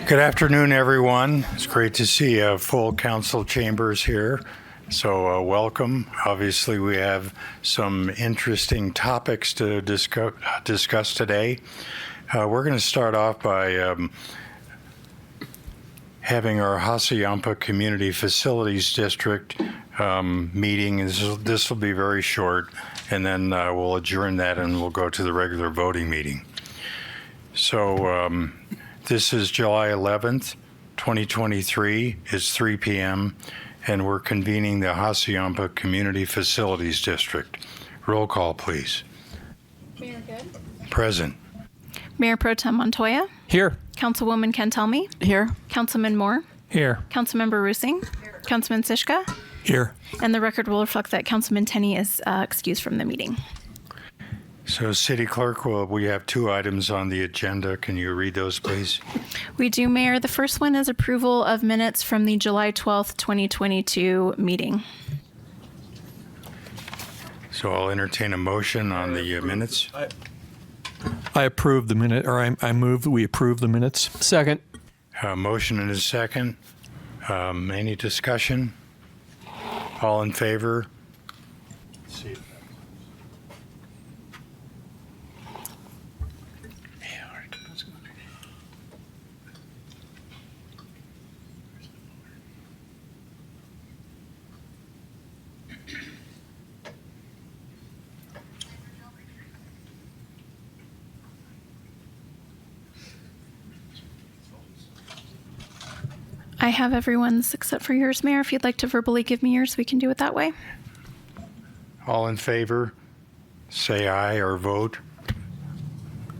Good afternoon, everyone. It's great to see full council chambers here. So welcome. Obviously, we have some interesting topics to discuss today. We're going to start off by having our Hassayampa Community Facilities District meeting. This will be very short, and then we'll adjourn that and we'll go to the regular voting meeting. So this is July 11th, 2023. It's 3 p.m. and we're convening the Hassayampa Community Facilities District. Roll call, please. Mayor Good. Present. Mayor Pro Tem Montoya. Here. Councilwoman Cantelmi. Here. Councilman Moore. Here. Councilmember Rusing. Councilman Sischka. Here. And the record will reflect that Councilman Tenney is excused from the meeting. So, City Clerk, we have two items on the agenda. Can you read those, please? We do, Mayor. The first one is approval of minutes from the July 12th, 2022 meeting. So I'll entertain a motion on the minutes. I approve the minute, or I move that we approve the minutes. Second. Motion and a second. Any discussion? All in favor? I have everyone's except for yours, Mayor. If you'd like to verbally give me yours, we can do it that way. All in favor, say aye or vote.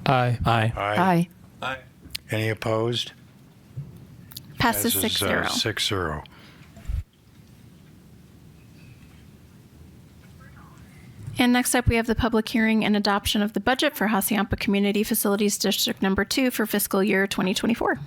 Aye. Aye. Aye. Aye. Any opposed? Passes Passes, 6-0. 6-0. And next up, we have the public hearing and adoption of the budget for Hassayampa Community Facilities District Number 2 for fiscal year 2024.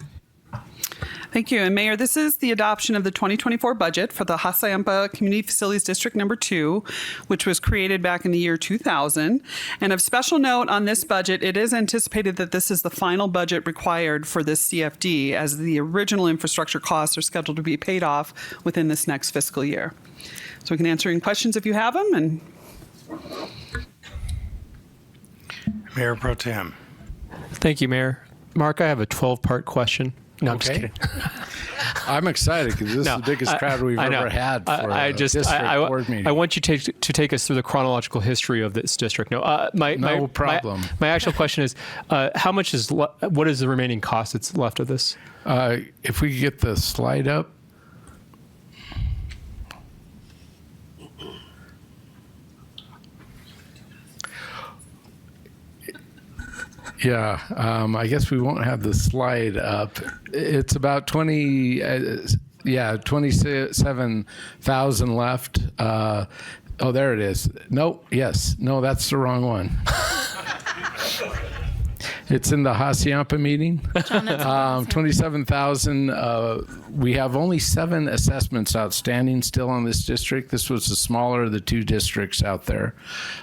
Thank you. And Mayor, this is the adoption of the 2024 budget for the Hassayampa Community Facilities District Number 2, which was created back in the year 2000. And of special note on this budget, it is anticipated that this is the final budget required for this CFD, as the original infrastructure costs are scheduled to be paid off within this next fiscal year. So we can answer any questions if you have them. And Mayor Pro Tem. Thank you, Mayor. Mark, I have a 12-part question. No, I'm just Okay. kidding. I'm excited because this is the biggest crowd we've I know. ever had for I a just district I board meeting. I want you to take us through the chronological history of this district. No, No problem. My actual question is, how much is what is the remaining cost that's left of this? If we could get the slide up. Yeah, I guess we won't have the slide up. It's about 27,000 left. Oh, there it is. Nope. Yes. No, that's the wrong one. It's in the Hassayampa meeting. 27,000. We have only 7 assessments outstanding still on this district. This was the smaller of the 2 districts out there.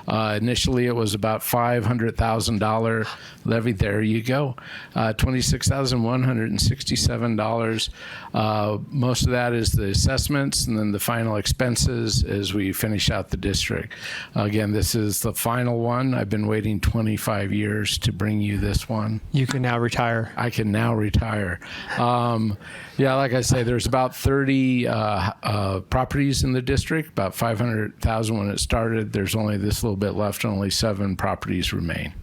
Initially, it was about $500,000 levy. There you go. $26,167. Most of that is the assessments, and then the final expenses as we finish out the district. Again, this is the final one. I've been waiting 25 years to bring you this one. You can now retire. I can now retire. Yeah, like I say, there's about 30 properties in the district, about 500,000 when it started. There's only this little bit left, and only 7 properties remain.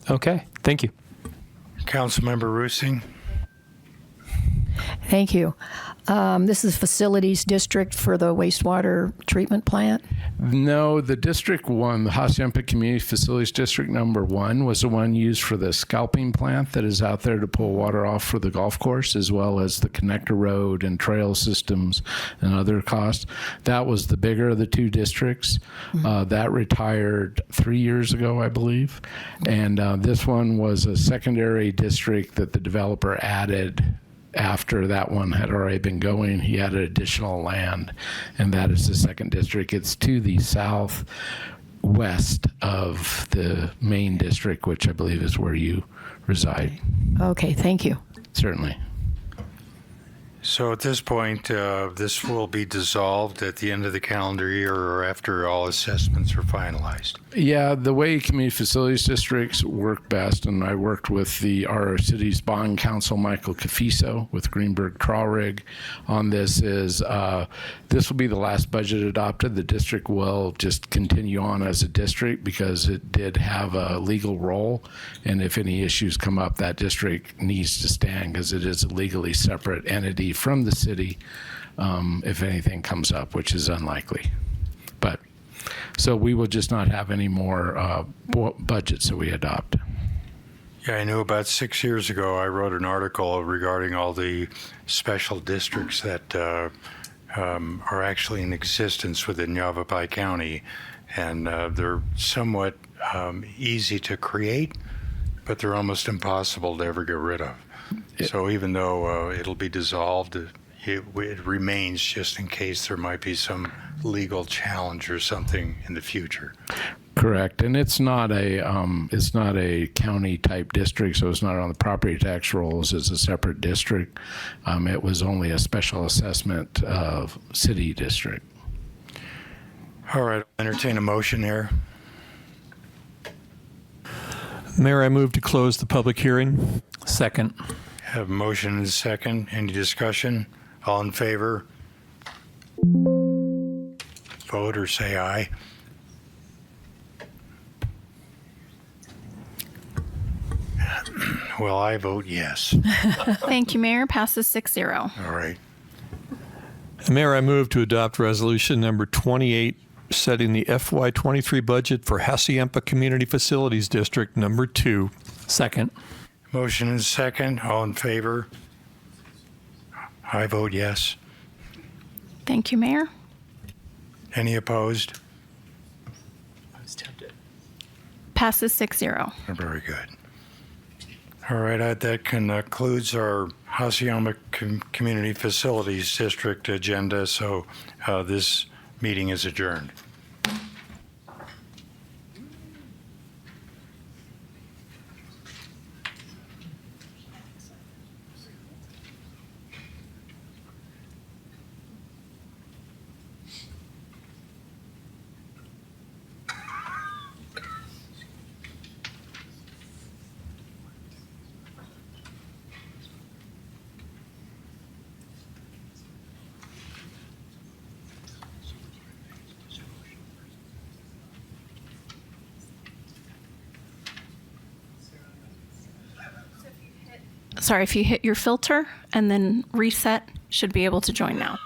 Okay. Thank you. Councilmember Rusing. Thank you. This is facilities district for the wastewater treatment plant. No, the District 1, the Hassayampa Community Facilities District Number 1, was the one used for the scalping plant that is out there to pull water off for the golf course, as well as the connector road and trail systems and other costs. That was the bigger of the 2 districts. That retired 3 years ago, I believe. And this one was a secondary district that the developer added after that one had already been going. He added additional land, and that is the second district. It's to the southwest of the main district, which I believe is where you reside. Okay, thank you. Certainly. So at this point, this will be dissolved at the end of the calendar year or after all assessments are finalized. Yeah, the way community facilities districts work best, and I worked with our city's bond counsel, Michael Cafiso, with Greenberg Traurig on this, is this will be the last budget adopted. The district will just continue on as a district because it did have a legal role, and if any issues come up, that district needs to stand because it is a legally separate entity from the city if anything comes up, which is unlikely. But so we will just not have any more budgets that we adopt. Yeah, I knew about 6 years ago I wrote an article regarding all the special districts that are actually in existence within Yavapai County, and they're somewhat easy to create, but they're almost impossible to ever get rid of. So even though it'll be dissolved, it remains just in case there might be some legal challenge or something in the future. Correct, and it's not a county type district, so it's not on the property tax rolls. It's a separate district. It was only a special assessment city district. All right, I'll entertain a motion here. Mayor, I move to close the public hearing. Second. Have a motion and a second. Any discussion? All in favor? Vote or say aye. Well, I vote yes. Thank you, Mayor. Passes 6-0. All right. Mayor, I move to adopt resolution number 28, setting the FY23 budget for Hassayampa Community Facilities District number 2. Second. Motion and second. All in favor? I vote yes. Thank you, Mayor. Any opposed? Passes 6-0. Very good. All right, that concludes our Hassayampa Community Facilities District agenda, so this meeting is adjourned. Sorry, if you hit your filter and then reset, should be able to join now.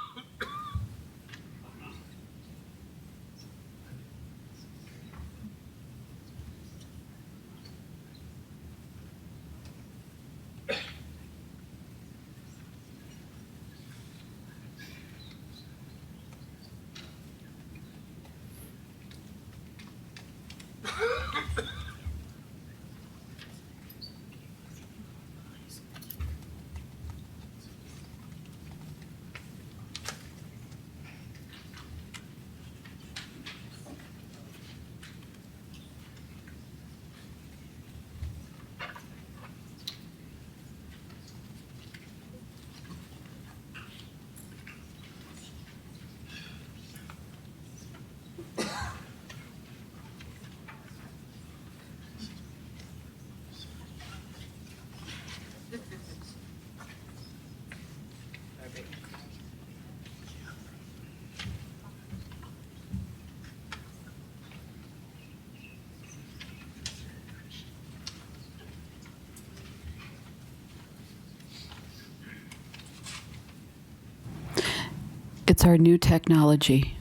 It's our new technology.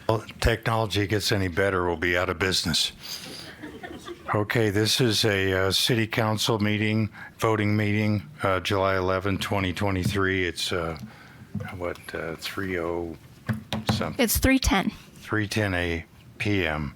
Well, technology gets any better, we'll be out of business. Okay, this is a city council meeting, voting meeting, July 11, 2023. It's 3:00 something. It's 3:10. 3:10 p.m.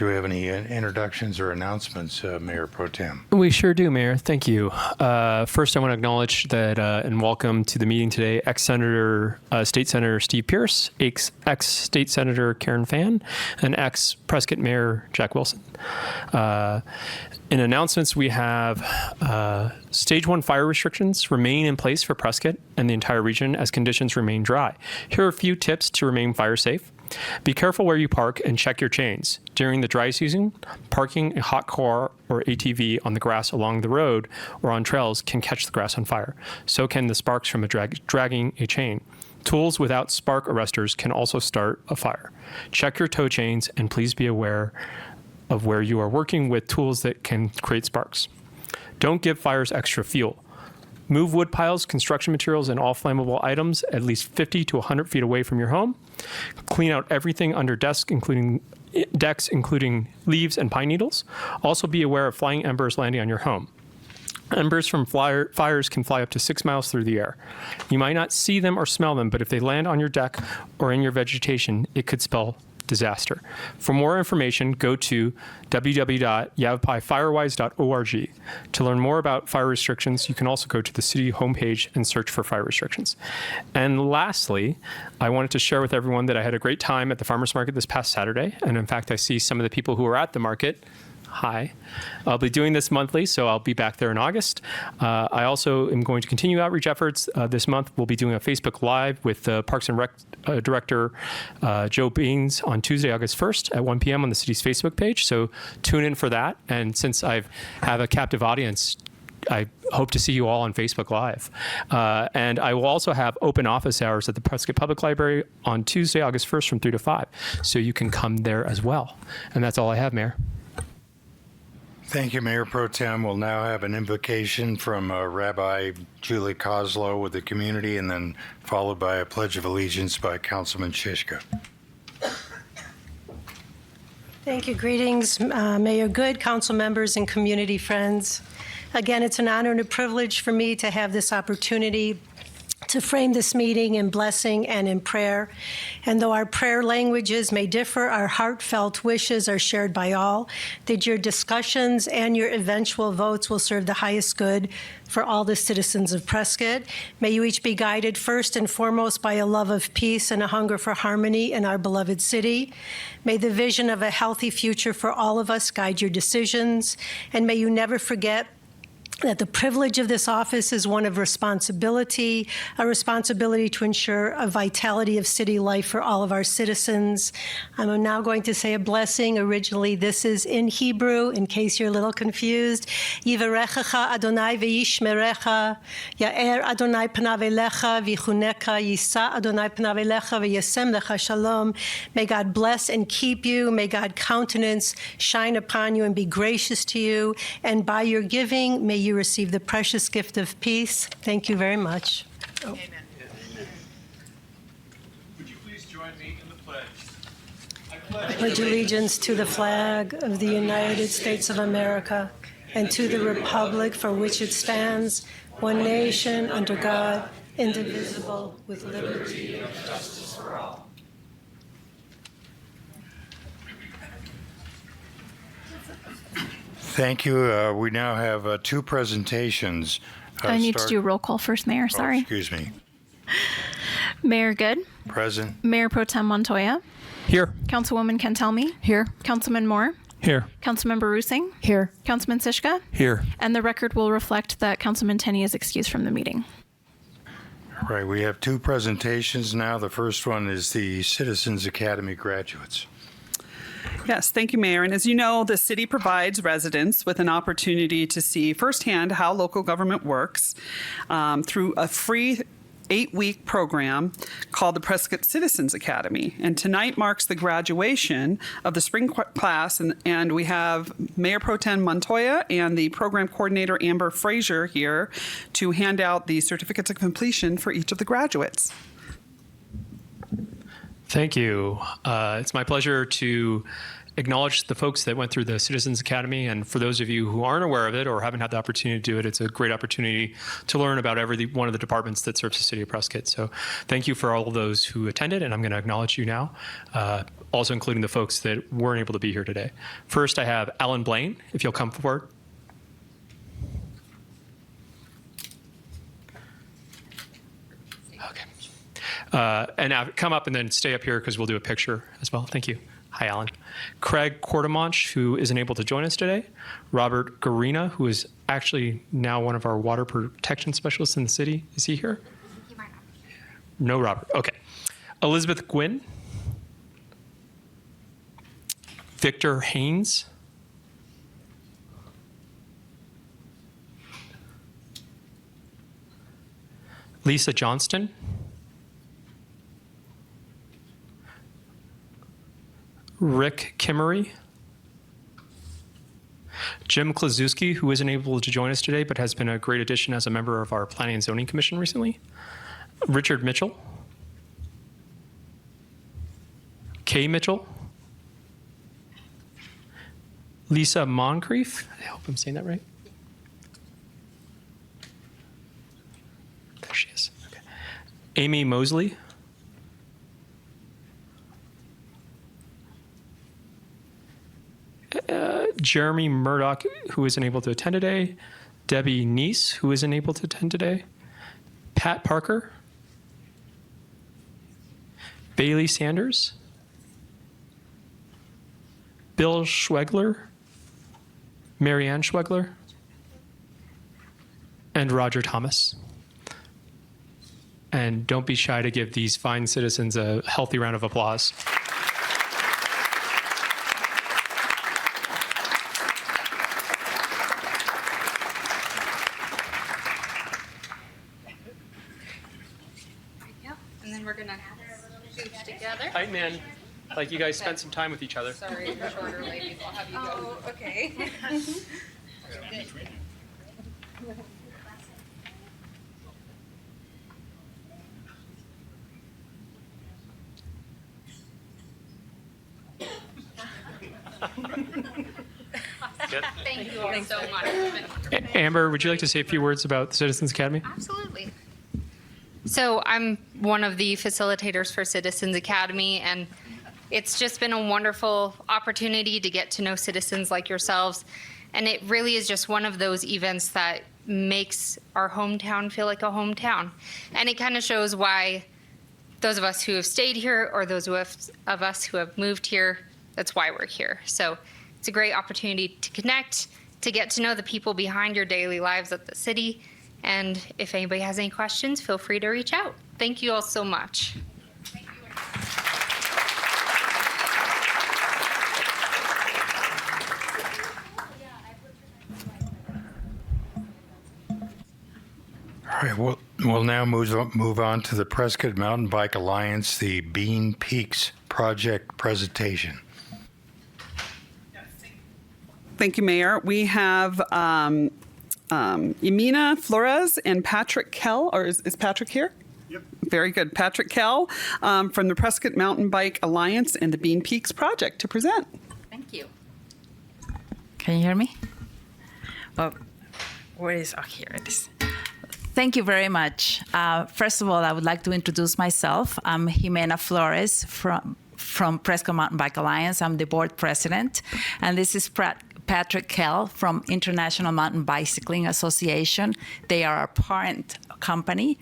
Do we have any introductions or announcements, Mayor Pro Tem? We sure do, Mayor. Thank you. First, I want to acknowledge that and welcome to the meeting today ex-Senator, State Senator Steve Pierce, ex-State Senator Karen Fann, and ex-Prescott Mayor Jack Wilson. In announcements, we have Stage 1 fire restrictions remain in place for Prescott and the entire region as conditions remain dry. Here are a few tips to remain fire safe. Be careful where you park and check your chains. During the dry season, parking a hot car or ATV on the grass along the road or on trails can catch the grass on fire. So can the sparks from dragging a chain. Tools without spark arresters can also start a fire. Check your tow chains and please be aware of where you are working with tools that can create sparks. Don't give fires extra fuel. Move wood piles, construction materials, and all flammable items at least 50 to 100 feet away from your home. Clean out everything under decks, including leaves and pine needles. Also be aware of flying embers landing on your home. Embers from fires can fly up to 6 miles through the air. You might not see them or smell them, but if they land on your deck or in your vegetation, it could spell disaster. For more information, go to www.yavapifirewise.org. To learn more about fire restrictions, you can also go to the city homepage and search for fire restrictions. And lastly, I wanted to share with everyone that I had a great time at the farmers market this past Saturday. And in fact, I see some of the people who are at the market. Hi. I'll be doing this monthly, so I'll be back there in August. I also am going to continue outreach efforts. This month, we'll be doing a Facebook Live with Parks and Rec Director Joe Baines on Tuesday, August 1st at 1 p.m. on the city's Facebook page. So tune in for that. And since I have a captive audience, I hope to see you all on Facebook Live. And I will also have open office hours at the Prescott Public Library on Tuesday, August 1st from 3 to 5. So you can come there as well. And that's all I have, Mayor. Thank you, Mayor Pro Tem. We'll now have an invocation from Rabbi Julie Kozlow with the community, and then followed by a Pledge of Allegiance by Councilman Shishka. Thank you. Greetings, Mayor Good, council members, and community friends. Again, it's an honor and a privilege for me to have this opportunity to frame this meeting in blessing and in prayer. And though our prayer languages may differ, our heartfelt wishes are shared by all, that your discussions and your eventual votes will serve the highest good for all the citizens of Prescott. May you each be guided first and foremost by a love of peace and a hunger for harmony in our beloved city. May the vision of a healthy future for all of us guide your decisions. And may you never forget that the privilege of this office is one of responsibility, a responsibility to ensure a vitality of city life for all of our citizens. I'm now going to say a blessing. Originally, this is in Hebrew, in case you're a little confused. Yivarechecha Adonai v'yishmerecha, Ya'er Adonai panav elecha v'yichuneka, Yisa Adonai panav elecha v'yasem lecha shalom. May God bless and keep you. May God countenance shine upon you and be gracious to you. And by your giving, may you receive the precious gift of peace. Thank you very much. Amen. Would you please join me in the pledge? I pledge allegiance to the flag of the United States of America and to the republic for which it stands, one nation under God, indivisible, with liberty and justice for all. Thank you. We now have two presentations. I need to do a roll call first, Mayor. Sorry. Excuse me. Mayor Good, Present. Mayor Pro Tem Montoya, Here. Councilwoman Cantelmi, Here. Councilman Moore, Here. Councilmember Rusing, Here. Councilman Sishka, Here. and the record will reflect that Councilman Tenney is excused from the meeting. Right. We have two presentations now. The first one is the Citizens Academy graduates. Yes, thank you, Mayor. And as you know, the city provides residents with an opportunity to see firsthand how local government works through a free 8-week program called the Prescott Citizens Academy. And tonight marks the graduation of the spring class. And we have Mayor Pro Tem Montoya and the program coordinator, Amber Frazier, here to hand out the certificates of completion for each of the graduates. Thank you. It's my pleasure to acknowledge the folks that went through the Citizens Academy. And for those of you who aren't aware of it or haven't had the opportunity to do it, it's a great opportunity to learn about every one of the departments that serves the city of Prescott. So thank you for all of those who attended, and I'm going to acknowledge you now. also including the folks that weren't able to be here today. First, I have Alan Blaine, if you'll come forward. Okay. And come up and then stay up here because we'll do a picture as well. Thank you. Hi, Alan. Craig Quartermonch, who isn't able to join us today. Robert Garina, who is actually now one of our water protection specialists in the city. Is he here? He might not be. No, Robert. Okay. Elizabeth Gwynn. Victor Haynes. Lisa Johnston. Rick Kimmery. Jim Klazuski, who isn't able to join us today, but has been a great addition as a member of our Planning and Zoning Commission recently. Richard Mitchell. Kay Mitchell. Lisa Moncrief. I hope I'm saying that right. There she is. Okay. Amy Mosley. Jeremy Murdoch, who isn't able to attend today. Debbie Neese, who isn't able to attend today. Pat Parker. Bailey Sanders. Bill Schwegler. Marianne Schwegler. And Roger Thomas. And don't be shy to give these fine citizens a healthy round of applause. And then we're gonna scooch together. Hi, man. Like you guys spent some time with each other. Sorry, you're shorter ladies. I'll have you go. Oh, okay. Thank you all so much. It's been Amber, would you like to say a few words about the Citizens Academy? Absolutely. So I'm one of the facilitators for Citizens Academy, and it's just been a wonderful opportunity to get to know citizens like yourselves. And it really is just one of those events that makes our hometown feel like a hometown. And it kind of shows why those of us who have stayed here or those of us who have moved here, that's why we're here. So it's a great opportunity to connect, to get to know the people behind your daily lives at the city. And if anybody has any questions, feel free to reach out. Thank you all so much. All right, we'll now move on to the Prescott Mountain Bike Alliance, the Bean Peaks project presentation. Thank you, Mayor. We have Yamina Flores and Patrick Kell, or is Patrick here? Yep. Very good. Patrick Kell from the Prescott Mountain Bike Alliance and the Bean Peaks project to present. Thank you. Can you hear me? Oh, where is, oh, here it is. Thank you very much. First of all, I would like to introduce myself. I'm Jimena Flores from Prescott Mountain Bike Alliance. I'm the board president. And this is Patrick Kell from International Mountain Bicycling Association. They are our parent company.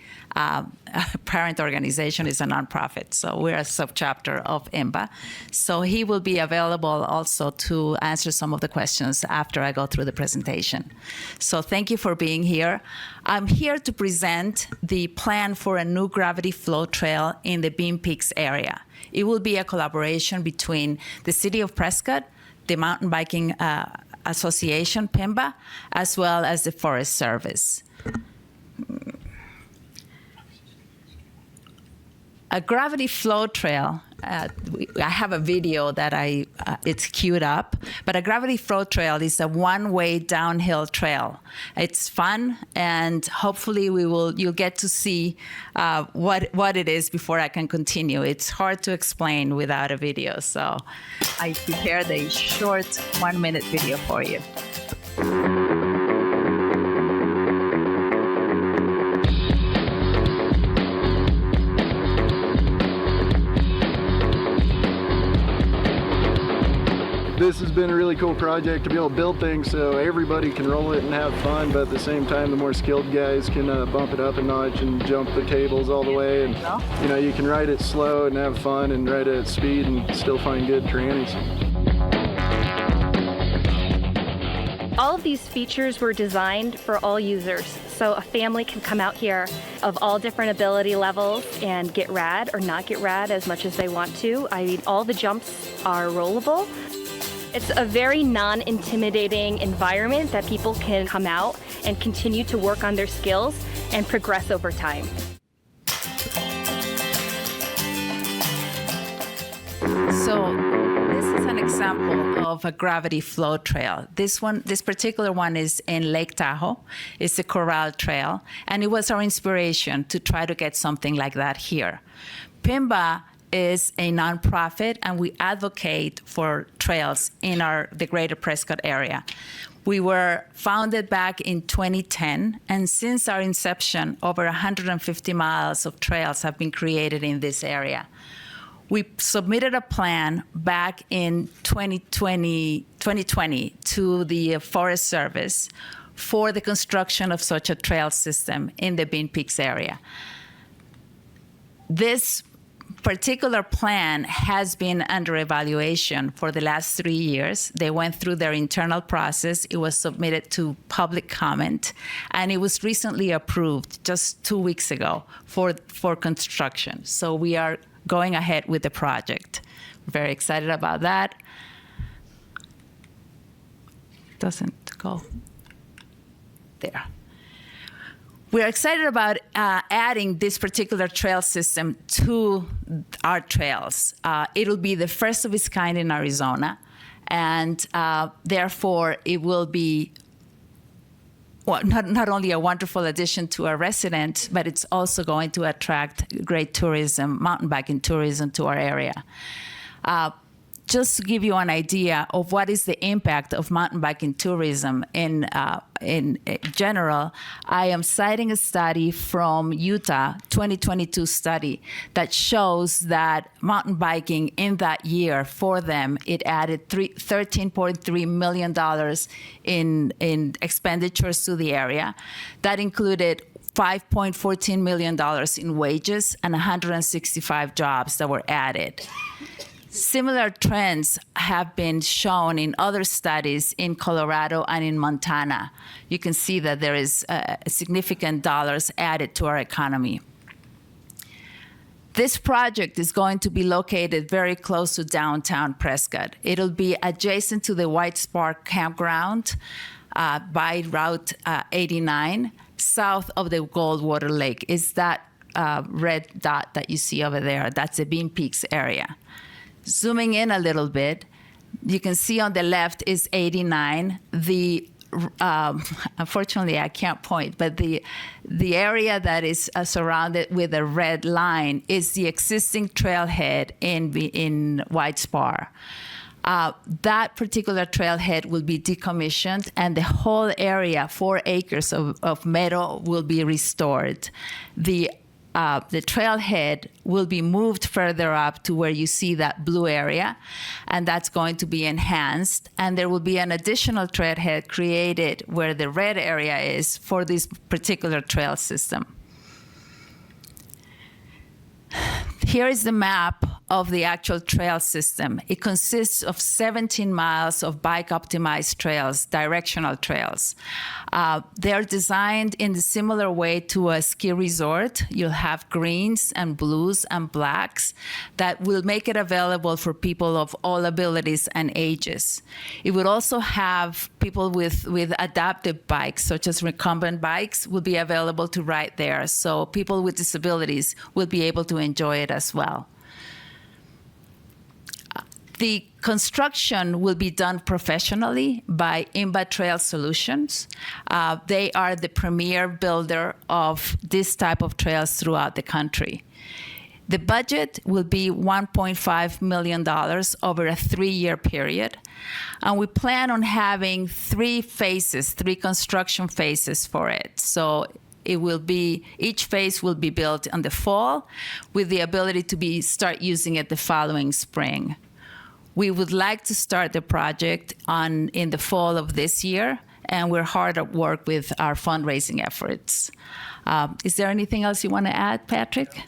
Parent organization is a nonprofit, so we're a subchapter of IMBA. So he will be available also to answer some of the questions after I go through the presentation. So thank you for being here. I'm here to present the plan for a new gravity flow trail in the Bean Peaks area. It will be a collaboration between the City of Prescott, the Mountain Biking Association, PIMBA, as well as the Forest Service. A gravity flow trail, I have a video that it's queued up, but a gravity flow trail is a one-way downhill trail. It's fun, and hopefully you'll get to see what it is before I can continue. It's hard to explain without a video, so I prepared a short 1-minute video for you. this has been a really cool project to be able to build things so everybody can roll it and have fun, but at the same time the more skilled guys can bump it up a notch and jump the tables all the way, and you know, you can ride it slow and have fun and ride it at speed and still find good trannies. All of these features were designed for all users, so a family can come out here of all different ability levels and get rad or not get rad as much as they want to. I mean, all the jumps are rollable. It's a very non-intimidating environment that people can come out and continue to work on their skills and progress over time. So this is an example of a gravity flow trail. This particular one is in Lake Tahoe. It's a corral trail, and it was our inspiration to try to get something like that here. PIMBA is a nonprofit, and we advocate for trails in the greater Prescott area. We were founded back in 2010, and since our inception, over 150 miles of trails have been created in this area. We submitted a plan back in 2020 to the Forest Service for the construction of such a trail system in the Bean Peaks area. This particular plan has been under evaluation for the last 3 years. They went through their internal process. It was submitted to public comment, and it was recently approved just 2 weeks ago for construction. So we are going ahead with the project. We're very excited about that. Doesn't go there. We're excited about adding this particular trail system to our trails. It'll be the first of its kind in Arizona, and therefore it will be not only a wonderful addition to our residents, but it's also going to attract great tourism, mountain biking tourism to our area. Just to give you an idea of what is the impact of mountain biking tourism in general, I am citing a study from Utah, 2022 study, that shows that mountain biking in that year for them, it added $13.3 million in expenditures to the area. That included $5.14 million in wages and 165 jobs that were added. Similar trends have been shown in other studies in Colorado and in Montana. You can see that there is significant dollars added to our economy. This project is going to be located very close to downtown Prescott. It'll be adjacent to the White Spark Campground by Route 89, south of the Goldwater Lake. Is that red dot that you see over there? That's the Bean Peaks area. Zooming in a little bit, you can see on the left is 89. Unfortunately, I can't point, but the area that is surrounded with a red line is the existing trailhead in White Spar. That particular trailhead will be decommissioned, and the whole area, 4 acres of meadow, will be restored. The trailhead will be moved further up to where you see that blue area, and that's going to be enhanced. And there will be an additional trailhead created where the red area is for this particular trail system. Here is the map of the actual trail system. It consists of 17 miles of bike-optimized trails, directional trails. They're designed in a similar way to a ski resort. You'll have greens and blues and blacks that will make it available for people of all abilities and ages. It would also have people with adaptive bikes, such as recumbent bikes, will be available to ride there. So people with disabilities will be able to enjoy it as well. The construction will be done professionally by IMBA Trail Solutions. They are the premier builder of this type of trails throughout the country. The budget will be $1.5 million over a 3-year period. And we plan on having 3 construction phases for it. So each phase will be built in the fall with the ability to start using it the following spring. We would like to start the project in the fall of this year, and we're hard at work with our fundraising efforts. Is there anything else you want to add, Patrick?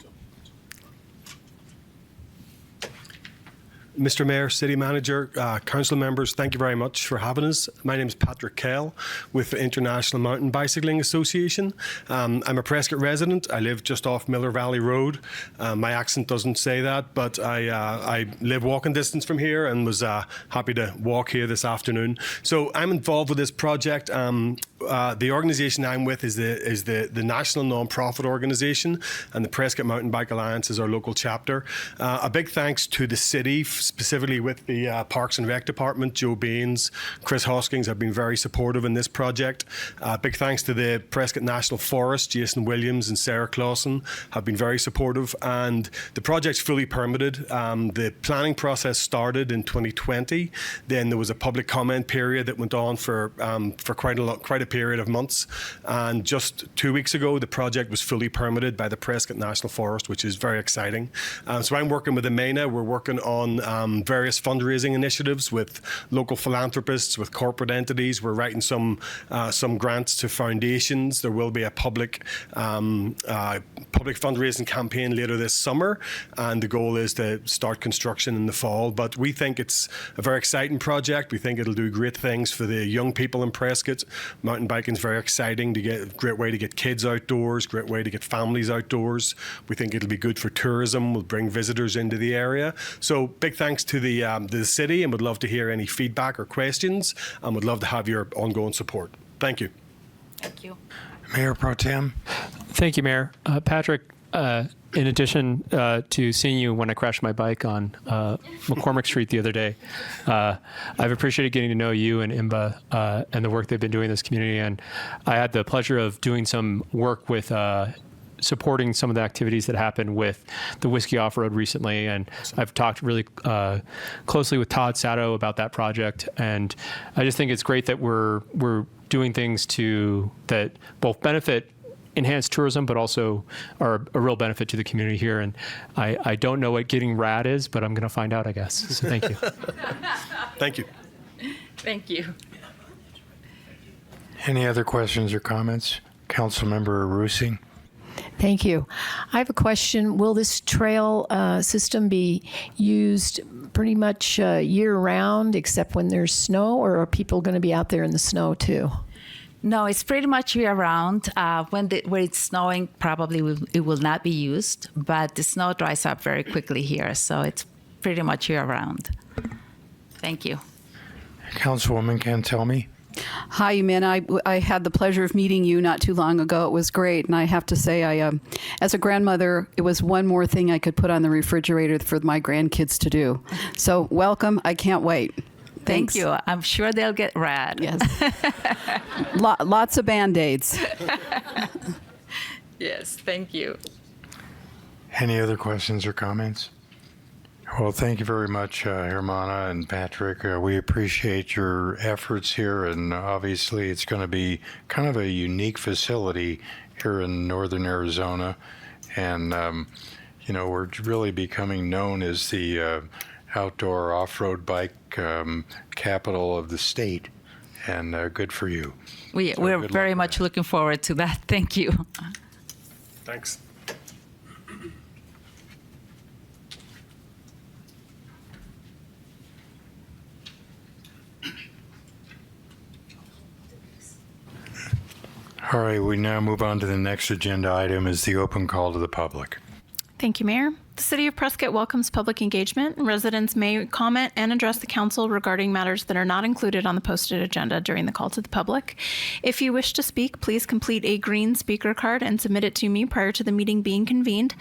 Mr. Mayor, City Manager, Council members, thank you very much for having us. My name is Patrick Kell with the International Mountain Bicycling Association. I'm a Prescott resident. I live just off Miller Valley Road. My accent doesn't say that, but I live walking distance from here and was happy to walk here this afternoon. So I'm involved with this project. The organisation I'm with is the National Non-Profit Organisation, and the Prescott Mountain Bike Alliance is our local chapter. A big thanks to the city, specifically with the Parks and Rec Department. Joe Baines, Chris Hoskins have been very supportive in this project. Big thanks to the Prescott National Forest. Jason Williams and Sarah Clausen have been very supportive, and the project's fully permitted. The planning process started in 2020. Then there was a public comment period that went on for quite a period of months, and just 2 weeks ago the project was fully permitted by the Prescott National Forest, which is very exciting. So I'm working with EMENA. We're working on various fundraising initiatives with local philanthropists, with corporate entities. We're writing some grants to foundations. There will be a public fundraising campaign later this summer, and the goal is to start construction in the fall. But we think it's a very exciting project. We think it'll do great things for the young people in Prescott. Mountain biking is very exciting, great way to get kids outdoors, great way to get families outdoors. We think it'll be good for tourism. We'll bring visitors into the area. So big thanks to the city, and would love to hear any feedback or questions, and would love to have your ongoing support. Thank you. Thank you. Mayor Pro Tem. Thank you, Mayor. Patrick, in addition to seeing you when I crashed my bike on McCormick Street the other day, I've appreciated getting to know you and IMBA and the work they've been doing in this community. And I had the pleasure of doing some work with supporting some of the activities that happened with the Whiskey Off-Road recently. And I've talked really closely with Todd Sato about that project. And I just think it's great that we're doing things that both benefit enhance tourism, but also are a real benefit to the community here. And I don't know what getting rad is, but I'm going to find out, I guess. So thank you. Thank you. Thank you. Any other questions or comments? Councilmember Rusing. Thank you. I have a question. Will this trail system be used pretty much year-round, except when there's snow, or are people going to be out there in the snow too? No, it's pretty much year-round. When it's snowing, probably it will not be used, but the snow dries up very quickly here, so it's pretty much year-round. Thank you. Councilwoman Cantelmi. Hi, Amanda. I had the pleasure of meeting you not too long ago. It was great. And I have to say, as a grandmother, it was one more thing I could put on the refrigerator for my grandkids to do. So welcome. I can't wait. Thanks. Thank you. I'm sure they'll get rad. Yes. Lots of Band-Aids. Yes, thank you. Any other questions or comments? Well, thank you very much, Hermana and Patrick. We appreciate your efforts here, and obviously it's going to be kind of a unique facility here in northern Arizona. And, we're really becoming known as the outdoor off-road bike capital of the state, and good for you. We're very much looking forward to that. Thank you. Thanks. All right, we now move on to the next agenda item, is the open call to the public. Thank you, Mayor. The City of Prescott welcomes public engagement. Residents may comment and address the council regarding matters that are not included on the posted agenda during the call to the public. If you wish to speak, please complete a green speaker card and submit it to me prior to the meeting being convened.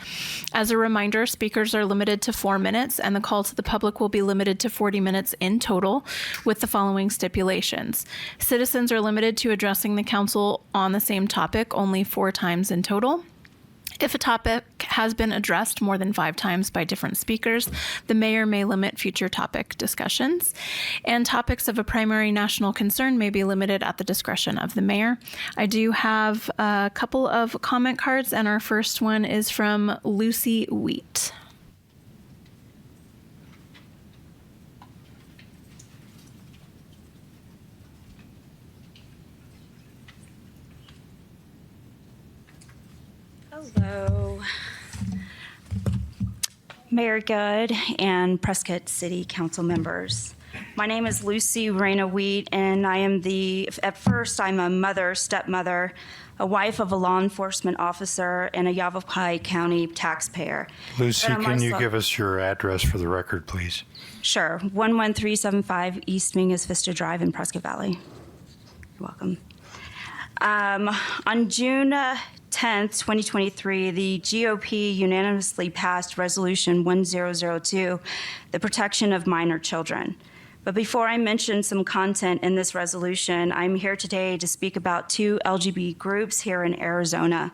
As a reminder, speakers are limited to 4 minutes, and the call to the public will be limited to 40 minutes in total, with the following stipulations. Citizens are limited to addressing the council on the same topic only 4 times in total. If a topic has been addressed more than 5 times by different speakers, the mayor may limit future topic discussions. And topics of a primary national concern may be limited at the discretion of the mayor. I do have a couple of comment cards, and our first one is from Lucy Wheat. Hello. Mayor Good and Prescott City Council members. My name is Lucy Reyna Wheat, and at first, I'm a mother, stepmother, a wife of a law enforcement officer, and a Yavapai County taxpayer. Lucy, But I'm can you also- give us your address for the record, please? Sure. 11375 East Mingus Vista Drive in Prescott Valley. You're welcome. On June 10th, 2023, the GOP unanimously passed Resolution 1002, the protection of minor children. But before I mention some content in this resolution, I'm here today to speak about two LGBT groups here in Arizona.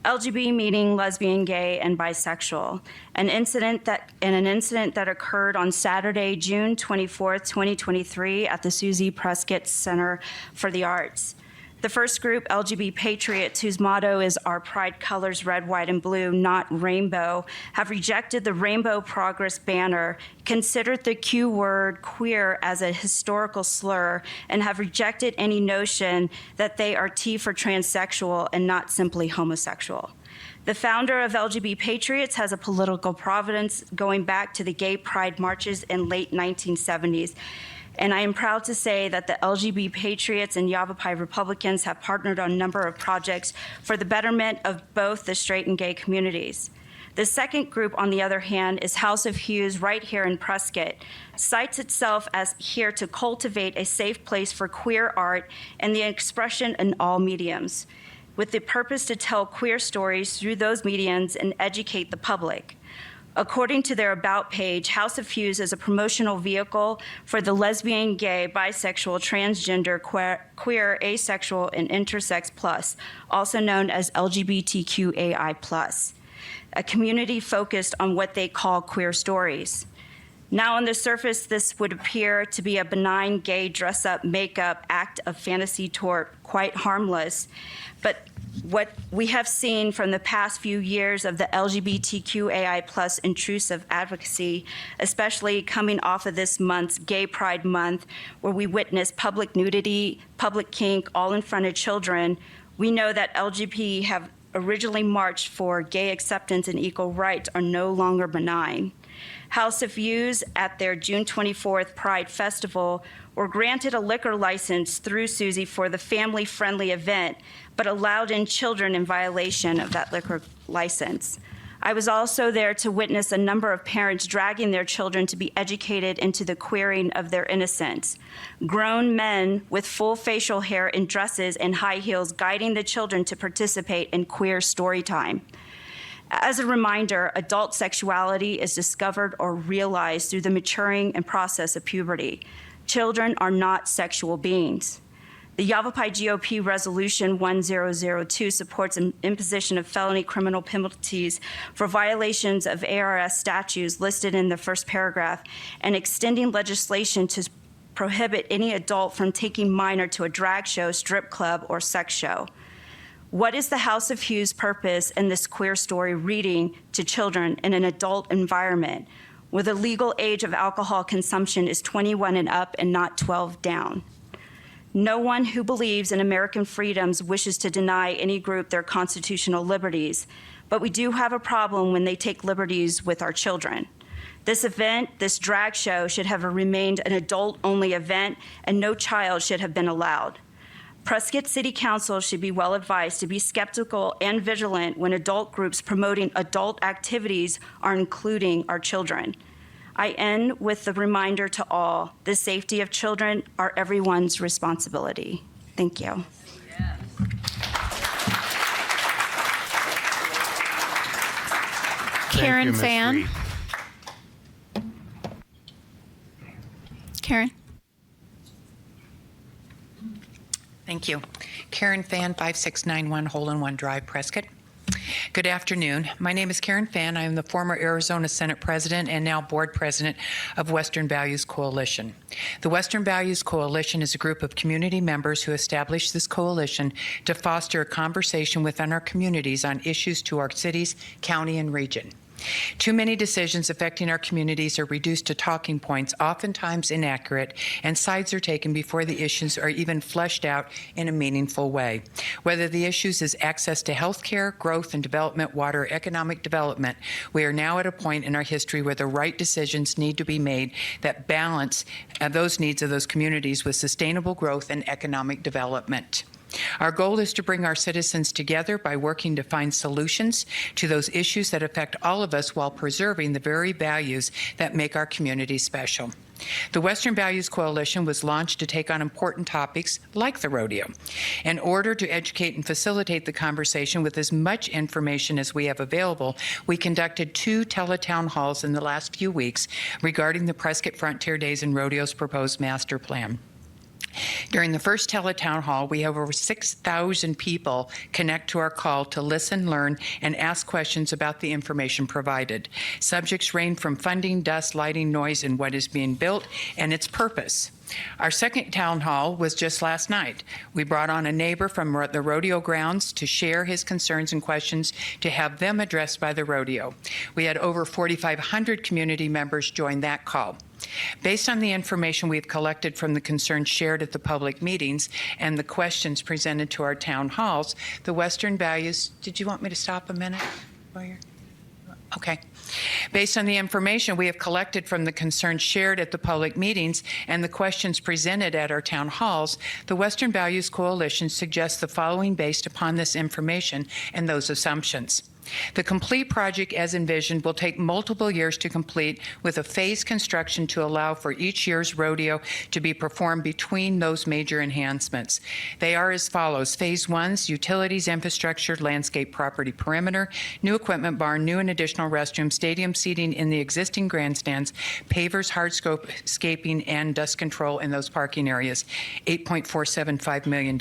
LGBT meaning lesbian, gay, and bisexual. An incident that occurred on Saturday, June 24th, 2023 at the Susie Prescott Center for the Arts. The first group, LGBT Patriots, whose motto is "Our Pride Colors Red, White, and Blue, Not Rainbow," have rejected the Rainbow Progress banner, considered the Q word queer as a historical slur, and have rejected any notion that they are T for transsexual and not simply homosexual. The founder of LGBT Patriots has a political provenance going back to the gay pride marches in late 1970s. And I am proud to say that the LGBT Patriots and Yavapai Republicans have partnered on a number of projects for the betterment of both the straight and gay communities. The second group, on the other hand, is House of Hues right here in Prescott, cites itself as here to cultivate a safe place for queer art and the expression in all mediums, with the purpose to tell queer stories through those mediums and educate the public. According to their About page, House of Hues is a promotional vehicle for the lesbian, gay, bisexual, transgender, queer, asexual, and intersex plus, also known as LGBTQAI+, a community focused on what they call queer stories. Now, on the surface, this would appear to be a benign gay dress-up, makeup act of fantasy tort, quite harmless, but what we have seen from the past few years of the LGBTQAI+ intrusive advocacy, especially coming off of this month's Gay Pride Month, where we witnessed public nudity, public kink, all in front of children, we know that LGBT have originally marched for gay acceptance and equal rights are no longer benign. House of Hues at their June 24th Pride Festival were granted a liquor license through Susie for the family-friendly event, but allowed in children in violation of that liquor license. I was also there to witness a number of parents dragging their children to be educated into the queering of their innocence. Grown men with full facial hair in dresses and high heels guiding the children to participate in queer story time. As a reminder, adult sexuality is discovered or realized through the maturing and process of puberty. Children are not sexual beings. The Yavapai GOP Resolution 1002 supports an imposition of felony criminal penalties for violations of ARS statutes listed in the first paragraph and extending legislation to prohibit any adult from taking minor to a drag show, strip club, or sex show. What is the House of Hues' purpose in this queer story reading to children in an adult environment where the legal age of alcohol consumption is 21 and up and not 12 down? No one who believes in American freedoms wishes to deny any group their constitutional liberties, but we do have a problem when they take liberties with our children. This event, this drag show, should have remained an adult-only event, and no child should have been allowed. Prescott City Council should be well advised to be skeptical and vigilant when adult groups promoting adult activities are including our children. I end with the reminder to all, the safety of children are everyone's responsibility. Thank you. Karen Ms. Fan. Reed. Karen. Thank you. Karen Fan, 5691 Hole in One Drive, Prescott. Good afternoon. My name is Karen Fan. I am the former Arizona Senate President and now Board President of Western Values Coalition. The Western Values Coalition is a group of community members who established this coalition to foster a conversation within our communities on issues to our cities, county, and region. Too many decisions affecting our communities are reduced to talking points, oftentimes inaccurate, and sides are taken before the issues are even fleshed out in a meaningful way. Whether the issues is access to health care, growth and development, water, or economic development, we are now at a point in our history where the right decisions need to be made that balance those needs of those communities with sustainable growth and economic development. Our goal is to bring our citizens together by working to find solutions to those issues that affect all of us while preserving the very values that make our community special. The Western Values Coalition was launched to take on important topics like the rodeo. In order to educate and facilitate the conversation with as much information as we have available, we conducted 2 teletown halls in the last few weeks regarding the Prescott Frontier Days and Rodeo's proposed master plan. During the first teletown hall, we have over 6,000 people connect to our call to listen, learn, and ask questions about the information provided. Subjects range from funding, dust, lighting, noise, and what is being built, and its purpose. Our second town hall was just last night. We brought on a neighbor from the rodeo grounds to share his concerns and questions to have them addressed by the rodeo. We had over 4,500 community members join that call. Based on the information we've collected from the concerns shared at the public meetings and the questions presented to our town halls, the Western Values, did you want me to stop a minute? Okay. Based on the information we have collected from the concerns shared at the public meetings and the questions presented at our town halls, the Western Values Coalition suggests the following based upon this information and those assumptions. The complete project as envisioned will take multiple years to complete with a phased construction to allow for each year's rodeo to be performed between those major enhancements. They are as follows. Phase 1's utilities, infrastructure, landscape, property perimeter, new equipment barn, new and additional restrooms, stadium seating in the existing grandstands, pavers, hardscaping, and dust control in those parking areas, $8.475 million.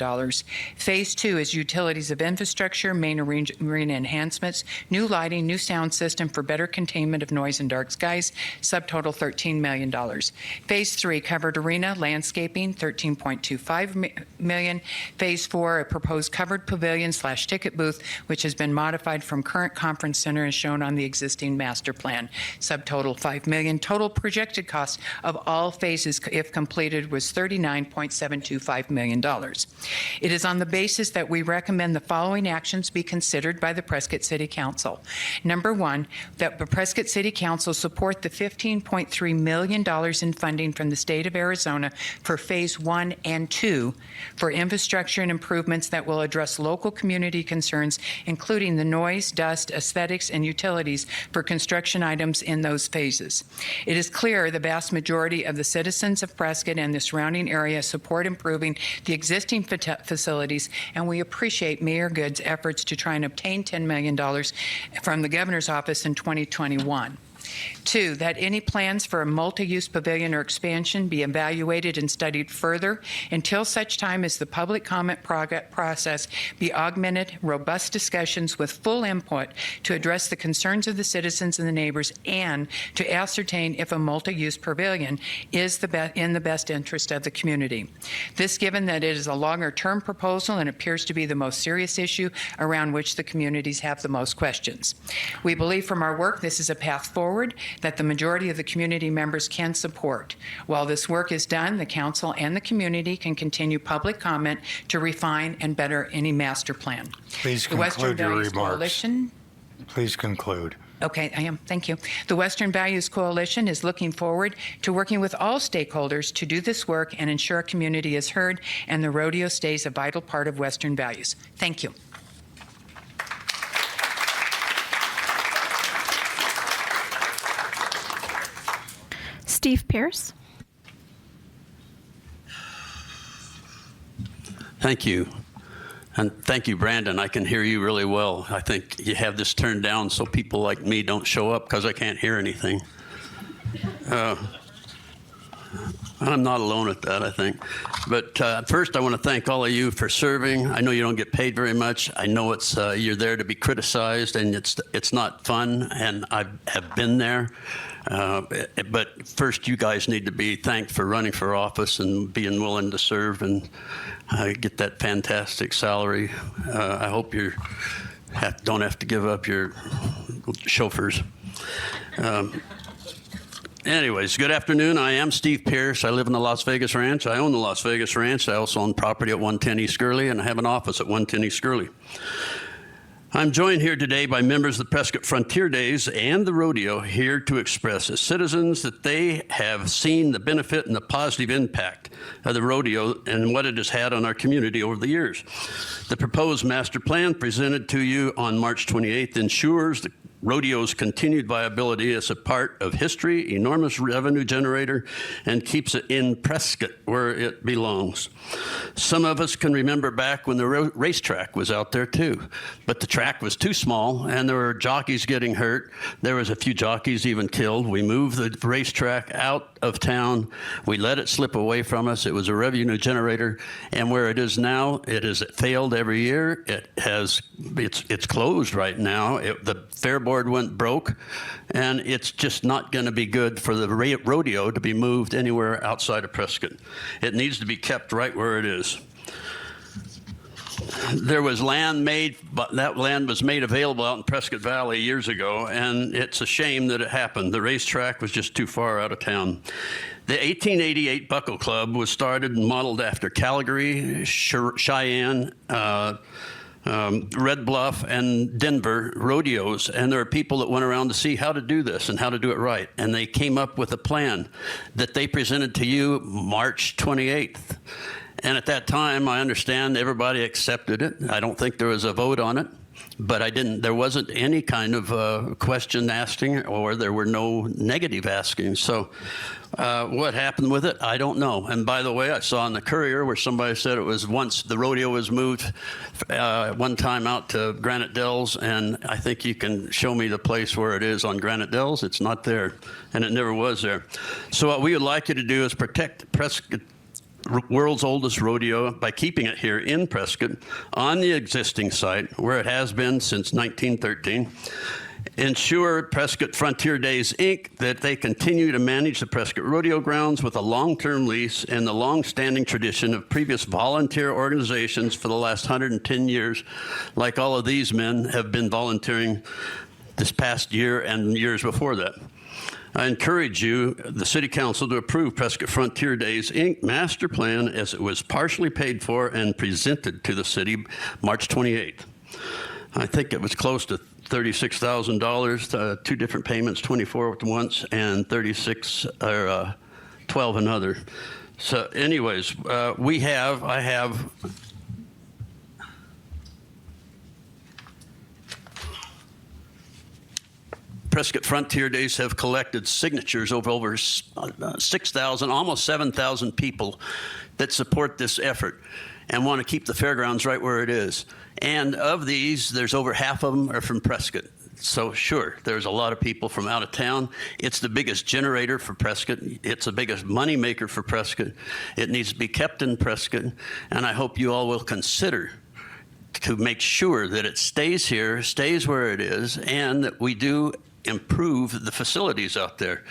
Phase 2 is utilities of infrastructure, main arena enhancements, new lighting, new sound system for better containment of noise and dark skies, subtotal $13 million. Phase 3, covered arena, landscaping, $13.25 million. Phase 4, a proposed covered pavilion/ticket booth, which has been modified from current conference center as shown on the existing master plan, subtotal $5 million. Total projected cost of all phases, if completed, was $39.725 million. It is on the basis that we recommend the following actions be considered by the Prescott City Council. Number 1, that the Prescott City Council support the $15.3 million in funding from the state of Arizona for Phase 1 and 2 for infrastructure and improvements that will address local community concerns, including the noise, dust, aesthetics, and utilities for construction items in those phases. It is clear the vast majority of the citizens of Prescott and the surrounding area support improving the existing facilities, and we appreciate Mayor Good's efforts to try and obtain $10 million from the governor's office in 2021. 2, that any plans for a multi-use pavilion or expansion be evaluated and studied further until such time as the public comment process be augmented, robust discussions with full input to address the concerns of the citizens and the neighbors, and to ascertain if a multi-use pavilion is in the best interest of the community. This given that it is a longer-term proposal and appears to be the most serious issue around which the communities have the most questions. We believe from our work this is a path forward that the majority of the community members can support. While this work is done, the council and the community can continue public comment to refine and better any master plan. Please The Western conclude your Values remarks. Coalition. Please conclude. Okay, I am. Thank you. The Western Values Coalition is looking forward to working with all stakeholders to do this work and ensure our community is heard and the rodeo stays a vital part of Western values. Thank you. Steve Pierce. Thank you. And thank you, Brandon. I can hear you really well. I think you have this turned down so people like me don't show up because I can't hear anything. I'm not alone at that, I think. But first, I want to thank all of you for serving. I know you don't get paid very much. I know it's you're there to be criticized, and it's not fun, and I have been there. But first, you guys need to be thanked for running for office and being willing to serve and get that fantastic salary. I hope you don't have to give up your chauffeurs. Anyways, good afternoon. I am Steve Pierce. I live in the Las Vegas Ranch. I own the Las Vegas Ranch. I also own property at 110 East Gurley, and I have an office at 110 East Gurley. I'm joined here today by members of the Prescott Frontier Days and the rodeo, here to express as citizens that they have seen the benefit and the positive impact of the rodeo and what it has had on our community over the years. The proposed master plan presented to you on March 28th ensures the rodeo's continued viability as a part of history, enormous revenue generator, and keeps it in Prescott where it belongs. Some of us can remember back when the racetrack was out there too, but the track was too small and there were jockeys getting hurt. There was a few jockeys even killed. We moved the racetrack out of town. We let it slip away from us. It was a revenue generator, and where it is now, it has failed every year. It's closed right now. The fair board went broke, and it's just not going to be good for the rodeo to be moved anywhere outside of Prescott. It needs to be kept right where it is. There was land made, but that land was made available out in Prescott Valley years ago, and it's a shame that it happened. The racetrack was just too far out of town. The 1888 Buckle Club was started and modeled after Calgary, Cheyenne, Red Bluff, and Denver rodeos, and there are people that went around to see how to do this and how to do it right, and they came up with a plan that they presented to you March 28th. And at that time, I understand everybody accepted it. I don't think there was a vote on it, but there wasn't any kind of question asking, or there were no negative asking. So what happened with it, I don't know. And by the way, I saw in the Courier where somebody said it was once the rodeo was moved one time out to Granite Dells, and I think you can show me the place where it is on Granite Dells. It's not there, and it never was there. So what we would like you to do is protect Prescott, world's oldest rodeo, by keeping it here in Prescott on the existing site where it has been since 1913. Ensure Prescott Frontier Days, Inc., that they continue to manage the Prescott Rodeo grounds with a long-term lease and the long-standing tradition of previous volunteer organizations for the last 110 years, like all of these men have been volunteering this past year and years before that. I encourage you, the City Council, to approve Prescott Frontier Days, Inc. master plan as it was partially paid for and presented to the city March 28th. I think it was close to $36,000, two different payments, 24 at once and 12 another. So anyways, I have Prescott Frontier Days have collected signatures of over 6,000, almost 7,000 people that support this effort and want to keep the fairgrounds right where it is. And of these, there's over half of them are from Prescott. So sure, there's a lot of people from out of town. It's the biggest generator for Prescott. It's the biggest money maker for Prescott. It needs to be kept in Prescott, and I hope you all will consider to make sure that it stays here, stays where it is, and that we do improve the facilities out there.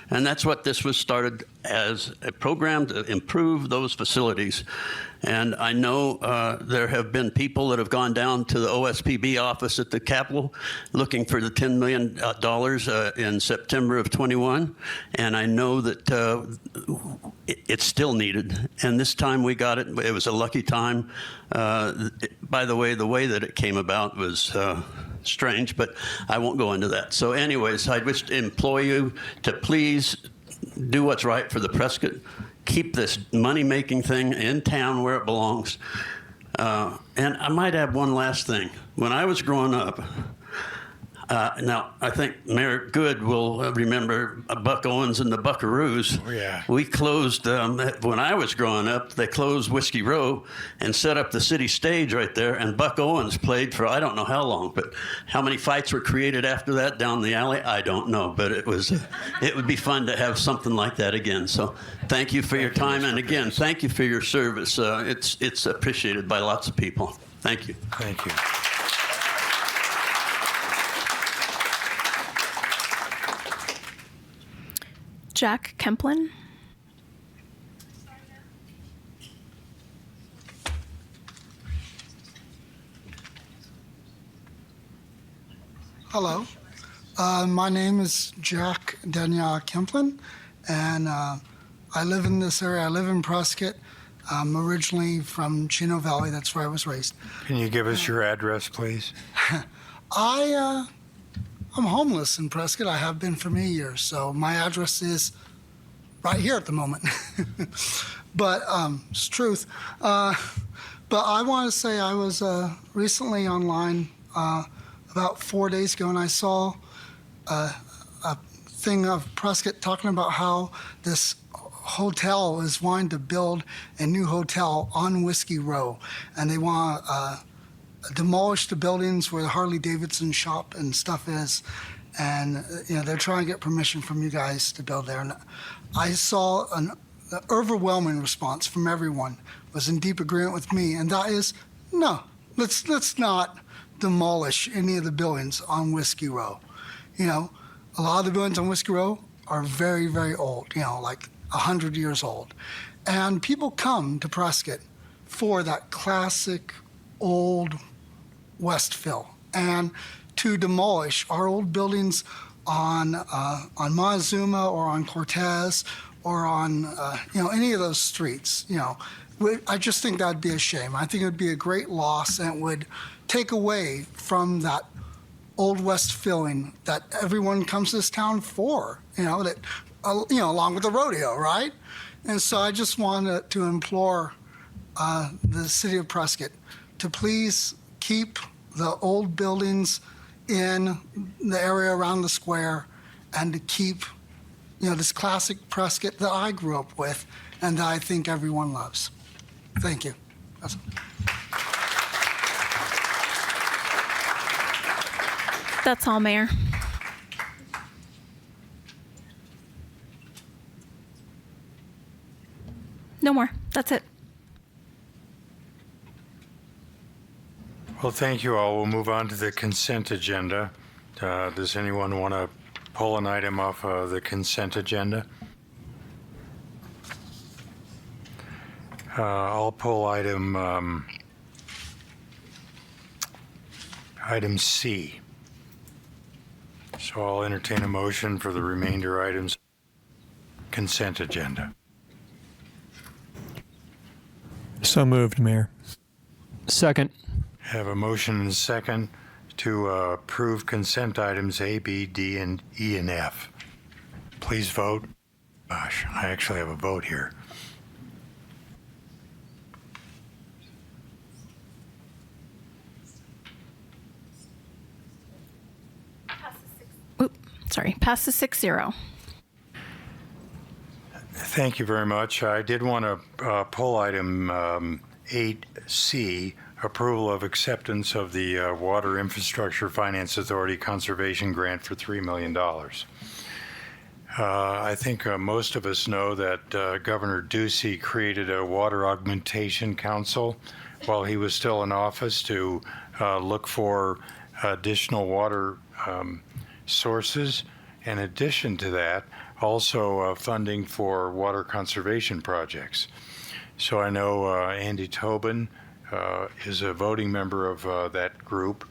And that's what this was started as, a program to improve those facilities. And I know there have been people that have gone down to the OSPB office at the Capitol looking for the $10 million in September of 21. And I know that it's still needed. And this time we got it. It was a lucky time. By the way that it came about was strange, but I won't go into that. So anyways, I wish to implore you to please do what's right for the Prescott. Keep this money-making thing in town where it belongs. And I might add one last thing. When I was growing up, now I think Mayor Good will remember Buck Owens and the Buckaroos. Oh, yeah. We closed, when I was growing up, they closed Whiskey Row and set up the city stage right there, and Buck Owens played for I don't know how long, but how many fights were created after that down the alley, I don't know, but it would be fun to have something like that again. So thank you for your time, and again, thank you for your service. It's appreciated by lots of people. Thank you. Thank you. Jack Kemplin. Hello. My name is Jack Daniel Kemplin, and I live in this area. I live in Prescott. I'm originally from Chino Valley. That's where I was raised. Can you give us your address, please? I'm homeless in Prescott. I have been for many years. So my address is right here at the moment. But it's truth. But I want to say I was recently online about 4 days ago, and I saw a thing of Prescott talking about how this hotel is wanting to build a new hotel on Whiskey Row, and they want to demolish the buildings where the Harley Davidson shop and stuff is, and they're trying to get permission from you guys to build there. And I saw an overwhelming response from everyone was in deep agreement with me, and that is no, let's not demolish any of the buildings on Whiskey Row. A lot of the buildings on Whiskey Row are very, very old, like 100 years old. And people come to Prescott for that classic old West feel. And to demolish our old buildings on Montezuma or on Cortez or on any of those streets, I just think that'd be a shame. I think it would be a great loss, and it would take away from that Old West feeling that everyone comes to this town for, along with the rodeo, right? And so I just wanted to implore the city of Prescott to please keep the old buildings in the area around the square, and to keep, this classic Prescott that I grew up with and that I think everyone loves. Thank you. That's That's all, Mayor. No more. That's it. Well, thank you all. We'll move on to the consent agenda. Does anyone want to pull an item off of the consent agenda? I'll pull item C. So I'll entertain a motion for the remainder items consent agenda. So moved, Mayor. Second. Have a motion and a second to approve consent items A, B, D, and E, and F. Please vote. Gosh, I actually have a vote here. Passes 6-0. Thank you very much. I did want to pull item 8C, approval of acceptance of the Water Infrastructure Finance Authority Conservation Grant for $3 million. I think most of us know that Governor Ducey created a water augmentation council while he was still in office to look for additional water sources. In addition to that, also funding for water conservation projects. So I know Andy Tobin is a voting member of that group,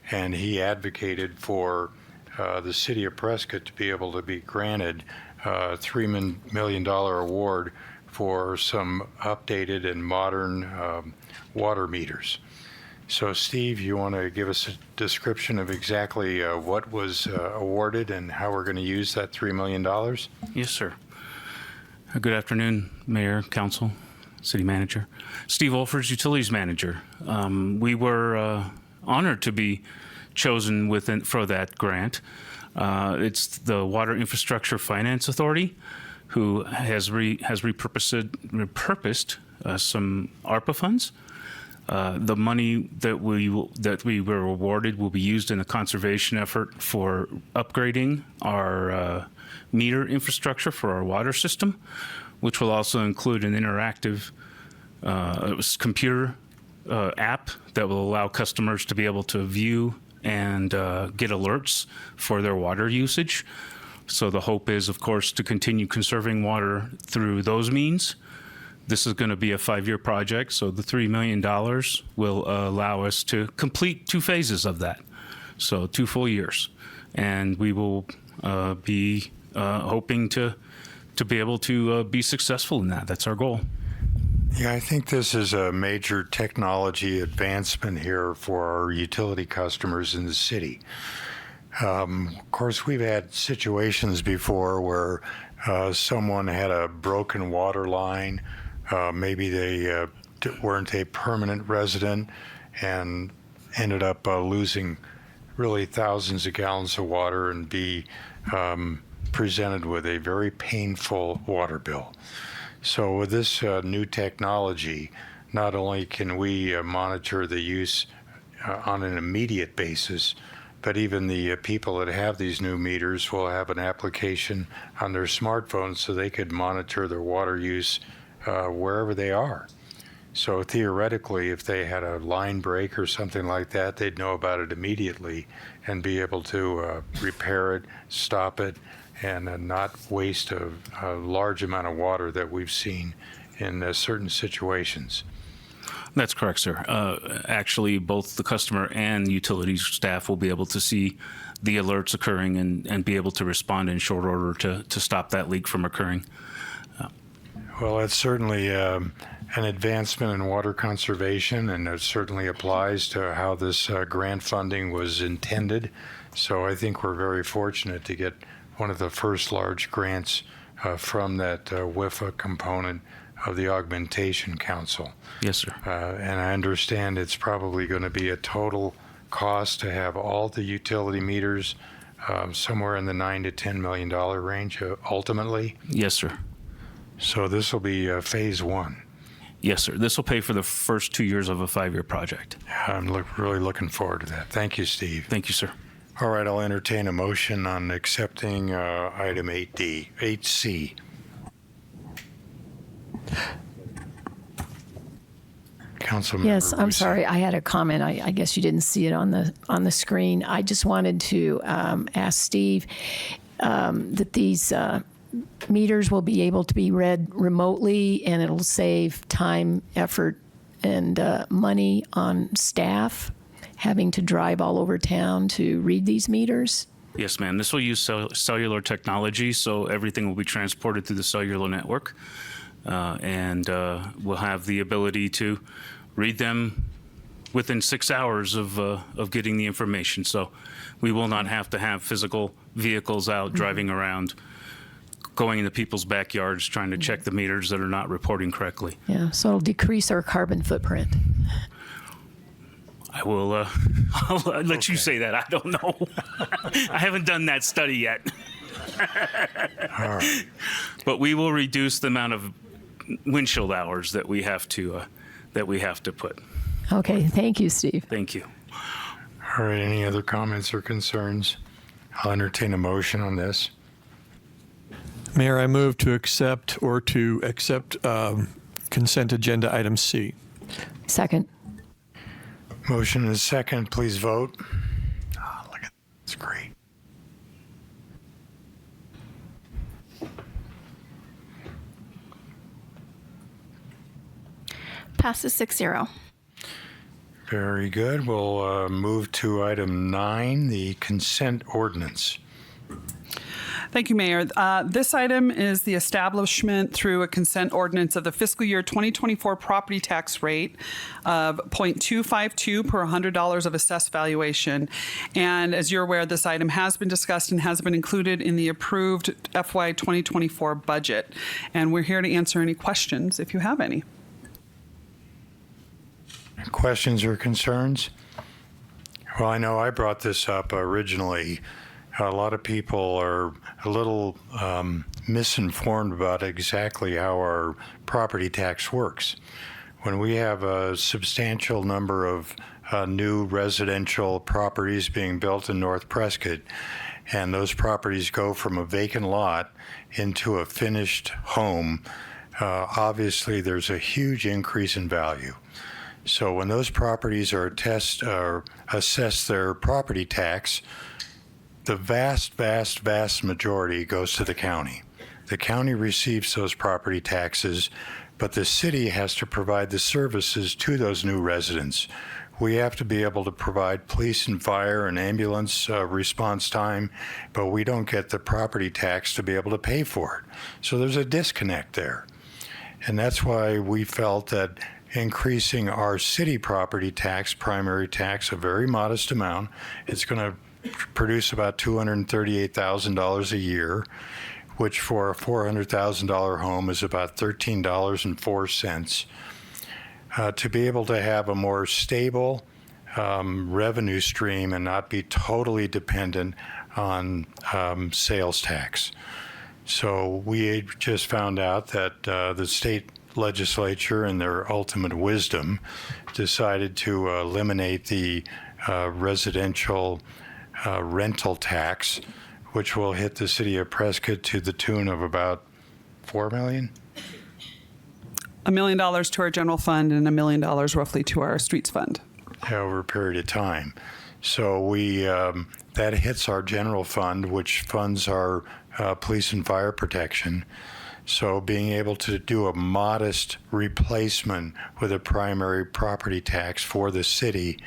and he advocated for the city of Prescott to be able to be granted a $3 million award for some updated and modern water meters. So, Steve, you want to give us a description of exactly what was awarded and how we're going to use that $3 million? Yes, sir. Good afternoon, Mayor, Council, City Manager. Steve Olfers, Utilities Manager. We were honored to be chosen for that grant. It's the Water Infrastructure Finance Authority, who has repurposed some ARPA funds. The money that we were awarded will be used in a conservation effort for upgrading our meter infrastructure for our water system, which will also include an interactive computer app that will allow customers to be able to view and get alerts for their water usage. So the hope is, of course, to continue conserving water through those means. This is going to be a 5-year project, so the $3 million will allow us to complete 2 phases of that, so 2 full years. and we will be hoping to be able to be successful in that. That's our goal. Yeah, I think this is a major technology advancement here for our utility customers in the city. Of course, we've had situations before where someone had a broken water line. Maybe they weren't a permanent resident and ended up losing really thousands of gallons of water and be presented with a very painful water bill. So with this new technology, not only can we monitor the use on an immediate basis, but even the people that have these new meters will have an application on their smartphones so they could monitor their water use wherever they are. So theoretically, if they had a line break or something like that, they'd know about it immediately and be able to repair it, stop it, and not waste a large amount of water that we've seen in certain situations. That's correct, sir. Actually, both the customer and utilities staff will be able to see the alerts occurring and be able to respond in short order to stop that leak from occurring. Well, it's certainly an advancement in water conservation, and it certainly applies to how this grant funding was intended. So I think we're very fortunate to get one of the first large grants from that WIFA component of the Augmentation Council. Yes, sir. And I understand it's probably going to be a total cost to have all the utility meters somewhere in the $9 to $10 million range ultimately. Yes, sir. So this will be phase one. Yes, sir. This will pay for the first 2 years of a 5-year project. I'm really looking forward to that. Thank you, Steve. Thank you, sir. All right, I'll entertain a motion on accepting item 8C. Councilmember Yes, I'm Russo. sorry. I had a comment. I guess you didn't see it on the screen. I just wanted to ask Steve that these meters will be able to be read remotely, and it'll save time, effort, and money on staff having to drive all over town to read these meters. Yes, ma'am. This will use cellular technology, so everything will be transported through the cellular network, and we'll have the ability to read them within 6 hours of getting the information. So we will not have to have physical vehicles out driving around, going into people's backyards, trying to check the meters that are not reporting correctly. Yeah, so it'll decrease our carbon footprint. I will I'll let you say that. I don't know. I haven't done that study yet. All right. But we will reduce the amount of windshield hours that we have to put. Okay, thank you, Steve. Thank you. All right, any other comments or concerns? I'll entertain a motion on this. Mayor, I move to accept consent agenda item C. Second. Motion is second. Please vote. Oh, look at that. That's great. Passes 6-0. Very good. We'll move to item 9, the consent ordinance. Thank you, Mayor. This item is the establishment through a consent ordinance of the fiscal year 2024 property tax rate of 0.252 per $100 of assessed valuation. And as you're aware, this item has been discussed and has been included in the approved FY 2024 budget. And we're here to answer any questions if you have any. Questions or concerns? Well, I know I brought this up originally. A lot of people are a little misinformed about exactly how our property tax works. When we have a substantial number of new residential properties being built in North Prescott, and those properties go from a vacant lot into a finished home, obviously there's a huge increase in value. So when those properties are assessed their property tax, the vast majority goes to the county. The county receives those property taxes, but the city has to provide the services to those new residents, we have to be able to provide police and fire and ambulance response time, but we don't get the property tax to be able to pay for it. So there's a disconnect there. And that's why we felt that increasing our city property tax, primary tax, a very modest amount, it's going to produce about $238,000 a year, which for a $400,000 home is about $13.04. To be able to have a more stable revenue stream and not be totally dependent on sales tax. So we just found out that the state legislature, in their ultimate wisdom, decided to eliminate the residential rental tax, which will hit the city of Prescott to the tune of about $4 million. $1 million to our general fund and $1 million roughly to our streets fund. Over a period of time. So we that hits our general fund, which funds our police and fire protection. So being able to do a modest replacement with a primary property tax for the city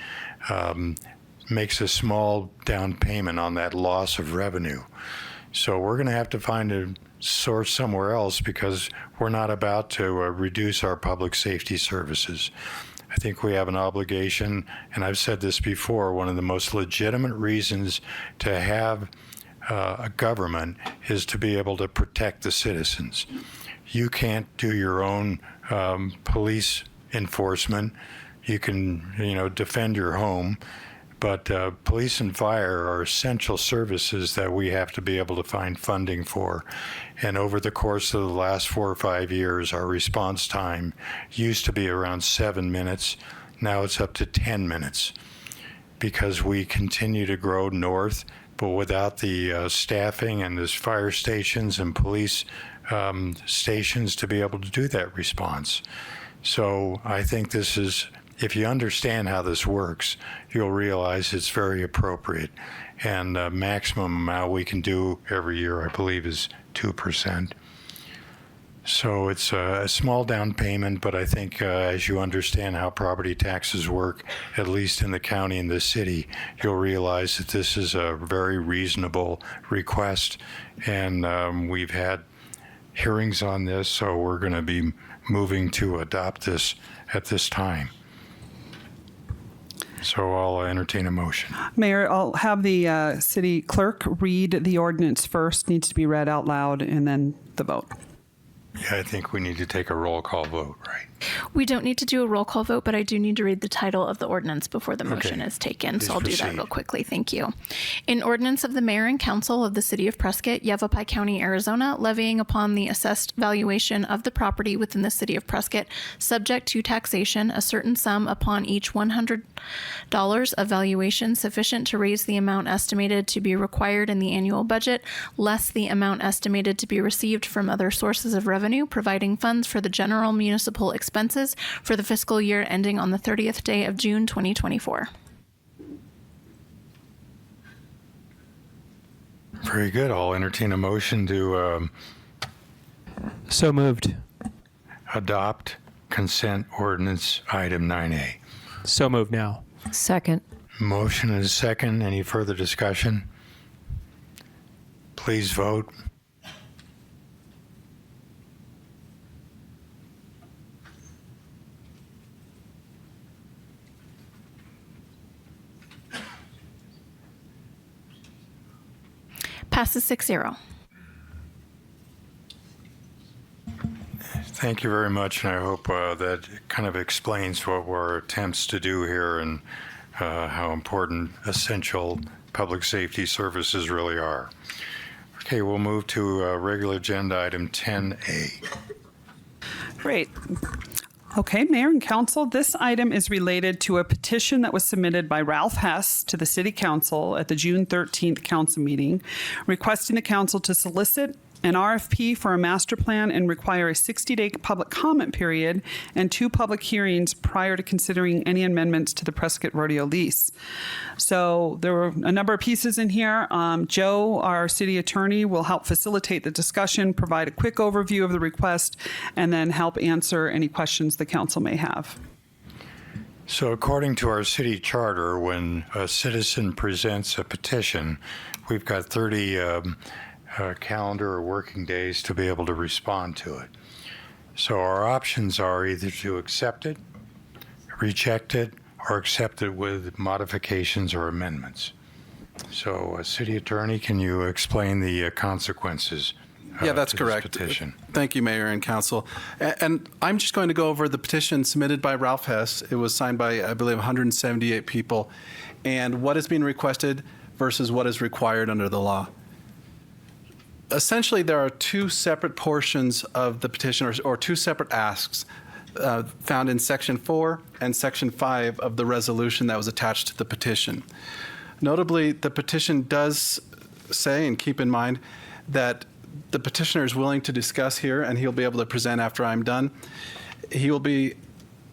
makes a small down payment on that loss of revenue. So we're going to have to find a source somewhere else because we're not about to reduce our public safety services. I think we have an obligation, and I've said this before, one of the most legitimate reasons to have a government is to be able to protect the citizens. You can't do your own police enforcement. You can, defend your home, but police and fire are essential services that we have to be able to find funding for. And over the course of the last 4 or 5 years, our response time used to be around 7 minutes. Now it's up to 10 minutes because we continue to grow north, but without the staffing and there's fire stations and police stations to be able to do that response. So I think this is, if you understand how this works, you'll realize it's very appropriate. And the maximum amount we can do every year, I believe, is 2%. So it's a small down payment, but I think as you understand how property taxes work, at least in the county and the city, you'll realize that this is a very reasonable request. And we've had hearings on this, so we're going to be moving to adopt this at this time. So I'll entertain a motion. Mayor, I'll have the city clerk read the ordinance first. Needs to be read out loud, and then the vote. Yeah, I think we need to take a roll call vote, right? We don't need to do a roll call vote, but I do need to read the title of the ordinance before the motion is taken. So I'll do that real quickly. Thank you. An ordinance of the mayor and council of the city of Prescott, Yavapai County, Arizona, levying upon the assessed valuation of the property within the city of Prescott, subject to taxation, a certain sum upon each $100 of valuation sufficient to raise the amount estimated to be required in the annual budget, less the amount estimated to be received from other sources of revenue, providing funds for the general municipal expenses for the fiscal year ending on the 30th day of June 2024. Very good. I'll entertain a motion to So moved. adopt consent ordinance item 9A. So moved now. Second. Motion and a second. Any further discussion? Please vote. Passes 6-0. Thank you very much, and I hope that kind of explains what our attempts to do here and how important essential public safety services really are. Okay, we'll move to regular agenda item 10A. Great. Okay, Mayor and Council, this item is related to a petition that was submitted by Ralph Hess to the City Council at the June 13th Council meeting, requesting the Council to solicit an RFP for a master plan and require a 60-day public comment period and 2 public hearings prior to considering any amendments to the Prescott Rodeo lease. So there were a number of pieces in here. Joe, our city attorney, will help facilitate the discussion, provide a quick overview of the request, and then help answer any questions the council may have. So according to our city charter, when a citizen presents a petition, we've got 30 calendar or working days to be able to respond to it. So our options are either to accept it, reject it, or accept it with modifications or amendments. So, City Attorney, can you explain the consequences? Yeah, that's to this correct. petition? Thank you, Mayor and Council. And I'm just going to go over the petition submitted by Ralph Hess. It was signed by, I believe, 178 people, and what is being requested versus what is required under the law. Essentially, there are two separate portions of the petition, or two separate asks found in Section 4 and Section 5 of the resolution that was attached to the petition. Notably, the petition does say, and keep in mind, that the petitioner is willing to discuss here, and he'll be able to present after I'm done. He will be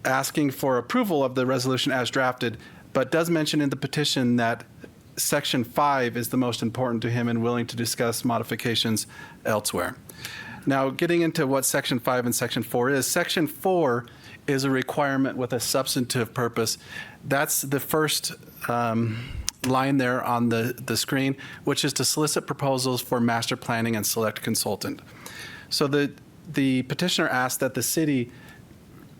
asking for approval of the resolution as drafted, but does mention in the petition that Section 5 is the most important to him and willing to discuss modifications elsewhere. Now, getting into what Section 5 and Section 4 is, Section 4 is a requirement with a substantive purpose. That's the first line there on the screen, which is to solicit proposals for master planning and select consultant. So the petitioner asked that the city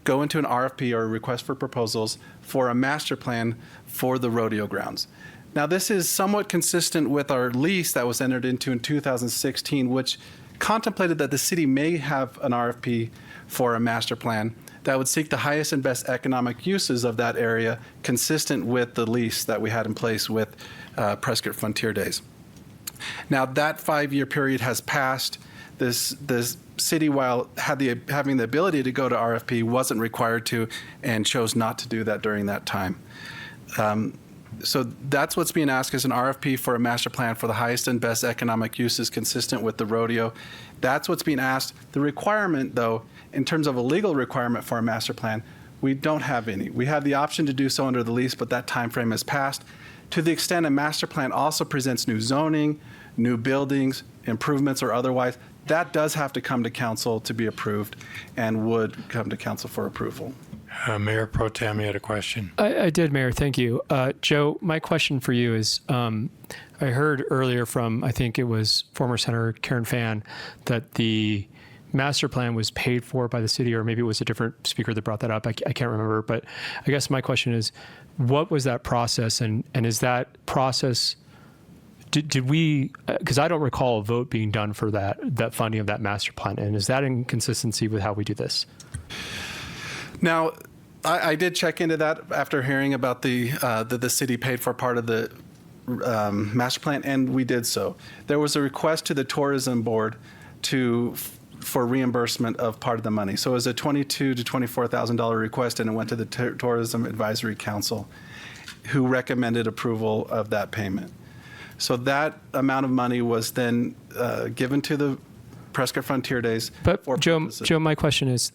go into an RFP, or a request for proposals, for a master plan for the rodeo grounds. Now, this is somewhat consistent with our lease that was entered into in 2016, which contemplated that the city may have an RFP for a master plan that would seek the highest and best economic uses of that area, consistent with the lease that we had in place with Prescott Frontier Days. Now, that 5-year period has passed. This city, while having the ability to go to RFP, wasn't required to, and chose not to do that during that time. So that's what's being asked, is an RFP for a master plan for the highest and best economic uses consistent with the rodeo. That's what's being asked. The requirement, though, in terms of a legal requirement for a master plan, we don't have any. We have the option to do so under the lease, but that time frame has passed. To the extent a master plan also presents new zoning, new buildings, improvements, or otherwise, that does have to come to council to be approved, and would come to council for approval. Mayor Pro Tem, you had a question? I did, Mayor. Thank you. Joe, my question for you is, I heard earlier from, I think it was former Senator Karen Fann, that the master plan was paid for by the city, or maybe it was a different speaker that brought that up. I can't remember. But I guess my question is, what was that process? And is that process, did we, because I don't recall a vote being done for that funding of that master plan. And is that in consistency with how we do this? Now, I did check into that after hearing about the city paid for part of the master plan, and we did so. There was a request to the tourism board for reimbursement of part of the money. So it was a $22,000 to $24,000 request, and it went to the Tourism Advisory Council, who recommended approval of that payment. So that amount of money was then given to the Prescott Frontier Days. But Joe, my question is,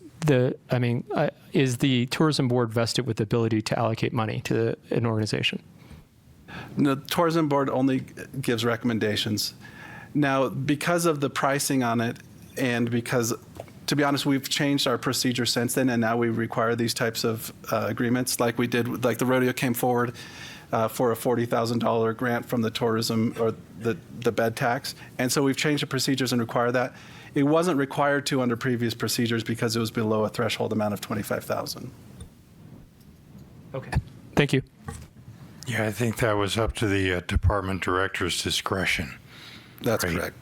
is the tourism board vested with the ability to allocate money to an organization? The tourism board only gives recommendations. Now, because of the pricing on it, and because, to be honest, we've changed our procedure since then, and now we require these types of agreements, like we did, like the rodeo came forward for a $40,000 grant from the tourism, or the bed tax. And so we've changed the procedures and require that. It wasn't required to under previous procedures because it was below a threshold amount of $25,000. Okay, thank you. Yeah, I think that was up to the department director's discretion. That's correct.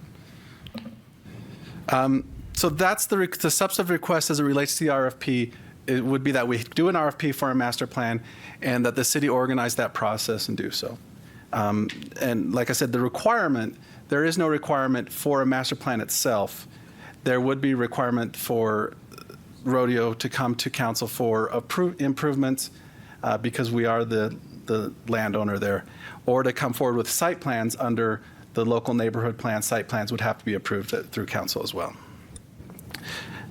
So that's the substantive request as it relates to the RFP. It would be that we do an RFP for a master plan, and that the city organize that process and do so. And like I said, there is no requirement for a master plan itself. There would be requirement for rodeo to come to council for improvements because we are the landowner there, or to come forward with site plans under the local neighborhood plan. Site plans would have to be approved through council as well.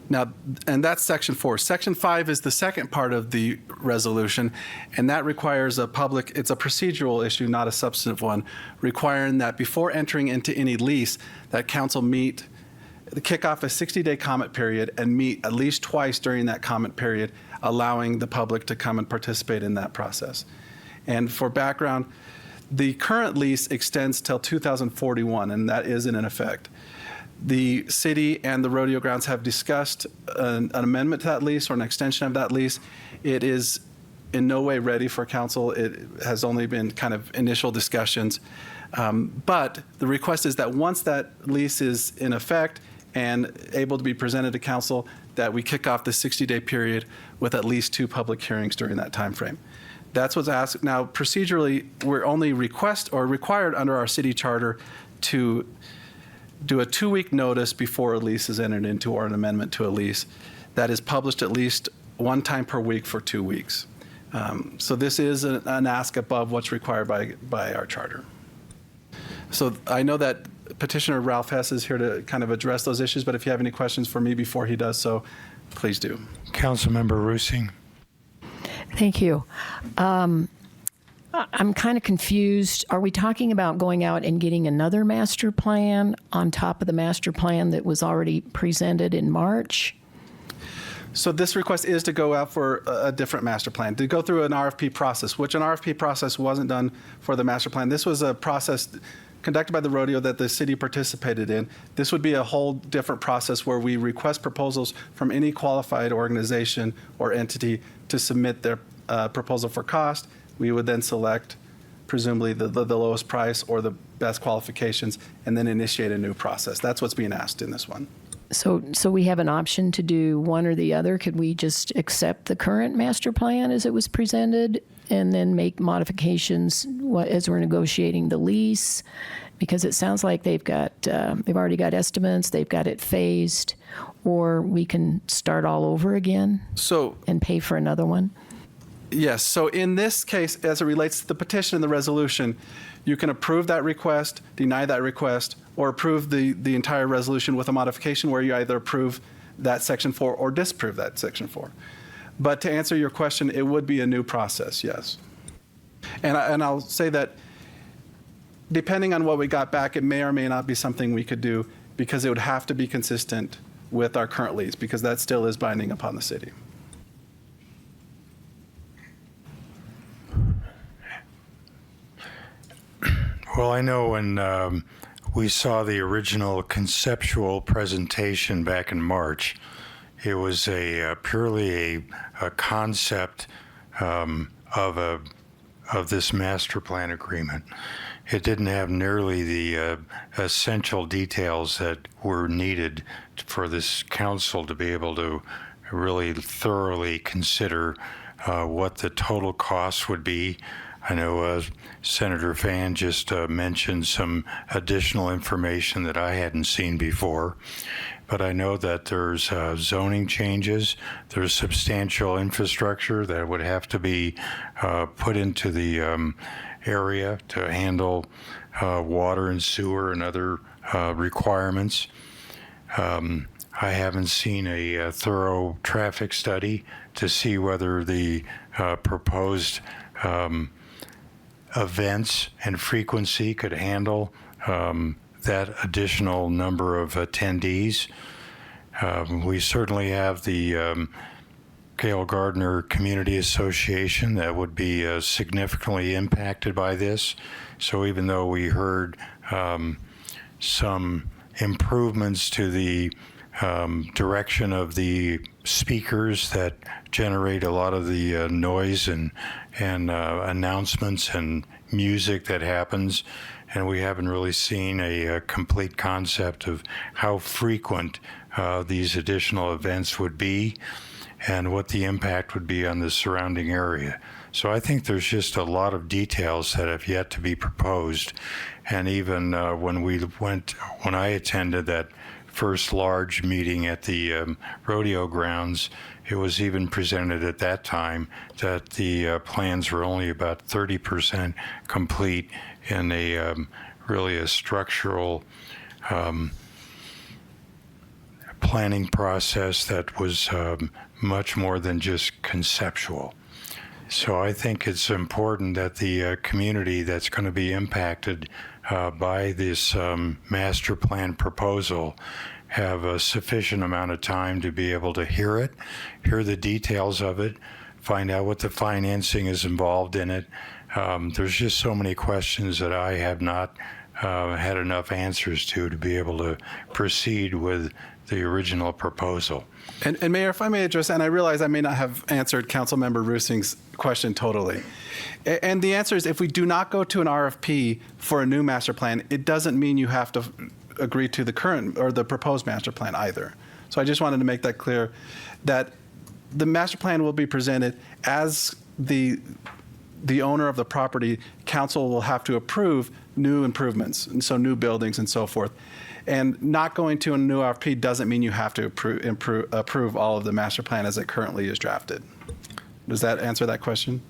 Now, and that's Section 4. Section 5 is the second part of the resolution, and that requires it's a procedural issue, not a substantive one, requiring that before entering into any lease, that council meet kick off a 60-day comment period and meet at least twice during that comment period, allowing the public to come and participate in that process. And for background, the current lease extends till 2041, and that is in effect. The city and the rodeo grounds have discussed an amendment to that lease or an extension of that lease. It is in no way ready for council. It has only been kind of initial discussions. But the request is that once that lease is in effect and able to be presented to council, that we kick off the 60-day period with at least 2 public hearings during that time frame. That's what's asked. Now, procedurally, we're only required under our city charter to do a 2-week notice before a lease is entered into or an amendment to a lease that is published at least 1 time per week for 2 weeks. So this is an ask above what's required by our charter. So I know that Petitioner Ralph Hess is here to kind of address those issues, but if you have any questions for me before he does so, please do. Councilmember Rusing. Thank you. I'm kind of confused. Are we talking about going out and getting another master plan on top of the master plan that was already presented in March? So this request is to go out for a different master plan, to go through an RFP process, which an RFP process wasn't done for the master plan. This was a process conducted by the rodeo that the city participated in. This would be a whole different process where we request proposals from any qualified organization or entity to submit their proposal for cost. We would then select presumably the lowest price or the best qualifications and then initiate a new process. That's what's being asked in this one. So we have an option to do one or the other. Could we just accept the current master plan as it was presented and then make modifications as we're negotiating the lease? Because it sounds like they've already got estimates, they've got it phased, or we can start all over again and pay for another one? Yes. So in this case, as it relates to the petition and the resolution, you can approve that request, deny that request, or approve the entire resolution with a modification where you either approve that Section 4 or disapprove that Section 4. But to answer your question, it would be a new process, yes. And I'll say that depending on what we got back, it may or may not be something we could do because it would have to be consistent with our current lease because that still is binding upon the city. Well, I know when we saw the original conceptual presentation back in March, it was purely a concept of this master plan agreement. It didn't have nearly the essential details that were needed for this council to be able to really thoroughly consider what the total cost would be. I know Senator Fan just mentioned some additional information that I hadn't seen before, but I know that there's zoning changes, there's substantial infrastructure that would have to be put into the area to handle water and sewer and other requirements. I haven't seen a thorough traffic study to see whether the proposed events and frequency could handle that additional number of attendees. We certainly have the Gail Gardner Community Association that would be significantly impacted by this. So even though we heard some improvements to the direction of the speakers that generate a lot of the noise and announcements and music that happens, and we haven't really seen a complete concept of how frequent these additional events would be and what the impact would be on the surrounding area. So I think there's just a lot of details that have yet to be proposed. And even when I attended that first large meeting at the rodeo grounds, it was even presented at that time that the plans were only about 30% complete in really a structural planning process that was much more than just conceptual. So I think it's important that the community that's going to be impacted by this master plan proposal have a sufficient amount of time to be able to hear the details of it, find out what the financing is involved in it. There's just so many questions that I have not had enough answers to be able to proceed with the original proposal. And Mayor, if I may address, and I realize I may not have answered Councilmember Rusing's question totally. And the answer is, if we do not go to an RFP for a new master plan, it doesn't mean you have to agree to the current or the proposed master plan either. So I just wanted to make that clear, that the master plan will be presented as the owner of the property. Council will have to approve new improvements, and so new buildings and so forth. And not going to a new RFP doesn't mean you have to approve all of the master plan as it currently is drafted. Does that answer that question?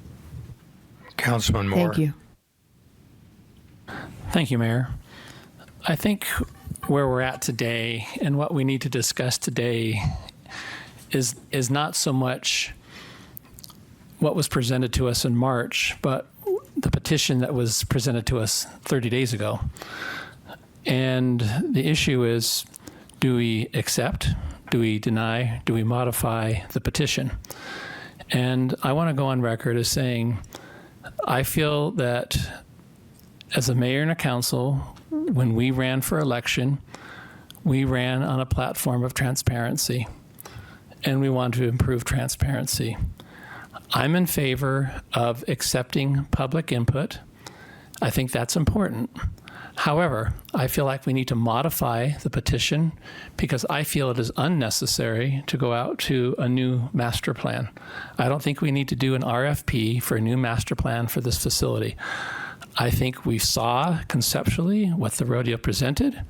Councilman Moore. Thank you. Thank you, Mayor. I think where we're at today and what we need to discuss today is not so much what was presented to us in March, but the petition that was presented to us 30 days ago. And the issue is, do we accept, do we deny, do we modify the petition? And I want to go on record as saying, I feel that as a mayor and a council, when we ran for election, we ran on a platform of transparency, and we want to improve transparency. I'm in favor of accepting public input. I think that's important. However, I feel like we need to modify the petition because I feel it is unnecessary to go out to a new master plan. I don't think we need to do an RFP for a new master plan for this facility. I think we saw conceptually what the rodeo presented.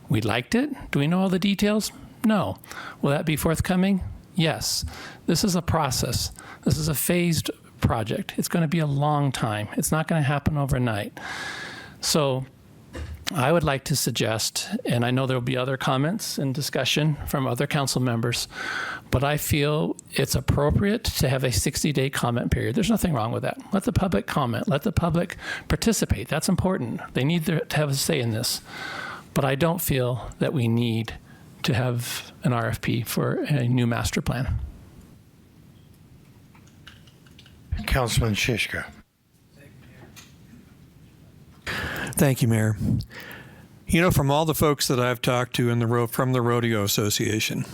We liked it. Do we know all the details? No. Will that be forthcoming? Yes. This is a process. This is a phased project. It's going to be a long time. It's not going to happen overnight. So I would like to suggest, and I know there will be other comments and discussion from other council members, but I feel it's appropriate to have a 60-day comment period. There's nothing wrong with that. Let the public comment. Let the public participate. That's important. They need to have a say in this. But I don't feel that we need to have an RFP for a new master plan. Councilman Shishka. Thank you, Mayor. You know, from all the folks that I've talked to from the Rodeo Association,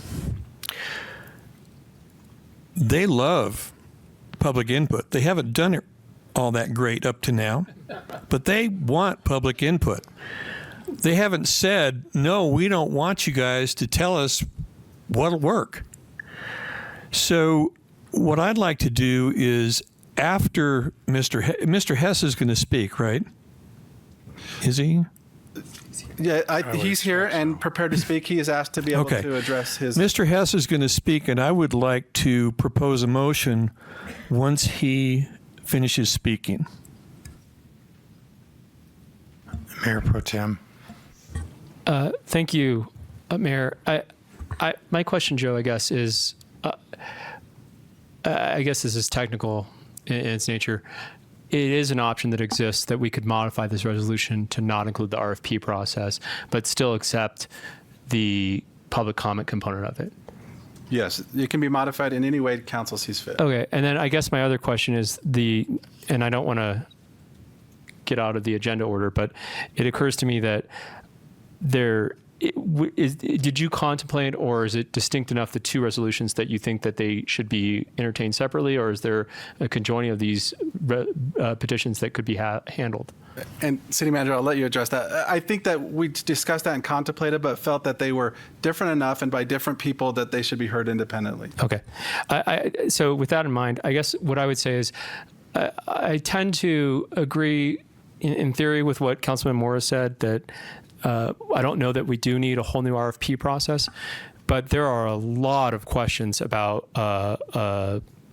they love public input. They haven't done it all that great up to now, but they want public input. They haven't said, no, we don't want you guys to tell us what'll work. So what I'd like to do is, after Mr. Hess is going to speak, right? Is he? Yeah, he's here and prepared to speak. He is asked to be able to address his... Mr. Hess is going to speak, and I would like to propose a motion once he finishes speaking. Mayor Pro Tem. Thank you, Mayor. My question, Joe, I guess, is, I guess this is technical in its nature. It is an option that exists that we could modify this resolution to not include the RFP process, but still accept the public comment component of it. Yes, it can be modified in any way council sees fit. Okay, and then I guess my other question is and I don't want to get out of the agenda order, but it occurs to me that did you contemplate, or is it distinct enough, the two resolutions, that you think that they should be entertained separately, or is there a conjoining of these petitions that could be handled? And City Manager, I'll let you address that. I think that we discussed that and contemplated, but felt that they were different enough and by different people that they should be heard independently. Okay. So with that in mind, I guess what I would say is I tend to agree in theory with what Councilman Morris said, that I don't know that we do need a whole new RFP process, but there are a lot of questions about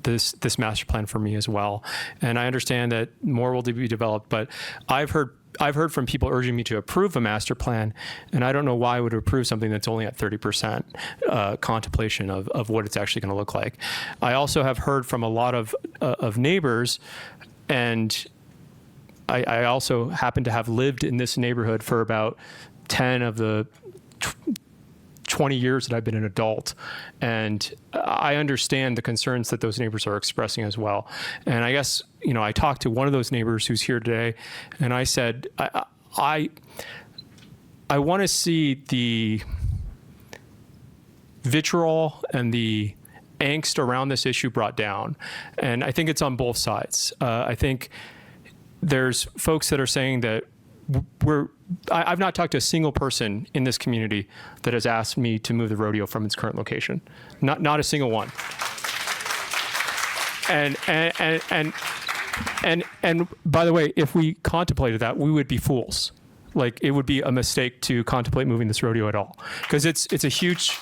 this master plan for me as well. And I understand that more will be developed, but I've heard from people urging me to approve a master plan, and I don't know why I would approve something that's only at 30% contemplation of what it's actually going to look like. I also have heard from a lot of neighbors, and I also happen to have lived in this neighborhood for about 10 of the 20 years that I've been an adult. And I understand the concerns that those neighbors are expressing as well. And I guess, I talked to one of those neighbors who's here today, and I said, I want to see the vitriol and the angst around this issue brought down. And I think it's on both sides. I think there's folks that are saying that I've not talked to a single person in this community that has asked me to move the rodeo from its current location. Not a single one. And by the way, if we contemplated that, we would be fools. Like, it would be a mistake to contemplate moving this rodeo at all, because it's a huge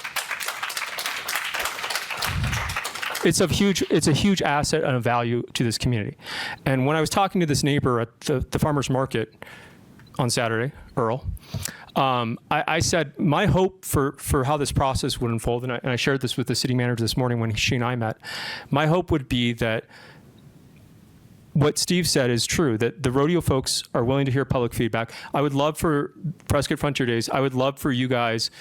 asset and a value to this community. And when I was talking to this neighbor at the farmer's market on Saturday, Earl, I said my hope for how this process would unfold, and I shared this with the city manager this morning when she and I met, my hope would be that what Steve said is true, that the rodeo folks are willing to hear public feedback. I would love for Prescott Frontier Days, I would love for you guys,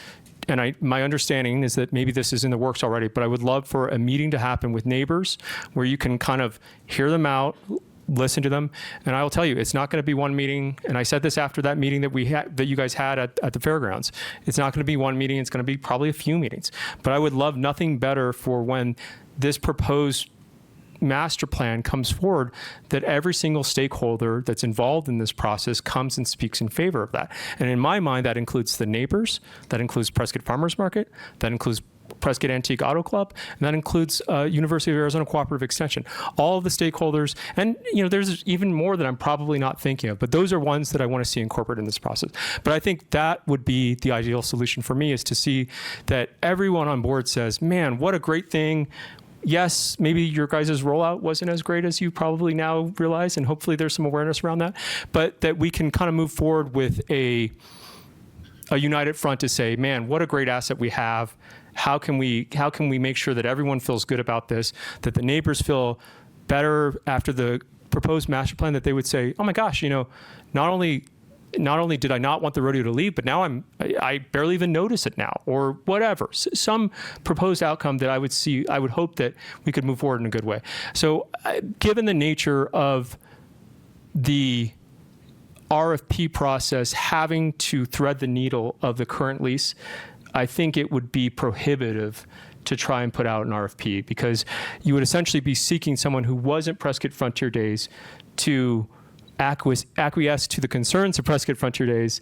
and my understanding is that maybe this is in the works already, but I would love for a meeting to happen with neighbors where you can kind of hear them out, listen to them. And I will tell you, it's not going to be one meeting. And I said this after that meeting that you guys had at the fairgrounds. It's not going to be one meeting. It's going to be probably a few meetings. But I would love nothing better for when this proposed master plan comes forward, that every single stakeholder that's involved in this process comes and speaks in favor of that. And in my mind, that includes the neighbors, that includes Prescott Farmers Market, that includes Prescott Antique Auto Club, and that includes University of Arizona Cooperative Extension. All of the stakeholders, and there's even more that I'm probably not thinking of, but those are ones that I want to see incorporated in this process. But I think that would be the ideal solution for me, is to see that everyone on board says, man, what a great thing. Yes, maybe your guys' rollout wasn't as great as you probably now realize, and hopefully there's some awareness around that, but that we can kind of move forward with a united front to say, man, what a great asset we have. How can we make sure that everyone feels good about this, that the neighbors feel better after the proposed master plan, that they would say, oh my gosh, not only did I not want the rodeo to leave, but now I barely even notice it now, or whatever. Some proposed outcome that I would hope that we could move forward in a good way. So given the nature of the RFP process having to thread the needle of the current lease, I think it would be prohibitive to try and put out an RFP, because you would essentially be seeking someone who wasn't Prescott Frontier Days to acquiesce to the concerns of Prescott Frontier Days.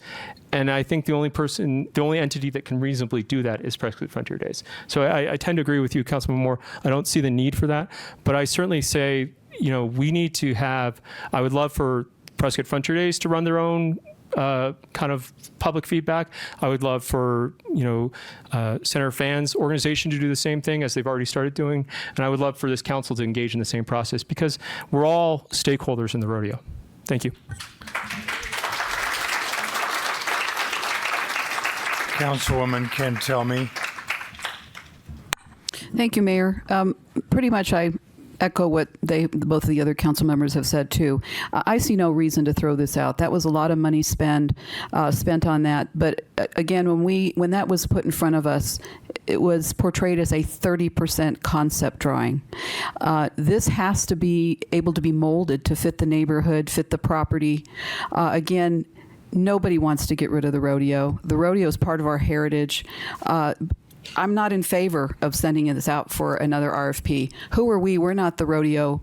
And I think the only entity that can reasonably do that is Prescott Frontier Days. So I tend to agree with you, Councilman Moore. I don't see the need for that, but I certainly say, we need to have, I would love for Prescott Frontier Days to run their own kind of public feedback. I would love for, Senator Fan's organization to do the same thing, as they've already started doing. And I would love for this council to engage in the same process, because we're all stakeholders in the rodeo. Thank you. Councilwoman Ken Telmy. Thank you, Mayor. Pretty much I echo what both of the other council members have said too. I see no reason to throw this out. That was a lot of money spent on that. But again, when that was put in front of us, it was portrayed as a 30% concept drawing. This has to be able to be molded to fit the neighborhood, fit the property. Again, nobody wants to get rid of the rodeo. The rodeo is part of our heritage. I'm not in favor of sending this out for another RFP. Who are we? We're not the rodeo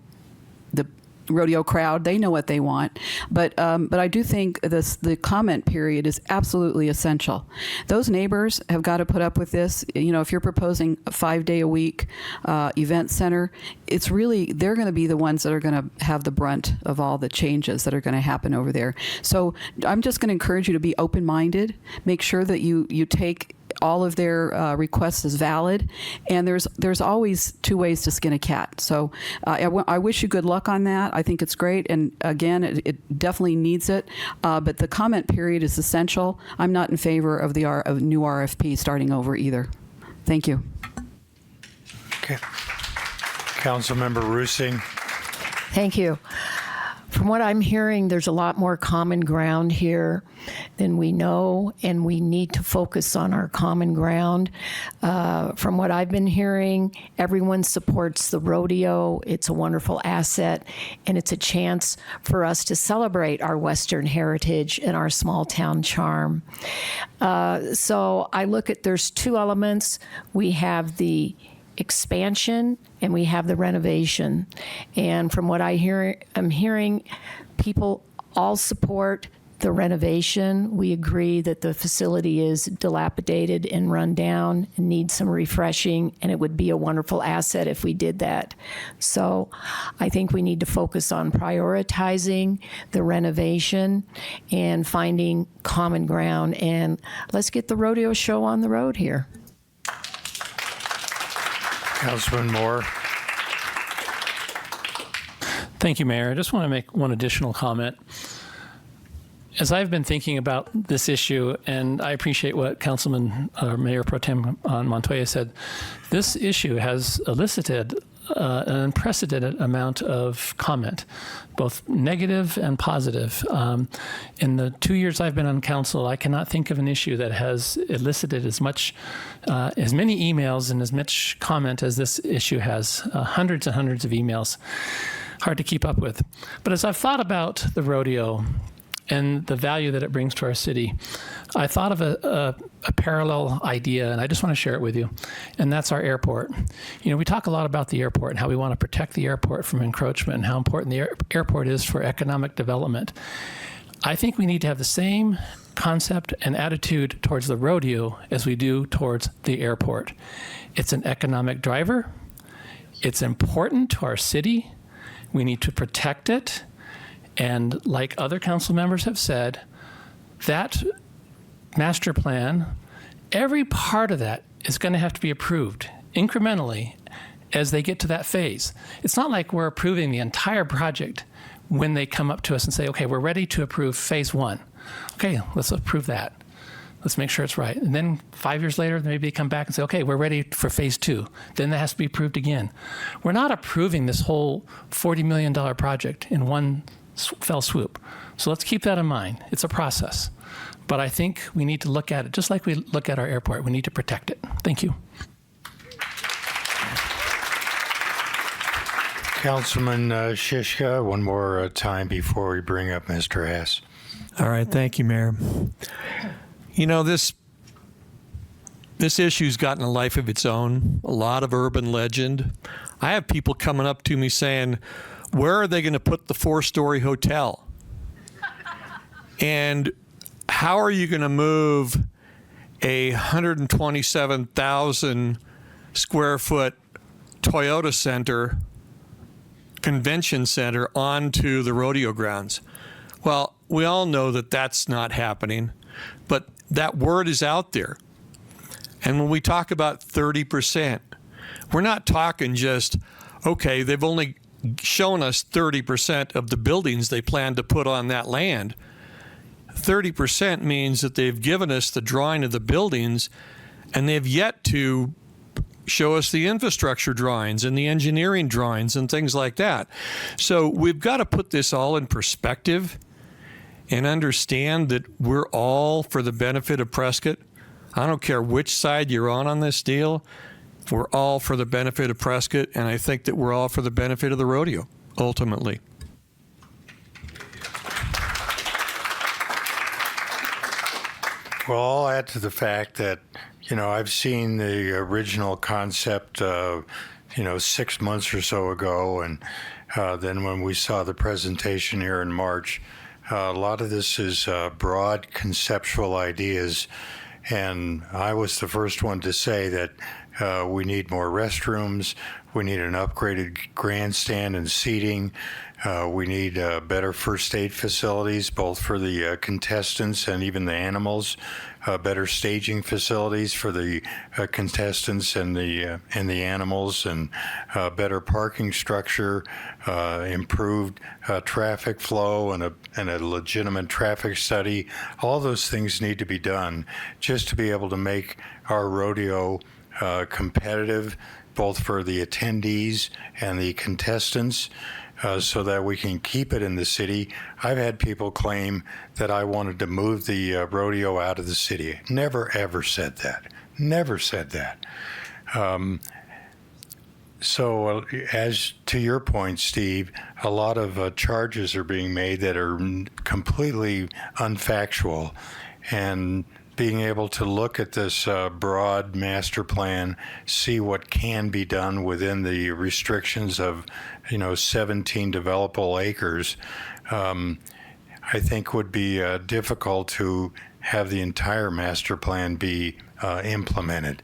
crowd. They know what they want. But I do think the comment period is absolutely essential. Those neighbors have got to put up with this. If you're proposing a 5-day-a-week event center, it's really, they're going to be the ones that are going to have the brunt of all the changes that are going to happen over there. So I'm just going to encourage you to be open-minded. Make sure that you take all of their requests as valid, and there's always two ways to skin a cat. So I wish you good luck on that. I think it's great, and again, it definitely needs it. But the comment period is essential. I'm not in favor of the new RFP starting over either. Thank you. Okay. Councilmember Rusing. Thank you. From what I'm hearing, there's a lot more common ground here then we know, and we need to focus on our common ground. From what I've been hearing, everyone supports the rodeo. It's a wonderful asset, and it's a chance for us to celebrate our Western heritage and our small town charm. So I look at, there's two elements. We have the expansion and we have the renovation. And from what I'm hearing, people all support the renovation. We agree that the facility is dilapidated and run down and needs some refreshing, and it would be a wonderful asset if we did that. So I think we need to focus on prioritizing the renovation and finding common ground, and let's get the rodeo show on the road here. Councilman Moore. Thank you, Mayor. I just want to make one additional comment. As I've been thinking about this issue, and I appreciate what Councilman Mayor Pro Tem Montoya said, this issue has elicited an unprecedented amount of comment, both negative and positive. In the 2 years I've been on council, I cannot think of an issue that has elicited as much, as many emails and as much comment as this issue has. Hundreds and hundreds of emails. Hard to keep up with. But as I've thought about the rodeo and the value that it brings to our city, I thought of a parallel idea, and I just want to share it with you, and that's our airport. You know, we talk a lot about the airport and how we want to protect the airport from encroachment and how important the airport is for economic development. I think we need to have the same concept and attitude towards the rodeo as we do towards the airport. It's an economic driver. It's important to our city. We need to protect it. And like other council members have said, that master plan, every part of that is going to have to be approved incrementally as they get to that phase. It's not like we're approving the entire project when they come up to us and say, okay, we're ready to approve phase one. Okay, let's approve that. Let's make sure it's right. And then 5 years later, maybe they come back and say, okay, we're ready for phase two. Then that has to be approved again. We're not approving this whole $40 million project in one fell swoop. So let's keep that in mind. It's a process. But I think we need to look at it just like we look at our airport. We need to protect it. Thank you. Councilman Shishka, one more time before we bring up Mr. Hess. All right. Thank you, Mayor. You know, this issue's gotten a life of its own, a lot of urban legend. I have people coming up to me saying, where are they going to put the 4-story hotel? And how are you going to move a 127,000 square foot Toyota Center, convention center onto the rodeo grounds? Well, we all know that that's not happening, but that word is out there. And when we talk about 30%, we're not talking just, okay, they've only shown us 30% of the buildings they plan to put on that land. 30% means that they've given us the drawing of the buildings and they've yet to show us the infrastructure drawings and the engineering drawings and things like that. So we've got to put this all in perspective and understand that we're all for the benefit of Prescott. I don't care which side you're on this deal. We're all for the benefit of Prescott, and I think that we're all for the benefit of the rodeo, ultimately. Well, I'll add to the fact that, you know, I've seen the original concept, 6 months or so ago, and then when we saw the presentation here in March, a lot of this is broad conceptual ideas, and I was the first one to say that we need more restrooms, we need an upgraded grandstand and seating, we need better first aid facilities, both for the contestants and even the animals, better staging facilities for the contestants and the animals, and better parking structure, improved traffic flow, and a legitimate traffic study. All those things need to be done just to be able to make our rodeo competitive, both for the attendees and the contestants. so that we can keep it in the city. I've had people claim that I wanted to move the rodeo out of the city. Never, ever said that. Never said that. So as to your point, Steve, a lot of charges are being made that are completely unfactual. And being able to look at this broad master plan, see what can be done within the restrictions of, 17 developable acres, I think would be difficult to have the entire master plan be implemented.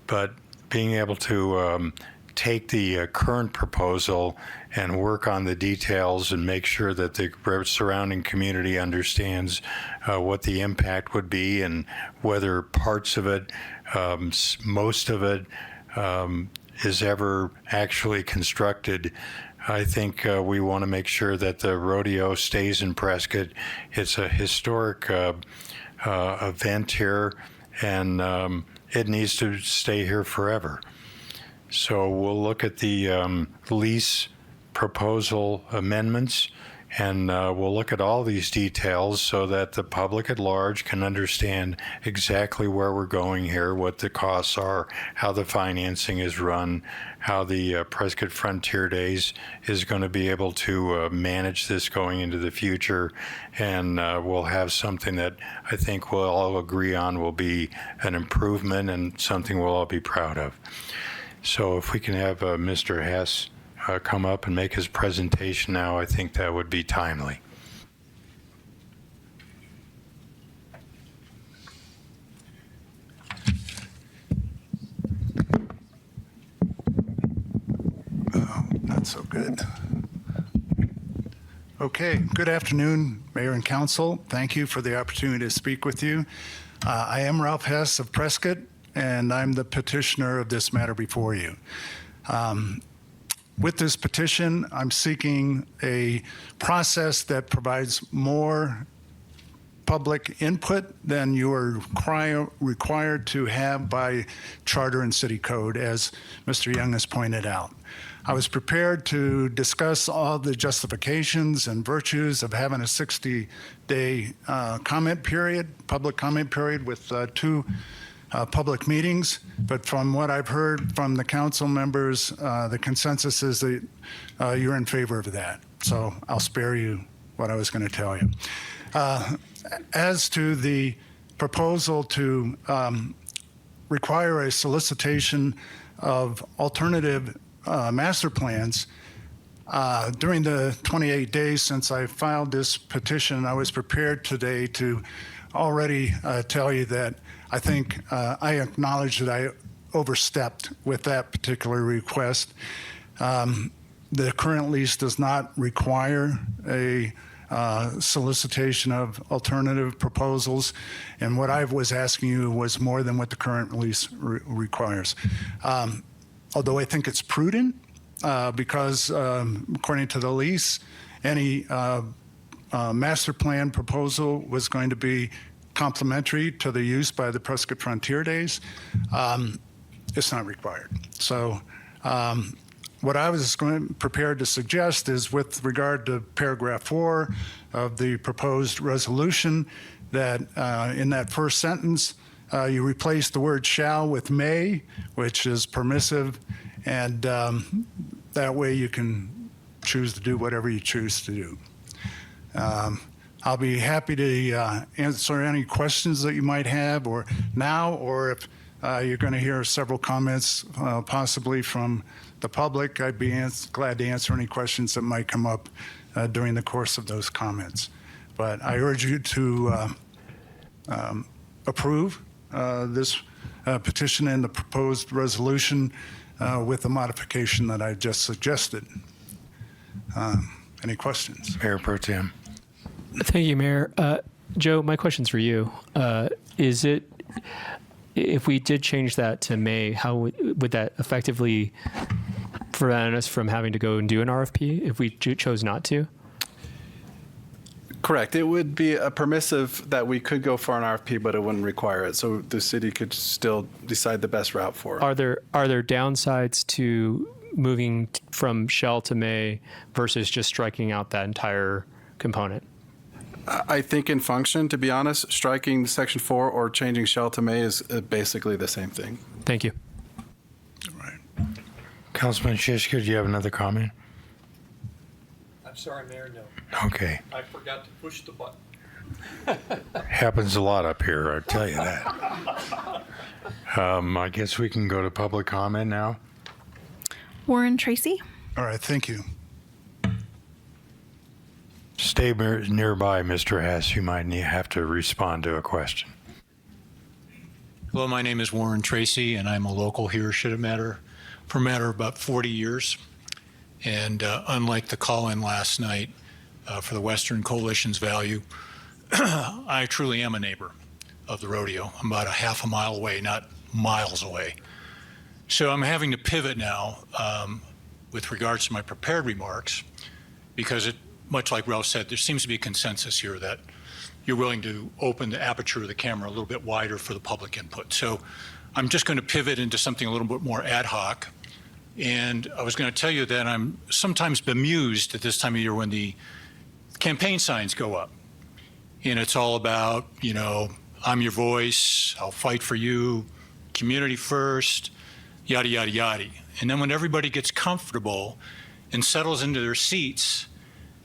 But being able to take the current proposal and work on the details and make sure that the surrounding community understands what the impact would be and whether parts of it, most of it, is ever actually constructed. I think we want to make sure that the rodeo stays in Prescott. It's a historic event here, and it needs to stay here forever. So we'll look at the lease proposal amendments, and we'll look at all these details so that the public at large can understand exactly where we're going here, what the costs are, how the financing is run, how the Prescott Frontier Days is going to be able to manage this going into the future. And we'll have something that I think we'll all agree on will be an improvement and something we'll all be proud of. So if we can have Mr. Hess come up and make his presentation now, I think that would be timely. Not so good. Okay, good afternoon, Mayor and Council. Thank you for the opportunity to speak with you. I am Ralph Hess of Prescott, and I'm the petitioner of this matter before you. With this petition, I'm seeking a process that provides more public input than you are required to have by charter and city code, as Mr. Young has pointed out. I was prepared to discuss all the justifications and virtues of having a 60-day comment period, public comment period with two public meetings, but from what I've heard from the council members, the consensus is that you're in favor of that. So I'll spare you what I was going to tell you. As to the proposal to require a solicitation of alternative master plans, during the 28 days since I filed this petition, I was prepared today to already tell you that I think I acknowledge that I overstepped with that particular request. The current lease does not require a solicitation of alternative proposals, and what I was asking you was more than what the current lease requires. Although I think it's prudent because according to the lease, any master plan proposal was going to be complementary to the use by the Prescott Frontier Days. It's not required. So what I was prepared to suggest is, with regard to paragraph 4 of the proposed resolution, that in that first sentence, you replace the word shall with may, which is permissive, and that way you can choose to do whatever you choose to do. I'll be happy to answer any questions that you might have, or now, or if you're going to hear several comments possibly from the public, I'd be glad to answer any questions that might come up during the course of those comments. But I urge you to approve this petition and the proposed resolution with the modification that I just suggested. Any questions? Mayor Pro Tem. Thank you, Mayor. Joe, my question's for you. Is it, if we did change that to May, how would that effectively prevent us from having to go and do an RFP if we chose not to? Correct. It would be a permissive that we could go for an RFP, but it wouldn't require it. So the city could still decide the best route for it. Are there downsides to moving from shall to may versus just striking out that entire component? I think in function, to be honest, striking section 4 or changing shall to may is basically the same thing. Thank you. Councilman Shishka, do you have another comment? I'm sorry, Mayor, no. Okay. I forgot to push the button. Happens a lot up here, I tell you that. I guess we can go to public comment now. Warren Tracy. All right, thank you. Stay nearby, Mr. Hess. You might have to respond to a question. Hello, my name is Warren Tracy, and I'm a local here, should it matter, for a matter of about 40 years. And unlike the call-in last night for the Western Coalition's value, I truly am a neighbor of the rodeo. I'm about a half a mile away, not miles away. So I'm having to pivot now with regards to my prepared remarks, because much like Ralph said, there seems to be a consensus here that you're willing to open the aperture of the camera a little bit wider for the public input. So I'm just going to pivot into something a little bit more ad hoc. And I was going to tell you that I'm sometimes bemused at this time of year when the campaign signs go up. And it's all about, you know, I'm your voice, I'll fight for you, community first, yada, yada, yada. And then when everybody gets comfortable and settles into their seats,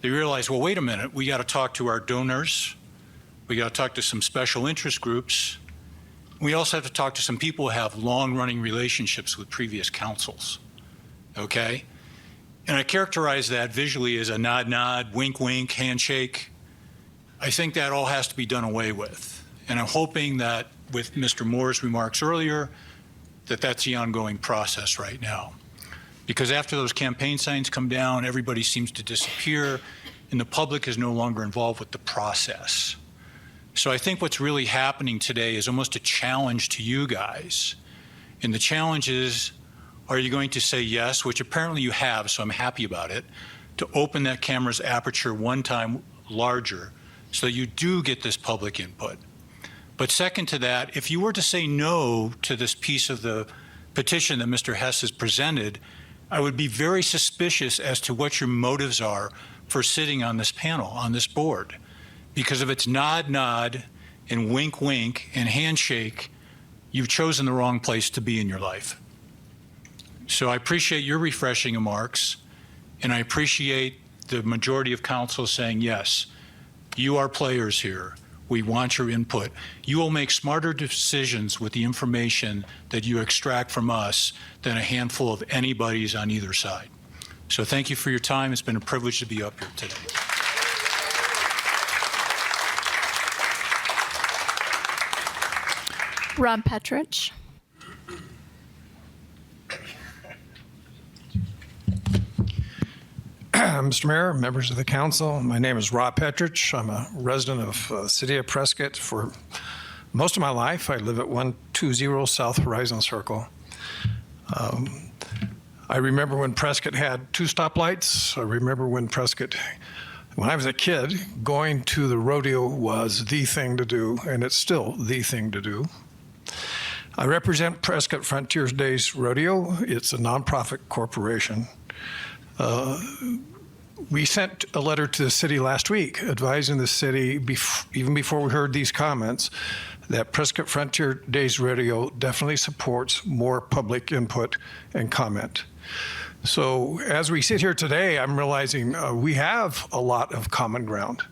they realize, well, wait a minute, we got to talk to our donors. We got to talk to some special interest groups. We also have to talk to some people who have long-running relationships with previous councils, okay? And I characterize that visually as a nod, nod, wink, wink, handshake. I think that all has to be done away with. And I'm hoping that with Mr. Moore's remarks earlier, that that's the ongoing process right now. Because after those campaign signs come down, everybody seems to disappear, and the public is no longer involved with the process. So I think what's really happening today is almost a challenge to you guys. And the challenge is, are you going to say yes, which apparently you have, so I'm happy about it, to open that camera's aperture one time larger so that you do get this public input. But second to that, if you were to say no to this piece of the petition that Mr. Hess has presented, I would be very suspicious as to what your motives are for sitting on this panel, on this board. Because if it's nod, nod, and wink, wink, and handshake, you've chosen the wrong place to be in your life. So I appreciate your refreshing remarks, and I appreciate the majority of council saying, yes, you are players here. We want your input. You will make smarter decisions with the information that you extract from us than a handful of anybody's on either side. So thank you for your time. It's been a privilege to be up here today. Rob Petrich. Mr. Mayor, members of the council, my name is Rob Petrich. I'm a resident of City of Prescott for most of my life. I live at 120 South Horizon Circle. I remember when Prescott had 2 stoplights. I remember when I was a kid, going to the rodeo was the thing to do, and it's still the thing to do. I represent Prescott Frontiers Days Rodeo. It's a nonprofit corporation. We sent a letter to the city last week advising the city, even before we heard these comments, that Prescott Frontier Days Rodeo definitely supports more public input and comment. So as we sit here today, I'm realizing we have a lot of common ground.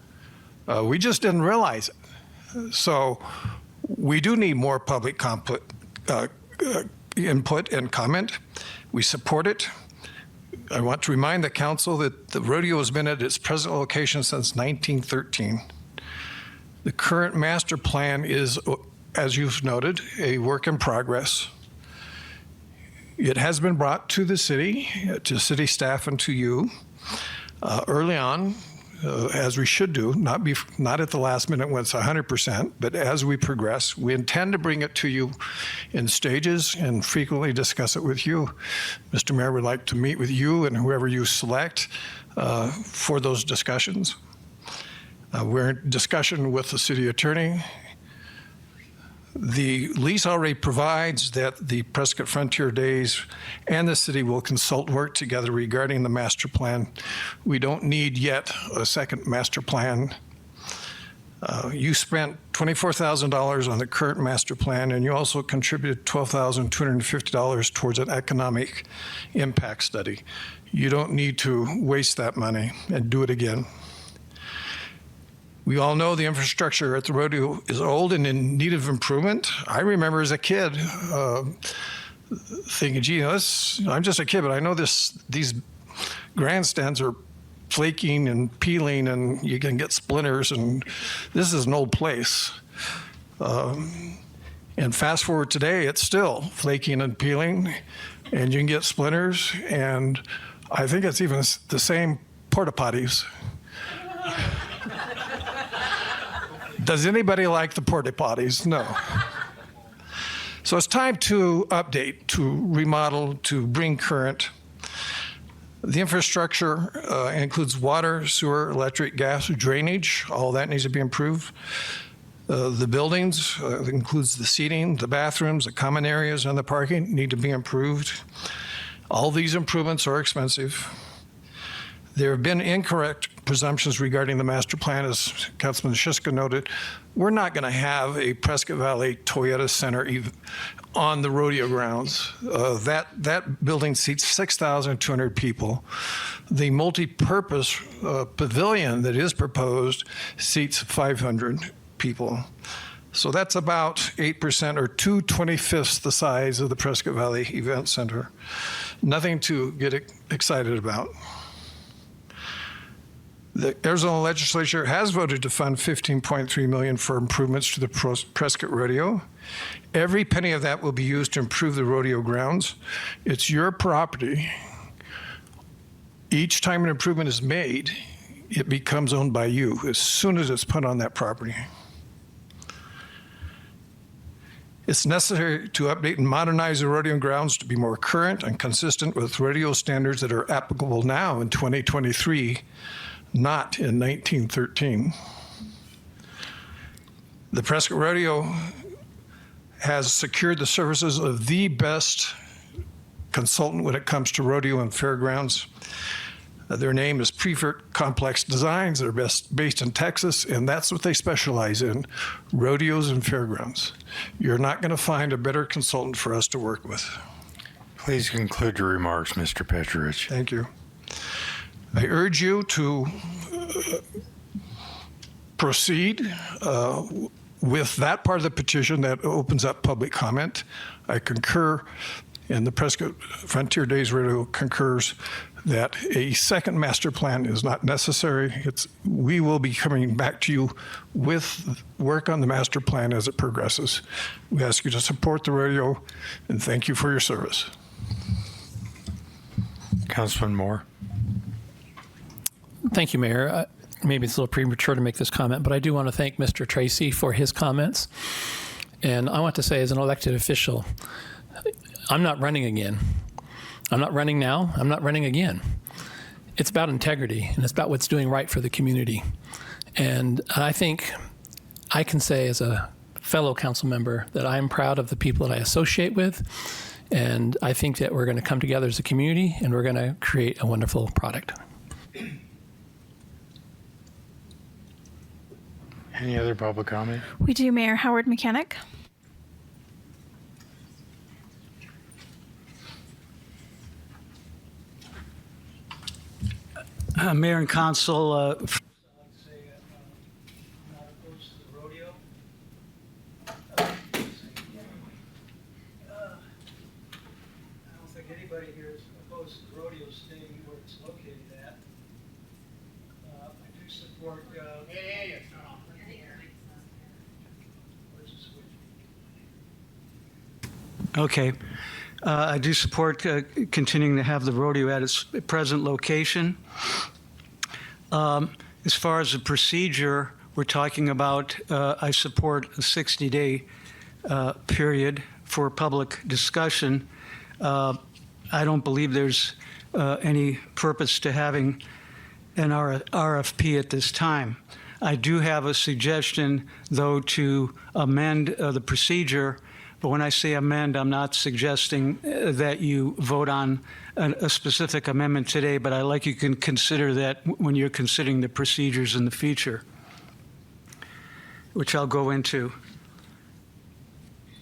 We just didn't realize it. So we do need more public input and comment. We support it. I want to remind the council that the rodeo has been at its present location since 1913. The current master plan is, as you've noted, a work in progress. It has been brought to the city, to city staff and to you early on, as we should do, not at the last minute when it's 100%, but as we progress. We intend to bring it to you in stages and frequently discuss it with you. Mr. Mayor would like to meet with you and whoever you select for those discussions. We're in discussion with the city attorney. The lease already provides that the Prescott Frontier Days and the city will consult and work together regarding the master plan. We don't need yet a second master plan. You spent $24,000 on the current master plan, and you also contributed $12,250 towards an economic impact study. You don't need to waste that money and do it again. We all know the infrastructure at the rodeo is old and in need of improvement. I remember as a kid thinking, gee, I'm just a kid, but I know these grandstands are flaking and peeling and you can get splinters, and this is an old place. And fast forward today, it's still flaking and peeling and you can get splinters, and I think it's even the same porta potties. Does anybody like the porta potties? No. So it's time to update, to remodel, to bring current. The infrastructure includes water, sewer, electric, gas, drainage. All that needs to be improved. The buildings includes the seating, the bathrooms, the common areas, and the parking need to be improved. All these improvements are expensive. There have been incorrect presumptions regarding the master plan, as Councilman Shiska noted. We're not going to have a Prescott Valley Toyota Center on the rodeo grounds. That building seats 6,200 people. The multi-purpose pavilion that is proposed seats 500 people. So that's about 8% or 2/25 the size of the Prescott Valley Event Center. Nothing to get excited about. The Arizona legislature has voted to fund $15.3 million for improvements to the Prescott Rodeo. Every penny of that will be used to improve the rodeo grounds. It's your property. Each time an improvement is made, it becomes owned by you as soon as it's put on that property. It's necessary to update and modernize the rodeo grounds to be more current and consistent with rodeo standards that are applicable now in 2023. Not in 1913. The Prescott Rodeo has secured the services of the best consultant when it comes to rodeo and fairgrounds. Their name is Prefert Complex Designs. They're based in Texas, and that's what they specialize in, rodeos and fairgrounds. You're not going to find a better consultant for us to work with. Please conclude your remarks, Mr. Petrich. Thank you. I urge you to proceed with that part of the petition that opens up public comment. I concur, and the Prescott Frontier Days Rodeo concurs, that a second master plan is not necessary. We will be coming back to you with work on the master plan as it progresses. We ask you to support the rodeo, and thank you for your service. Councilman Moore. Thank you, Mayor. Maybe it's a little premature to make this comment, but I do want to thank Mr. Tracy for his comments. And I want to say, as an elected official, I'm not running again. I'm not running now. I'm not running again. It's about integrity, and it's about what's doing right for the community. And I think I can say, as a fellow council member, that I'm proud of the people that I associate with. And I think that we're going to come together as a community, and we're going to create a wonderful product. Any other public comment? We do. Mayor Howard Mechanic. Mayor and Council, okay. I do support continuing to have the rodeo at its present location. As far as the procedure we're talking about, I support a 60-day period for public discussion. I don't believe there's any purpose to having an RFP at this time. I do have a suggestion, though, to amend the procedure. But when I say amend, I'm not suggesting that you vote on a specific amendment today, but I like you can consider that when you're considering the procedures in the future, which I'll go into.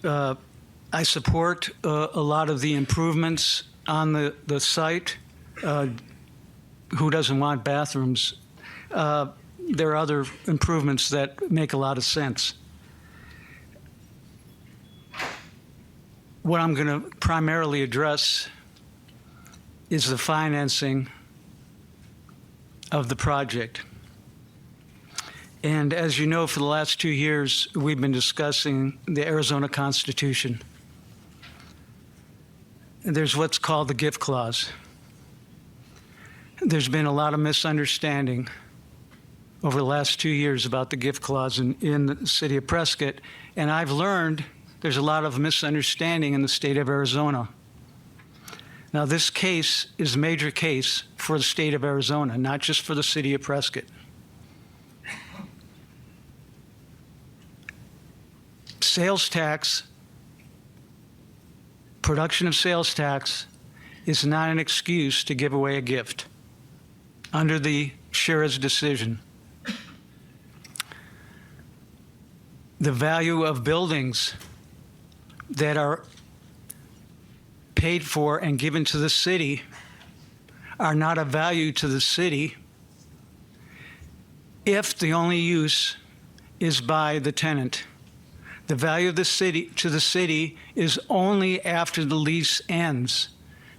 I support a lot of the improvements on the site. Who doesn't want bathrooms? There are other improvements that make a lot of sense. What I'm going to primarily address is the financing of the project. And as you know, for the last 2 years, we've been discussing the Arizona Constitution. And there's what's called the gift clause. There's been a lot of misunderstanding over the last 2 years about the gift clause in the city of Prescott, and I've learned there's a lot of misunderstanding in the state of Arizona. Now, this case is a major case for the state of Arizona, not just for the city of Prescott. Sales tax, production of sales tax, is not an excuse to give away a gift under the Shiraz decision. The value of buildings that are paid for and given to the city are not of value to the city if the only use is by the tenant. The value of the city to the city is only after the lease ends.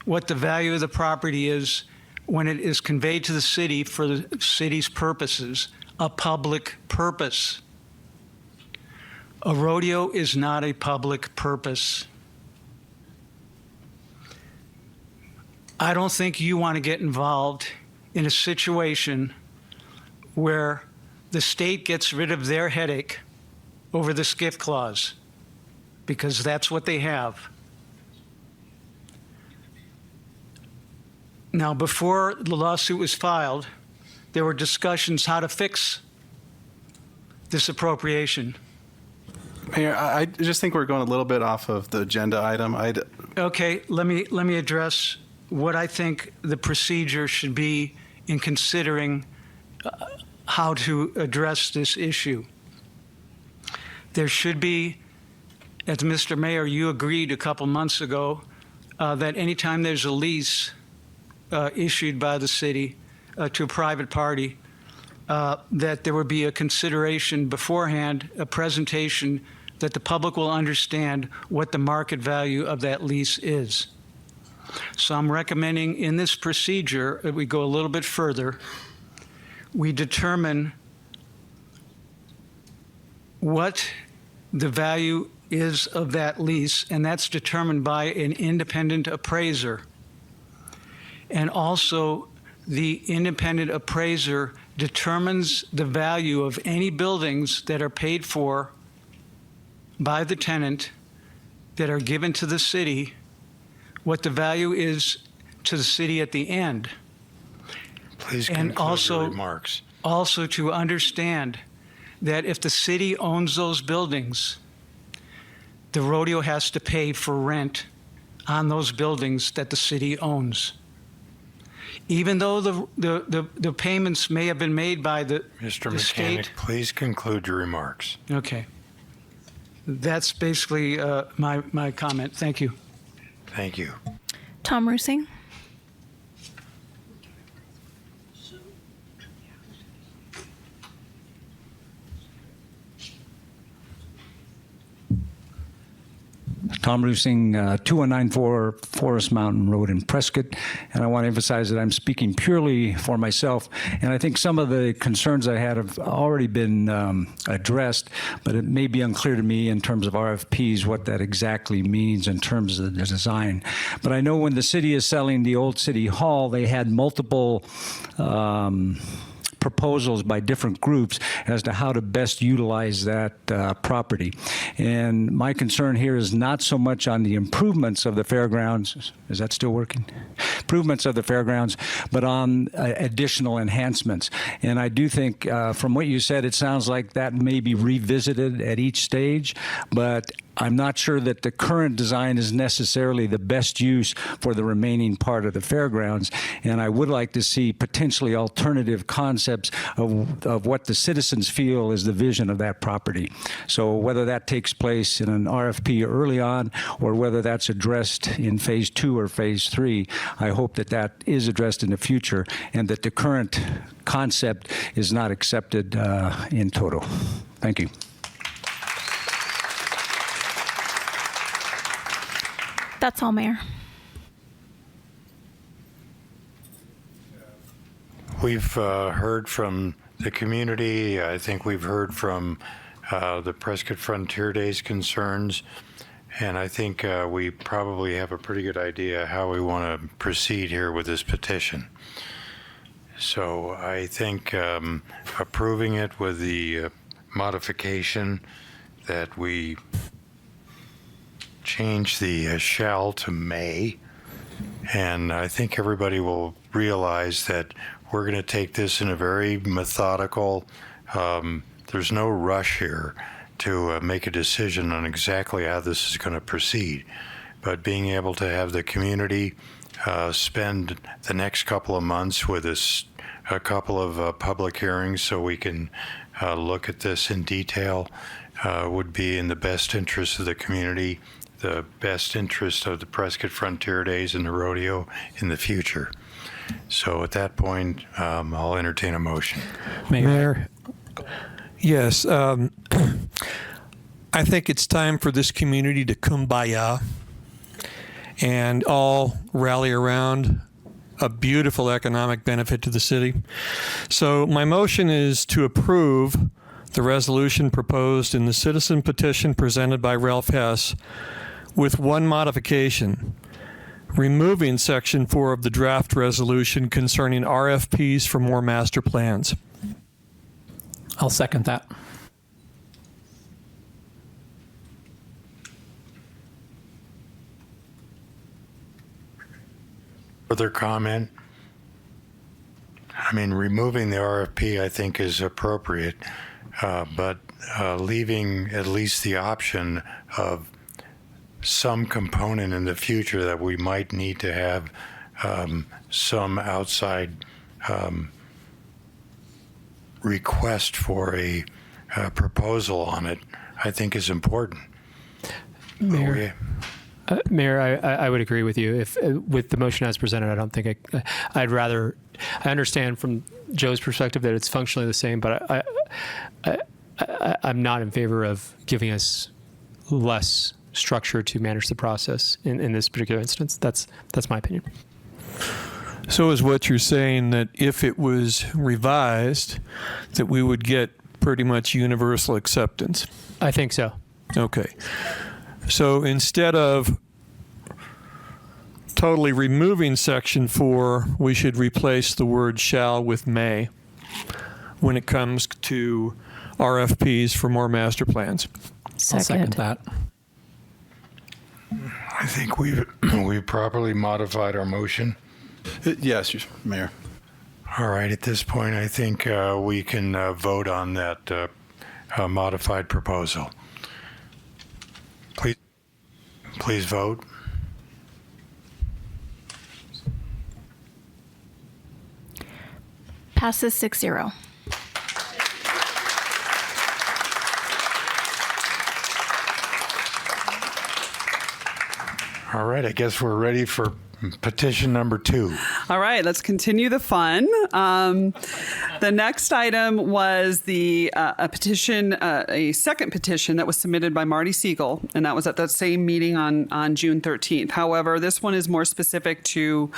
What the value of the property is when it is conveyed to the city for the city's purposes, a public purpose. A rodeo is not a public purpose. I don't think you want to get involved in a situation where the state gets rid of their headache over this gift clause, because that's what they have. Now, before the lawsuit was filed, there were discussions how to fix this appropriation. Mayor, I just think we're going a little bit off of the agenda item. Okay, let me address what I think the procedure should be in considering how to address this issue. There should be, as Mr. Mayor, you agreed a couple months ago, that anytime there's a lease issued by the city to a private party, that there would be a consideration beforehand, a presentation that the public will understand what the market value of that lease is. So I'm recommending in this procedure that we go a little bit further. We determine what the value is of that lease, and that's determined by an independent appraiser. And also, the independent appraiser determines the value of any buildings that are paid for by the tenant that are given to the city, what the value is to the city at the end. Please and conclude your remarks. Also to understand that if the city owns those buildings, the rodeo has to pay for rent on those buildings that the city owns. Even though the payments may have been made by the Mr. the Mechanic, state. please conclude your remarks. Okay. That's basically my comment. Thank you. Thank you. Tom Rusing. Tom Rusing, 2194 Forest Mountain Road in Prescott. And I want to emphasize that I'm speaking purely for myself. And I think some of the concerns I had have already been addressed, but it may be unclear to me in terms of RFPs what that exactly means in terms of the design. But I know when the city is selling the old city hall, they had multiple proposals by different groups as to how to best utilize that property. And my concern here is not so much on the improvements of the fairgrounds. Is that still working? Improvements of the fairgrounds, but on additional enhancements. And I do think from what you said, it sounds like that may be revisited at each stage, but I'm not sure that the current design is necessarily the best use for the remaining part of the fairgrounds. And I would like to see potentially alternative concepts of what the citizens feel is the vision of that property. So whether that takes place in an RFP early on, or whether that's addressed in phase 2 or phase 3, I hope that that is addressed in the future, and that the current concept is not accepted in total. Thank you. That's all, Mayor. We've heard from the community. I think we've heard from the Prescott Frontier Days concerns, and I think we probably have a pretty good idea how we want to proceed here with this petition. So I think approving it with the modification that we change the shall to may, and I think everybody will realize that we're going to take this in a very methodical, there's no rush here to make a decision on exactly how this is going to proceed, but being able to have the community spend the next couple of months with us, a couple of public hearings so we can look at this in detail would be in the best interest of the community, the best interest of the Prescott Frontier Days and the rodeo in the future. So at that point, I'll entertain a motion. Mayor. Yes. I think it's time for this community to kumbaya and all rally around a beautiful economic benefit to the city. So my motion is to approve the resolution proposed in the citizen petition presented by Ralph Hess, with one modification: removing Section 4 of the draft resolution concerning RFPs for more master plans. I'll second that. Further comment? I mean, removing the RFP, I think, is appropriate, but leaving at least the option of some component in the future that we might need to have some outside request for a proposal on it, I think is important. Mayor, Mayor, I would agree with you. If with the motion as presented, I don't think I'd rather. I understand from Joe's perspective that it's functionally the same, but I'm not in favor of giving us less structure to manage the process in this particular instance. That's my opinion. So is what you're saying that if it was revised, that we would get pretty much universal acceptance? I think so. Okay. So instead of totally removing Section 4, we should replace the word shall with may when it comes to RFPs for more master plans. I'll second that. I think we've properly modified our motion. Yes, Mayor. All right. At this point, I think we can vote on that modified proposal. Please vote. Passes 6-0. All right, I guess we're ready for petition number 2. All right, let's continue the fun. The next item was a petition, a second petition that was submitted by Marty Siegel, and that was at that same meeting on June 13th. However, this one is more specific to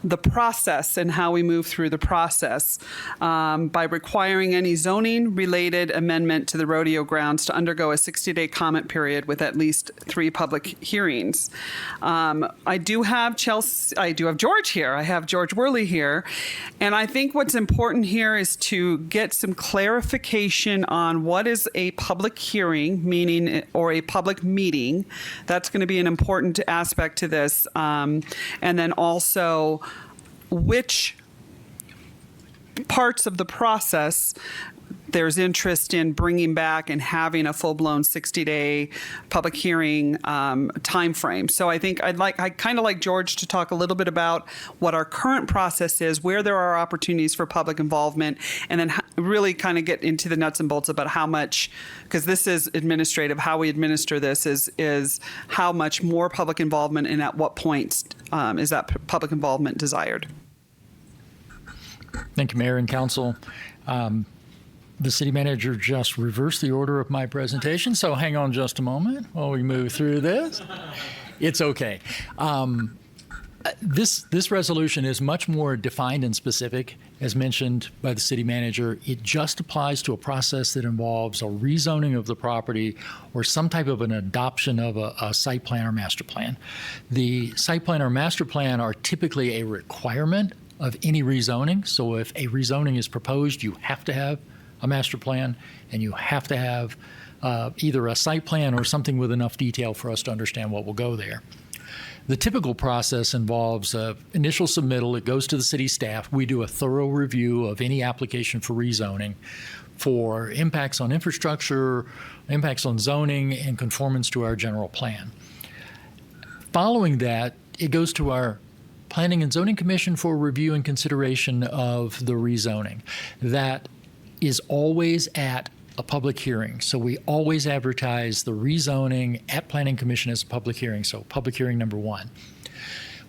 the process and how we move through the process by requiring any zoning-related amendment to the rodeo grounds to undergo a 60-day comment period with at least 3 public hearings. I do have George here. I have George Worley here. And I think what's important here is to get some clarification on what is a public hearing, meaning, or a public meeting. That's going to be an important aspect to this. And then also which parts of the process there's interest in bringing back and having a full-blown 60-day public hearing time frame. So I think I kind of like George to talk a little bit about what our current process is, where there are opportunities for public involvement, and then really kind of get into the nuts and bolts about how much, because this is administrative, how we administer this is how much more public involvement and at what points is that public involvement desired. Thank you, Mayor and Council. The city manager just reversed the order of my presentation, so hang on just a moment while we move through this. It's okay. This resolution is much more defined and specific, as mentioned by the city manager. It just applies to a process that involves a rezoning of the property or some type of an adoption of a site plan or master plan. The site plan or master plan are typically a requirement of any rezoning. So if a rezoning is proposed, you have to have a master plan, and you have to have either a site plan or something with enough detail for us to understand what will go there. The typical process involves initial submittal. It goes to the city staff. We do a thorough review of any application for rezoning for impacts on infrastructure, impacts on zoning, and conformance to our general plan. Following that, it goes to our Planning and Zoning Commission for review and consideration of the rezoning. That is always at a public hearing. So we always advertise the rezoning at Planning Commission as a public hearing. So public hearing number one.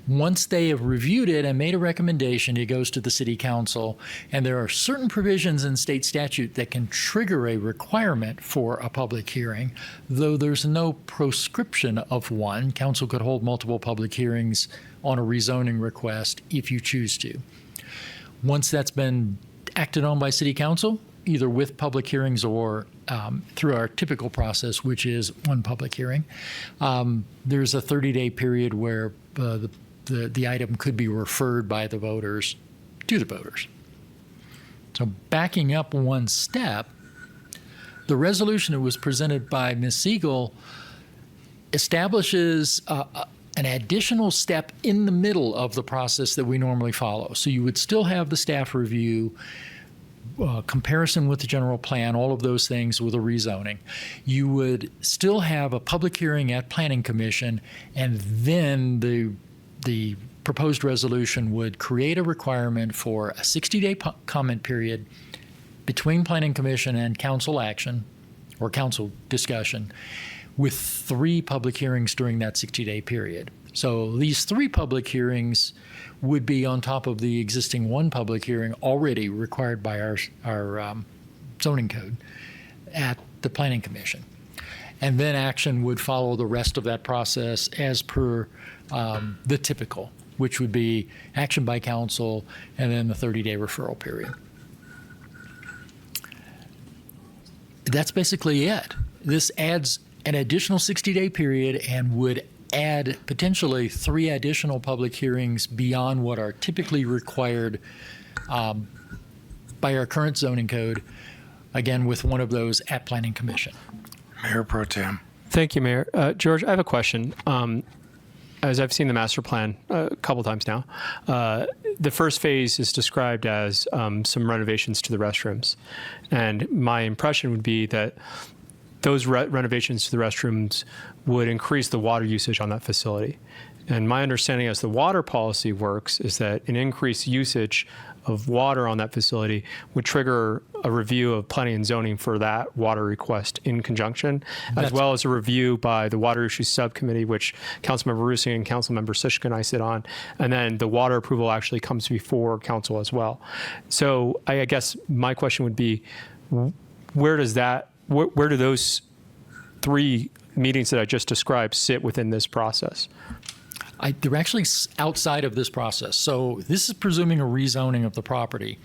Once they have reviewed it and made a recommendation, it goes to the city council. And there are certain provisions in state statute that can trigger a requirement for a public hearing, though there's no proscription of one. Council could hold multiple public hearings on a rezoning request if you choose to. Once that's been acted on by city council, either with public hearings or through our typical process, which is one public hearing, there's a 30-day period where the item could be referred by the voters to the voters. So backing up one step, the resolution that was presented by Ms. Siegel establishes an additional step in the middle of the process that we normally follow. So you would still have the staff review, comparison with the general plan, all of those things with a rezoning. You would still have a public hearing at Planning Commission, and then the proposed resolution would create a requirement for a 60-day comment period between Planning Commission and council action or council discussion, with 3 public hearings during that 60-day period. So these 3 public hearings would be on top of the existing 1 public hearing already required by our zoning code at the Planning Commission. And then action would follow the rest of that process as per the typical, which would be action by council and then the 30-day referral period. That's basically it. This adds an additional 60-day period and would add potentially 3 additional public hearings beyond what are typically required by our current zoning code, again, with one of those at Planning Commission. Mayor Pro Tem. Thank you, Mayor. George, I have a question. As I've seen the master plan a couple times now, the first phase is described as some renovations to the restrooms. And my impression would be that those renovations to the restrooms would increase the water usage on that facility. And my understanding as the water policy works is that an increased usage of water on that facility would trigger a review of planning and zoning for that water request in conjunction, as well as a review by the Water Issues Subcommittee, which Councilmember Rusing and Councilmember Sishka and I sit on. And then the water approval actually comes before council as well. So I guess my question would be, where do those 3 meetings that I just described sit within this process? They're actually outside of this process. So this is presuming a rezoning of the property.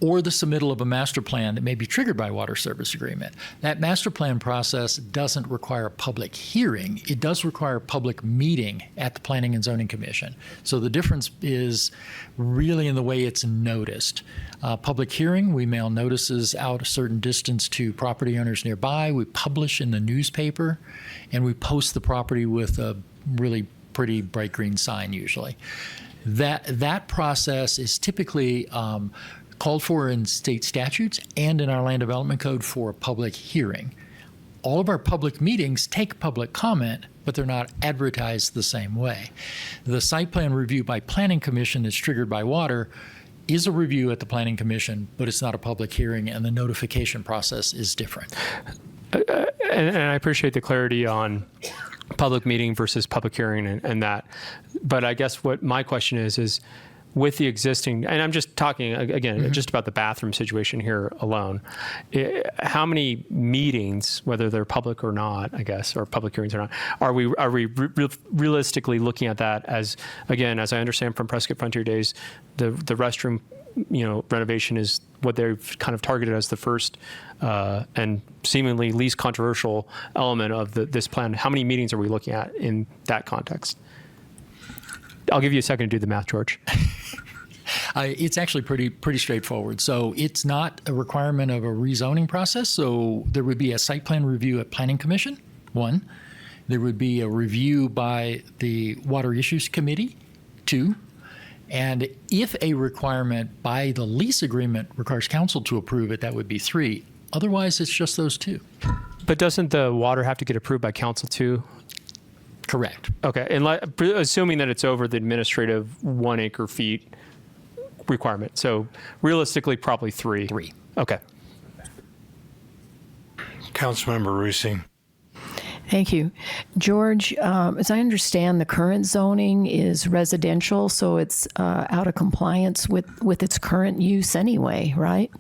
or the submittal of a master plan that may be triggered by a water service agreement. That master plan process doesn't require a public hearing. It does require a public meeting at the Planning and Zoning Commission. So the difference is really in the way it's noticed. Public hearing, we mail notices out a certain distance to property owners nearby. We publish in the newspaper, and we post the property with a really pretty bright green sign usually. That process is typically called for in state statutes and in our land development code for a public hearing. All of our public meetings take public comment, but they're not advertised the same way. The site plan review by Planning Commission that's triggered by water is a review at the Planning Commission, but it's not a public hearing, and the notification process is different. And I appreciate the clarity on public meeting versus public hearing and that. But I guess what my question is with the existing, and I'm just talking again, just about the bathroom situation here alone, how many meetings, whether they're public or not, I guess, or public hearings or not, are we realistically looking at that as, again, as I understand from Prescott Frontier Days, the restroom, renovation is what they've kind of targeted as the first and seemingly least controversial element of this plan. How many meetings are we looking at in that context? I'll give you a second to do the math, George. It's actually pretty straightforward. So it's not a requirement of a rezoning process. So there would be a site plan review at Planning Commission, 1. There would be a review by the Water Issues Committee, 2. And if a requirement by the lease agreement requires council to approve it, that would be 3. Otherwise, it's just those 2. But doesn't the water have to get approved by council too? Correct. Okay, and assuming that it's over the administrative 1 acre feet requirement. So realistically, probably 3. 3. Okay. Councilmember Rusi. Thank you. George, as I understand, the current zoning is residential, so it's out of compliance with its current use anyway, right?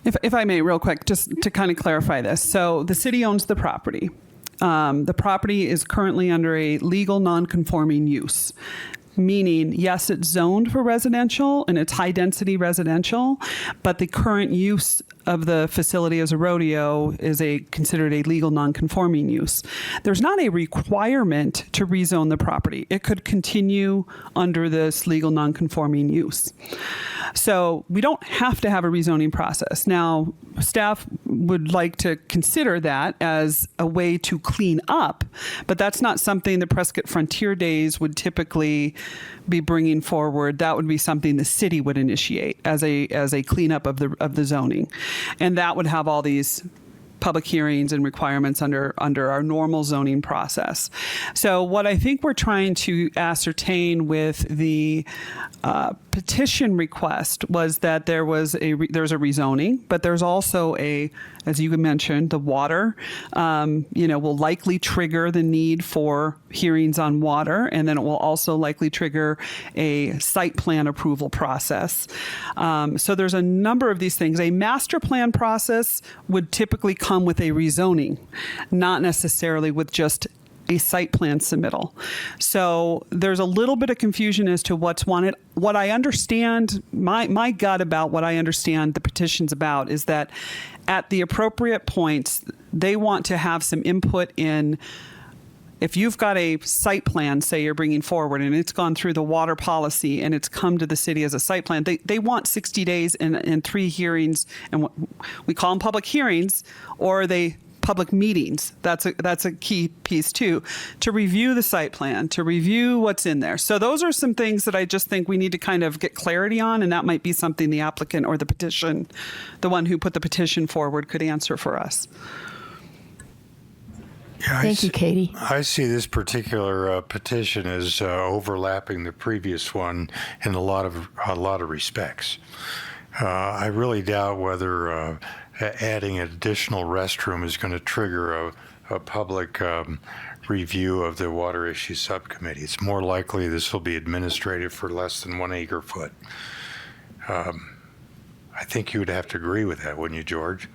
If I may, real quick, just to kind of clarify this. So the city owns the property. The property is currently under a legal non-conforming use, meaning, yes, it's zoned for residential and it's high-density residential, but the current use of the facility as a rodeo is considered a legal non-conforming use. There's not a requirement to rezone the property. It could continue under this legal non-conforming use. So we don't have to have a rezoning process. Now, staff would like to consider that as a way to clean up, but that's not something the Prescott Frontier Days would typically be bringing forward. That would be something the city would initiate as a cleanup of the zoning. And that would have all these public hearings and requirements under our normal zoning process. So what I think we're trying to ascertain with the petition request was that there's a rezoning, but there's also as you mentioned, the water, will likely trigger the need for hearings on water, and then it will also likely trigger a site plan approval process. So there's a number of these things. A master plan process would typically come with a rezoning, not necessarily with just a site plan submittal. So there's a little bit of confusion as to what's wanted. What I understand, my gut about what I understand the petition's about is that at the appropriate points, they want to have some input in, if you've got a site plan, say you're bringing forward, and it's gone through the water policy and it's come to the city as a site plan, they want 60 days and 3 hearings, and what we call them public hearings, or they public meetings. That's a key piece too, to review the site plan, to review what's in there. So those are some things that I just think we need to kind of get clarity on, and that might be something the applicant or the one who put the petition forward could answer for us. Yeah, Thank you, Katie. I see this particular petition as overlapping the previous one in a lot of respects. I really doubt whether adding an additional restroom is going to trigger a public review of the Water Issue Subcommittee. It's more likely this will be administrative for less than 1 acre foot. I think you would have to agree with that, wouldn't you, George?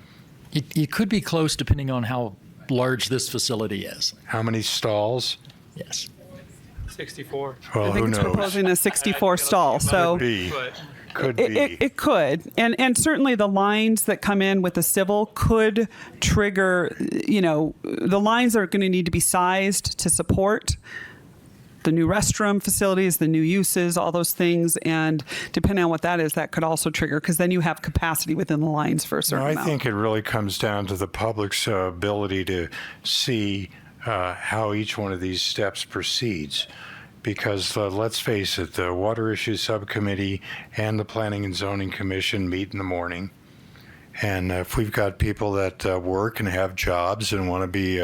It could be close depending on how large this facility is. How many stalls? Yes. 64. Well, I think who it's knows? proposing a 64 stall. So Could be. could be. It could, and certainly the lines that come in with the civil could trigger. The lines are going to need to be sized to support the new restroom facilities, the new uses, all those things, and depending on what that is, that could also trigger, because then you have capacity within the lines for a certain amount. I think it really comes down to the public's ability to see how each one of these steps proceeds. Because let's face it, the Water Issues Subcommittee and the Planning and Zoning Commission meet in the morning. And if we've got people that work and have jobs and want to be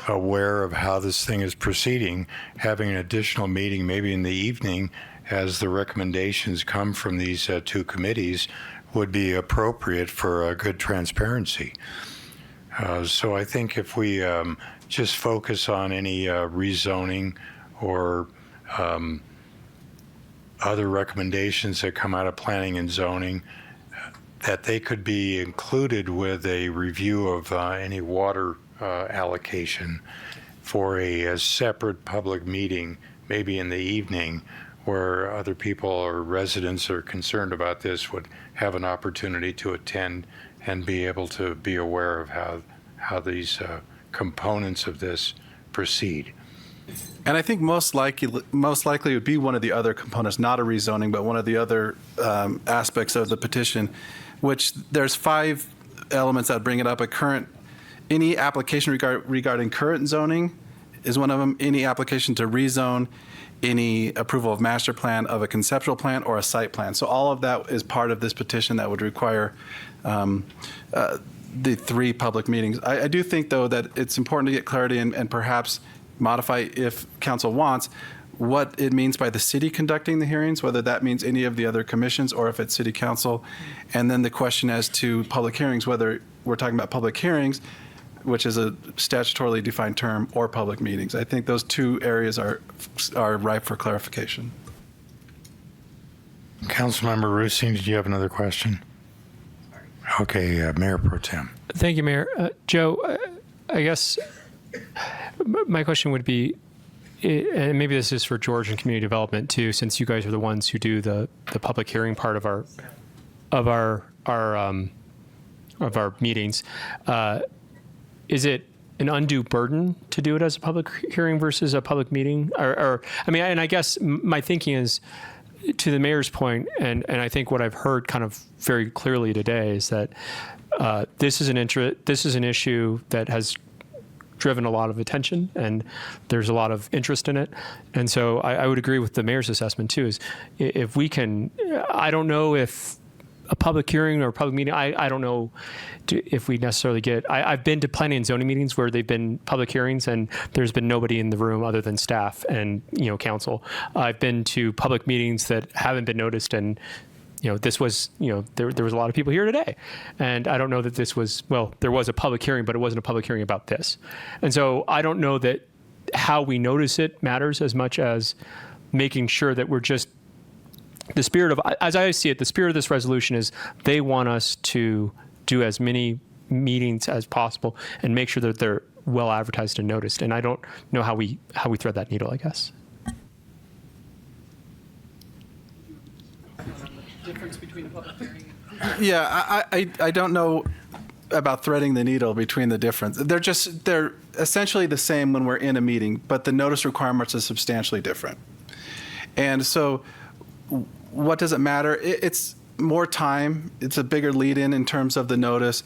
aware of how this thing is proceeding, having an additional meeting maybe in the evening as the recommendations come from these two committees would be appropriate for good transparency. So I think if we just focus on any rezoning or other recommendations that come out of planning and zoning, that they could be included with a review of any water allocation for a separate public meeting, maybe in the evening, where other people or residents who are concerned about this would have an opportunity to attend and be able to be aware of how these components of this proceed. And I think most likely would be one of the other components, not a rezoning, but one of the other aspects of the petition, which there's 5 elements that bring it up. Any application regarding current zoning is one of them. Any application to rezone, any approval of master plan, of a conceptual plan, or a site plan. So all of that is part of this petition that would require the 3 public meetings. I do think, though, that it's important to get clarity and perhaps modify, if council wants, what it means by the city conducting the hearings, whether that means any of the other commissions or if it's city council. And then the question as to public hearings, whether we're talking about public hearings, which is a statutorily defined term, or public meetings. I think those 2 areas are ripe for clarification. Councilmember Rusing, did you have another question? Okay, Mayor Pro Tem. Thank you, Mayor. Joe, I guess my question would be, and maybe this is for George and community development too, since you guys are the ones who do the public hearing part of our meetings. Is it an undue burden to do it as a public hearing versus a public meeting? Or I mean, and I guess my thinking is, to the mayor's point, and I think what I've heard kind of very clearly today is that this is an issue that has driven a lot of attention, and there's a lot of interest in it. And so I would agree with the mayor's assessment too, is if we can, I don't know if a public hearing or a public meeting, I don't know if we necessarily get, I've been to planning and zoning meetings where they've been public hearings and there's been nobody in the room other than staff and, council. I've been to public meetings that haven't been noticed, and this was, there was a lot of people here today. And I don't know that this was, well, there was a public hearing, but it wasn't a public hearing about this. And so I don't know that how we notice it matters as much as making sure that we're just, the spirit of, as I see it, the spirit of this resolution is they want us to do as many meetings as possible and make sure that they're well advertised and noticed. And I don't know how we thread that needle, I guess. Difference between a public hearing. Yeah, I don't know about threading the needle between the difference. They're essentially the same when we're in a meeting, but the notice requirements are substantially different. And so what does it matter? It's more time. It's a bigger lead-in in terms of the notice.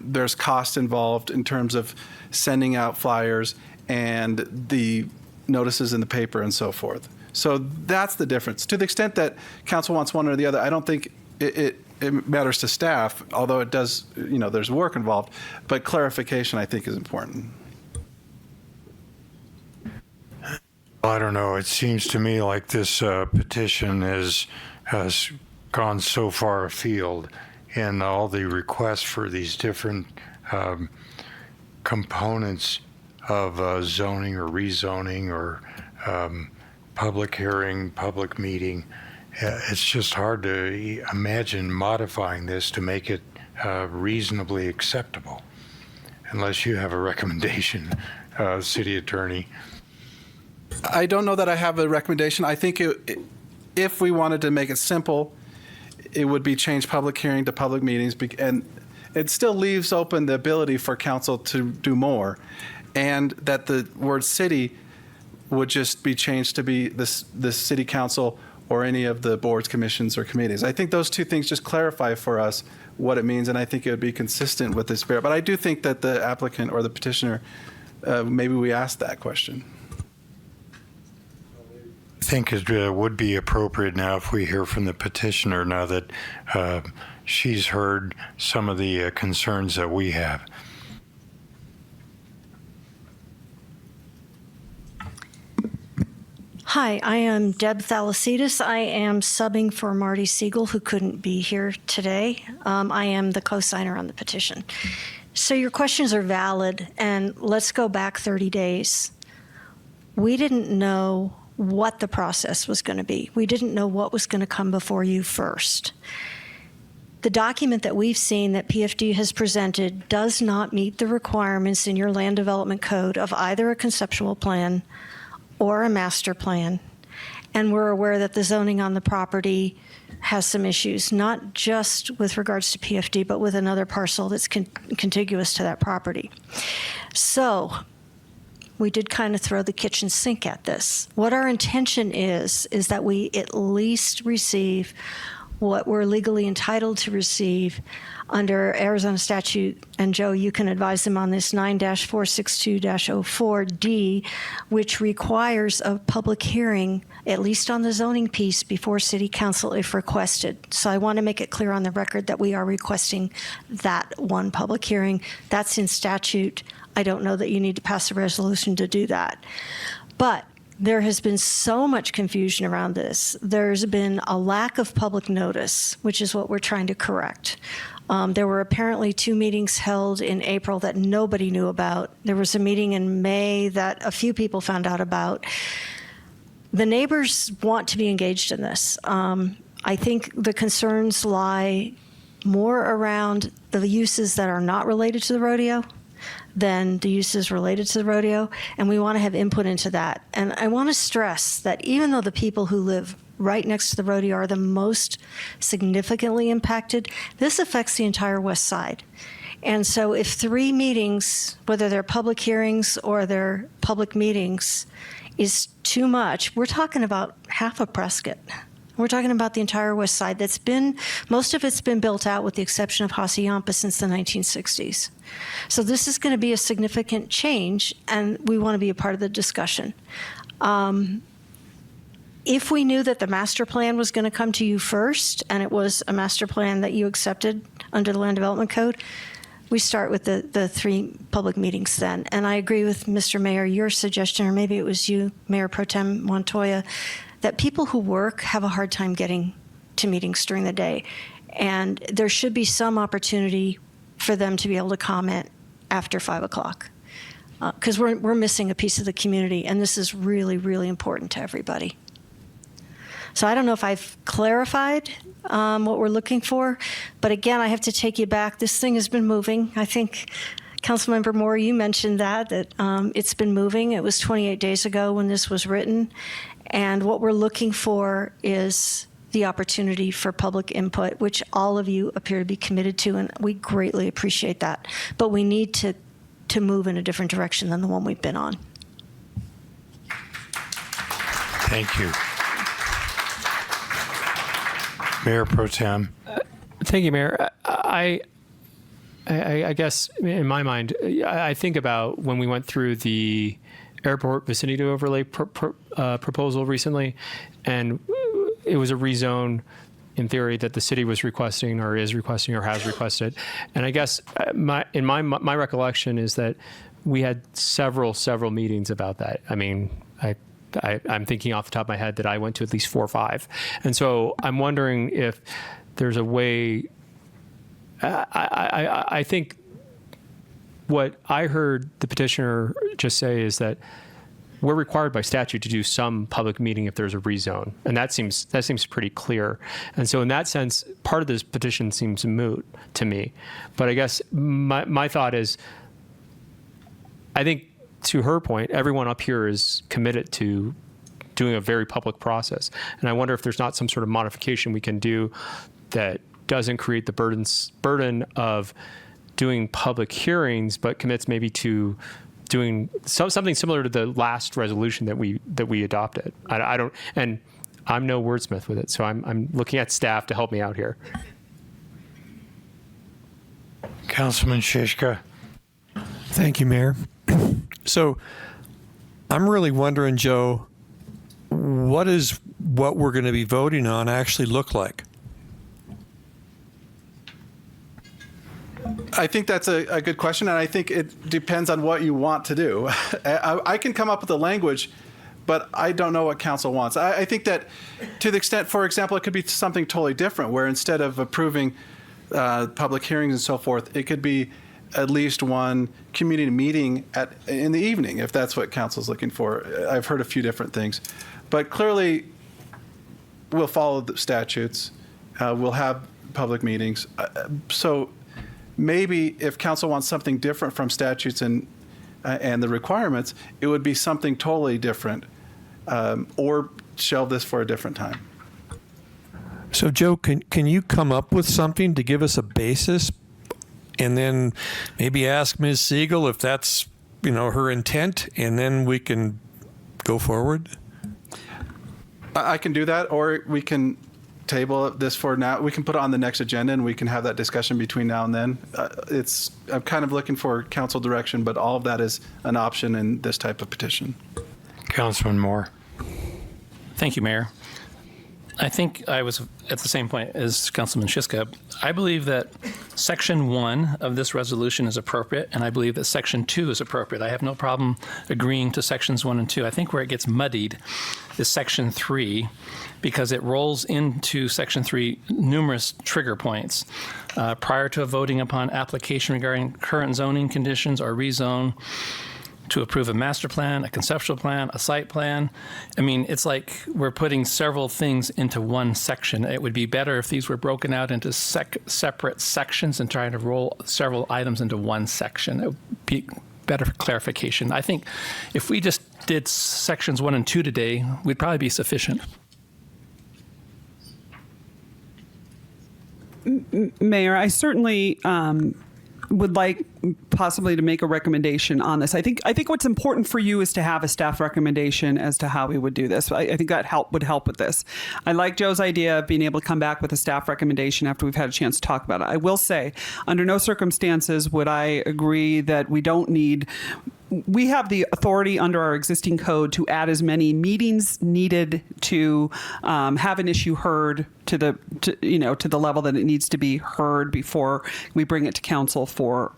There's cost involved in terms of sending out flyers and the notices in the paper and so forth. So that's the difference. To the extent that council wants one or the other, I don't think it matters to staff, although it does, there's work involved. But clarification, I think, is important. I don't know. It seems to me like this petition has gone so far afield in all the requests for these different components of zoning or rezoning or public hearing, public meeting. It's just hard to imagine modifying this to make it reasonably acceptable, unless you have a recommendation, City Attorney. I don't know that I have a recommendation. I think if we wanted to make it simple it would be changed public hearing to public meetings, and it still leaves open the ability for council to do more, and that the word city would just be changed to be this city council or any of the boards, commissions, or committees. I think those two things just clarify for us what it means, and I think it would be consistent with the spirit. But I do think that the applicant or the petitioner, maybe we asked that question. I think it would be appropriate now if we hear from the petitioner now that she's heard some of the concerns that we have. Hi, I am Deb Thalassides. I am subbing for Marty Siegel, who couldn't be here today. I am the co-signer on the petition. So your questions are valid, and let's go back 30 days. We didn't know what the process was going to be. We didn't know what was going to come before you first. The document that we've seen that PFD has presented does not meet the requirements in your land development code of either a conceptual plan or a master plan. And we're aware that the zoning on the property has some issues, not just with regards to PFD, but with another parcel that's contiguous to that property. So we did kind of throw the kitchen sink at this. What our intention is that we at least receive what we're legally entitled to receive under Arizona statute, and Joe, you can advise them on this, 9-462-04D, which requires a public hearing, at least on the zoning piece, before City Council if requested. So I want to make it clear on the record that we are requesting that one public hearing. That's in statute. I don't know that you need to pass a resolution to do that. But there has been so much confusion around this. There's been a lack of public notice, which is what we're trying to correct. There were apparently 2 meetings held in April that nobody knew about. There was a meeting in May that a few people found out about. The neighbors want to be engaged in this. I think the concerns lie more around the uses that are not related to the rodeo than the uses related to the rodeo, and we want to have input into that. And I want to stress that even though the people who live right next to the rodeo are the most significantly impacted, this affects the entire west side. And so if 3 meetings, whether they're public hearings or they're public meetings, is too much, we're talking about half of Prescott. We're talking about the entire west side that's been, most of it's been built out with the exception of Hassayampa since the 1960s. So this is going to be a significant change, and we want to be a part of the discussion. If we knew that the master plan was going to come to you first, and it was a master plan that you accepted under the Land Development Code, we start with the 3 public meetings then. And I agree with Mr. Mayor, your suggestion, or maybe it was you, Mayor Pro Tem Montoya, that people who work have a hard time getting to meetings during the day. And there should be some opportunity for them to be able to comment after 5 o'clock. Because we're missing a piece of the community, and this is really, really important to everybody. So I don't know if I've clarified what we're looking for, but again, I have to take you back. This thing has been moving. I think Councilmember Moore, you mentioned that it's been moving. It was 28 days ago when this was written. And what we're looking for is the opportunity for public input, which all of you appear to be committed to, and we greatly appreciate that. But we need to move in a different direction than the one we've been on. Thank you. Mayor Pro Tem. Thank you, Mayor. I guess in my mind, I think about when we went through the airport vicinity overlay proposal recently, and it was a rezone in theory that the city was requesting or is requesting or has requested. And I guess my recollection is that we had several meetings about that. I mean, I'm thinking off the top of my head that I went to at least 4 or 5. And so I'm wondering if there's a way, I think what I heard the petitioner just say is that we're required by statute to do some public meeting if there's a rezone. And that seems pretty clear. And so in that sense, part of this petition seems moot to me. But I guess my thought is, I think to her point, everyone up here is committed to doing a very public process. And I wonder if there's not some sort of modification we can do that doesn't create the burden of doing public hearings, but commits maybe to doing something similar to the last resolution that we adopted. I don't, and I'm no wordsmith with it, so I'm looking at staff to help me out here. Councilman Shishka. Thank you, Mayor. So I'm really wondering, Joe, what we're going to be voting on actually look like? I think that's a good question, and I think it depends on what you want to do. I can come up with the language, but I don't know what council wants. I think that to the extent, for example, it could be something totally different, where instead of approving public hearings and so forth, it could be at least one community meeting in the evening, if that's what council's looking for. I've heard a few different things. But clearly, we'll follow the statutes. We'll have public meetings. So maybe if council wants something different from statutes and the requirements, it would be something totally different, or shelve this for a different time. So, Joe, can you come up with something to give us a basis, and then maybe ask Ms. Siegel if that's her intent, and then we can go forward? I can do that, or we can table this for now. We can put it on the next agenda, and we can have that discussion between now and then. I'm kind of looking for council direction, but all of that is an option in this type of petition. Councilman Moore. Thank you, Mayor. I think I was at the same point as Councilman Shiska. I believe that Section 1 of this resolution is appropriate, and I believe that Section 2 is appropriate. I have no problem agreeing to Sections 1 and 2. I think where it gets muddied is Section 3, because it rolls into Section 3 numerous trigger points. Prior to voting upon application regarding current zoning conditions or rezone, to approve a master plan, a conceptual plan, a site plan. I mean, it's like we're putting several things into one section. It would be better if these were broken out into separate sections and trying to roll several items into one section. It would be better for clarification. I think if we just did Sections 1 and 2 today, we'd probably be sufficient. Mayor, I certainly would like possibly to make a recommendation on this. I think what's important for you is to have a staff recommendation as to how we would do this. I think that would help with this. I like Joe's idea of being able to come back with a staff recommendation after we've had a chance to talk about it. I will say, under no circumstances would I agree that we have the authority under our existing code to add as many meetings needed to have an issue heard to the level that it needs to be heard before we bring it to council for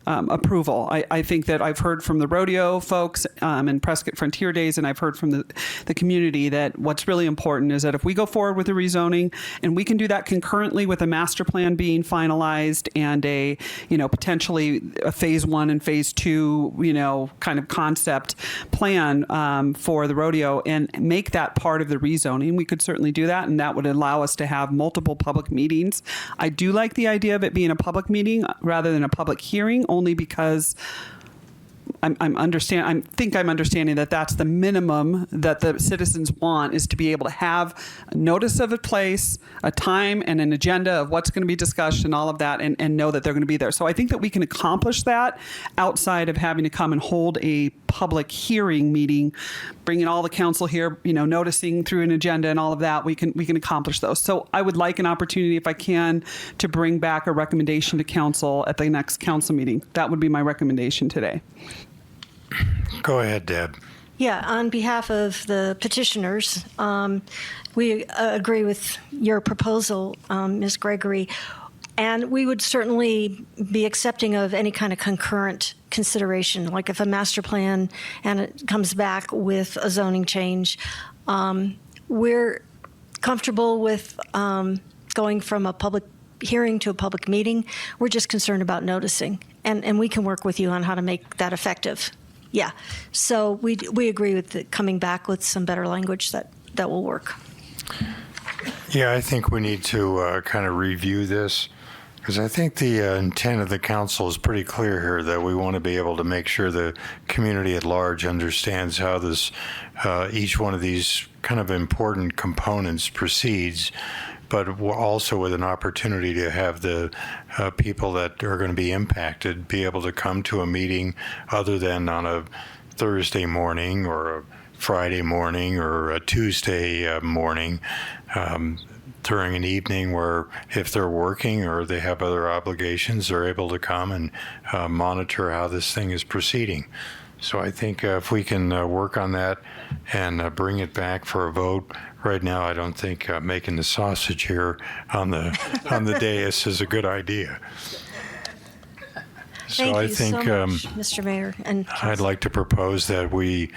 approval. I think that I've heard from the rodeo folks and Prescott Frontier Days, and I've heard from the community that what's really important is that if we go forward with the rezoning, and we can do that concurrently with a master plan being finalized and a potentially a phase 1 and phase 2 kind of concept plan for the rodeo, and make that part of the rezoning, we could certainly do that, and that would allow us to have multiple public meetings. I do like the idea of it being a public meeting rather than a public hearing, only because I'm understanding that that's the minimum that the citizens want, is to be able to have a notice of a place, a time, and an agenda of what's going to be discussed and all of that, and know that they're going to be there. So I think that we can accomplish that outside of having to come and hold a public hearing meeting, bringing all the council here, noticing through an agenda and all of that. We can accomplish those. So I would like an opportunity, if I can, to bring back a recommendation to council at the next council meeting. That would be my recommendation today. Go ahead, Deb. Yeah, on behalf of the petitioners, we agree with your proposal, Ms. Gregory, and we would certainly be accepting of any kind of concurrent consideration, like if a master plan and it comes back with a zoning change. We're comfortable with going from a public hearing to a public meeting. We're just concerned about noticing, and we can work with you on how to make that effective. Yeah, so we agree with coming back with some better language that will work. Yeah, I think we need to kind of review this, because I think the intent of the council is pretty clear here, that we want to be able to make sure the community at large understands how this each one of these kind of important components proceeds but also with an opportunity to have the people that are going to be impacted be able to come to a meeting other than on a Thursday morning or a Friday morning or a Tuesday morning, during an evening where if they're working or they have other obligations, they're able to come and monitor how this thing is proceeding. So I think if we can work on that and bring it back for a vote. Right now, I don't think making the sausage here on the dais is a good idea. So Thank I you think so much, Mr. Mayor. And I'd like to propose that we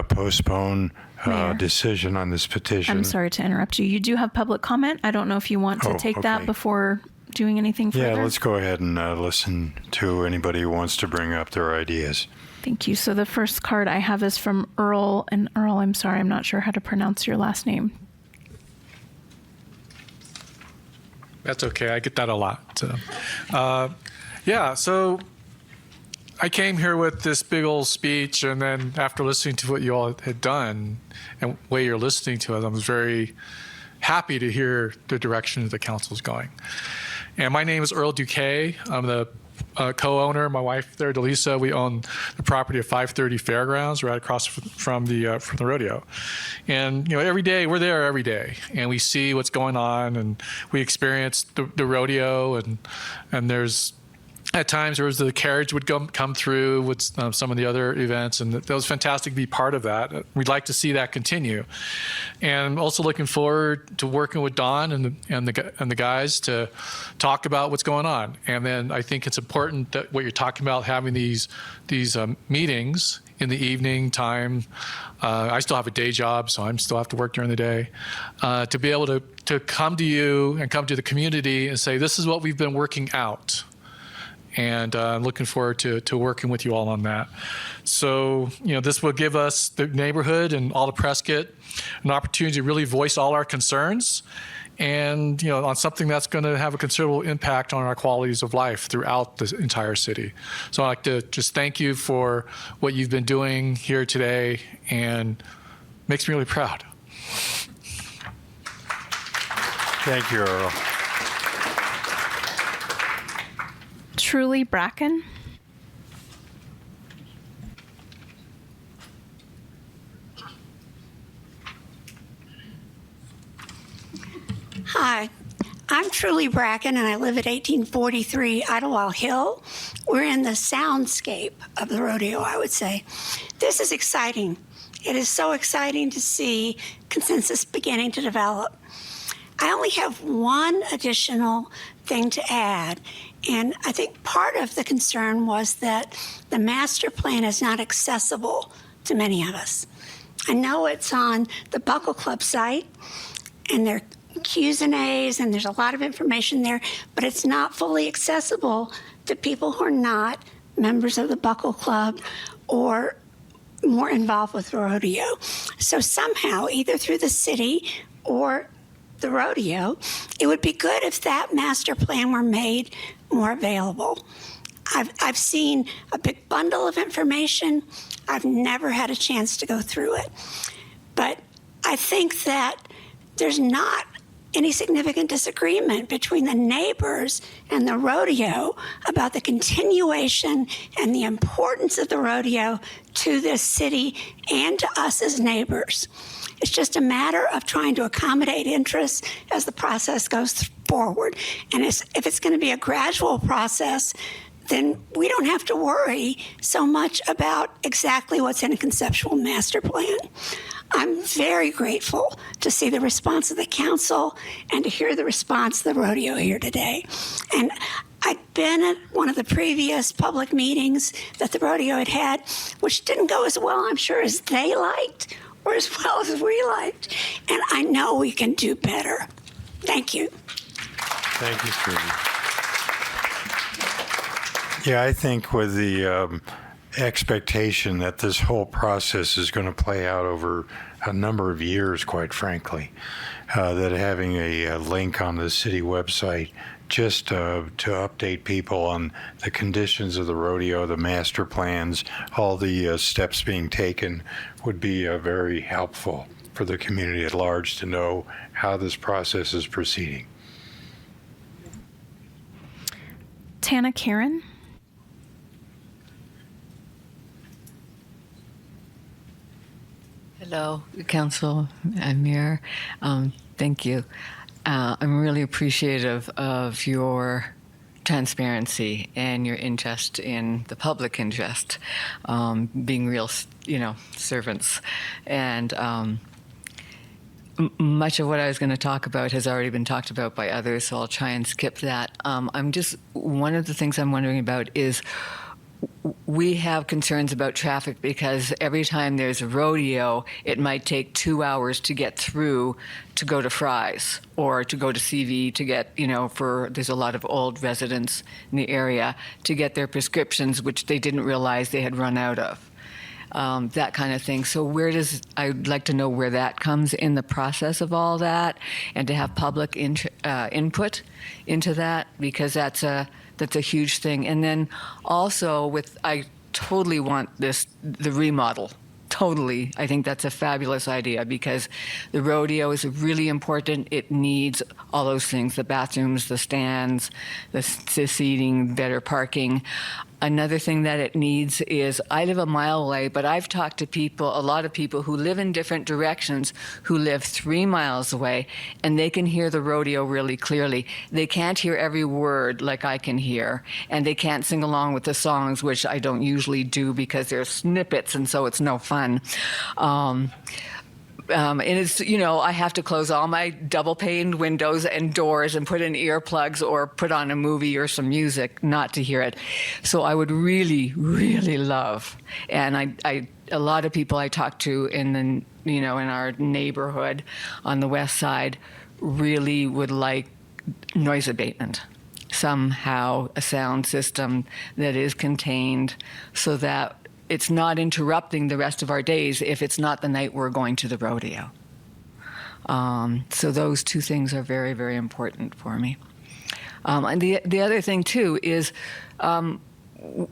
postpone Mayor. decision on this petition. I'm sorry to interrupt you. You do have public comment. I don't know if you want to Oh, take that okay. before doing anything further. Yeah, let's go ahead and listen to anybody who wants to bring up their ideas. Thank you. So the first card I have is from Earl. And Earl, I'm sorry, I'm not sure how to pronounce your last name. That's okay. I get that a lot. So, so I came here with this big old speech, and then after listening to what you all had done and the way you're listening to it, I was very happy to hear the direction the council's going. And my name is Earl Duque. I'm the co-owner. My wife there, Delisa, we own the property of 530 Fairgrounds, right across from the rodeo. And every day we're there every day, and we see what's going on, and we experience the rodeo, and there's. At times, there was the carriage would come through with some of the other events, and that was fantastic to be part of that. We'd like to see that continue, and also looking forward to working with Don and the guys to talk about what's going on. And then I think it's important that what you're talking about, having these meetings in the evening time. I still have a day job, so I still have to work during the day. To be able to come to you and come to the community and say, this is what we've been working out. And I'm looking forward to working with you all on that. So, this will give us, the neighborhood and all of Prescott, an opportunity to really voice all our concerns and, on something that's going to have a considerable impact on our qualities of life throughout the entire city. So I'd like to just thank you for what you've been doing here today, and makes me really proud. Thank you, Earl. Truly Bracken. Hi, I'm Truly Bracken, and I live at 1843 Idlewild Hill. We're in the soundscape of the rodeo, I would say. This is exciting. It is so exciting to see consensus beginning to develop. I only have one additional thing to add, and I think part of the concern was that the master plan is not accessible to many of us. I know it's on the Buckle Club site, and there are Q's and A's, and there's a lot of information there, but it's not fully accessible to people who are not members of the Buckle Club or more involved with the rodeo. So somehow, either through the city or the rodeo, it would be good if that master plan were made more available. I've seen a big bundle of information. I've never had a chance to go through it. But I think that there's not any significant disagreement between the neighbors and the rodeo about the continuation and the importance of the rodeo to this city and to us as neighbors. It's just a matter of trying to accommodate interests as the process goes forward. And if it's going to be a gradual process, then we don't have to worry so much about exactly what's in a conceptual master plan. I'm very grateful to see the response of the council and to hear the response of the rodeo here today. And I'd been at one of the previous public meetings that the rodeo had had, which didn't go as well, I'm sure, as they liked or as well as we liked. And I know we can do better. Thank you. Thank you, Trudy. Yeah, I think with the expectation that this whole process is going to play out over a number of years, quite frankly, that having a link on the city website just to update people on the conditions of the rodeo, the master plans, all the steps being taken would be very helpful for the community at large to know how this process is proceeding. Tana Karen. Hello, Council and Mayor. Thank you. I'm really appreciative of your transparency and your interest in the public interest, being real, servants. And much of what I was going to talk about has already been talked about by others, so I'll try and skip that. One of the things I'm wondering about is we have concerns about traffic because every time there's a rodeo, it might take 2 hours to get through to go to Fry's or to go to CV to get, there's a lot of old residents in the area to get their prescriptions, which they didn't realize they had run out of. That kind of thing. So I'd like to know where that comes in the process of all that, and to have public input into that, because that's a huge thing. And then also I totally want the remodel. Totally. I think that's a fabulous idea because the rodeo is really important. It needs all those things, the bathrooms, the stands, the seating, better parking. Another thing that it needs is, I live a mile away, but I've talked to a lot of people who live in different directions, who live 3 miles away, and they can hear the rodeo really clearly. They can't hear every word like I can hear, and they can't sing along with the songs, which I don't usually do because they're snippets, and so it's no fun. And it's, I have to close all my double-paned windows and doors and put in earplugs or put on a movie or some music not to hear it. So I would really, really love, and a lot of people I talk to in our neighborhood on the west side really would like noise abatement. Somehow a sound system that is contained so that it's not interrupting the rest of our days if it's not the night we're going to the rodeo. So those two things are very, very important for me. And the other thing too is,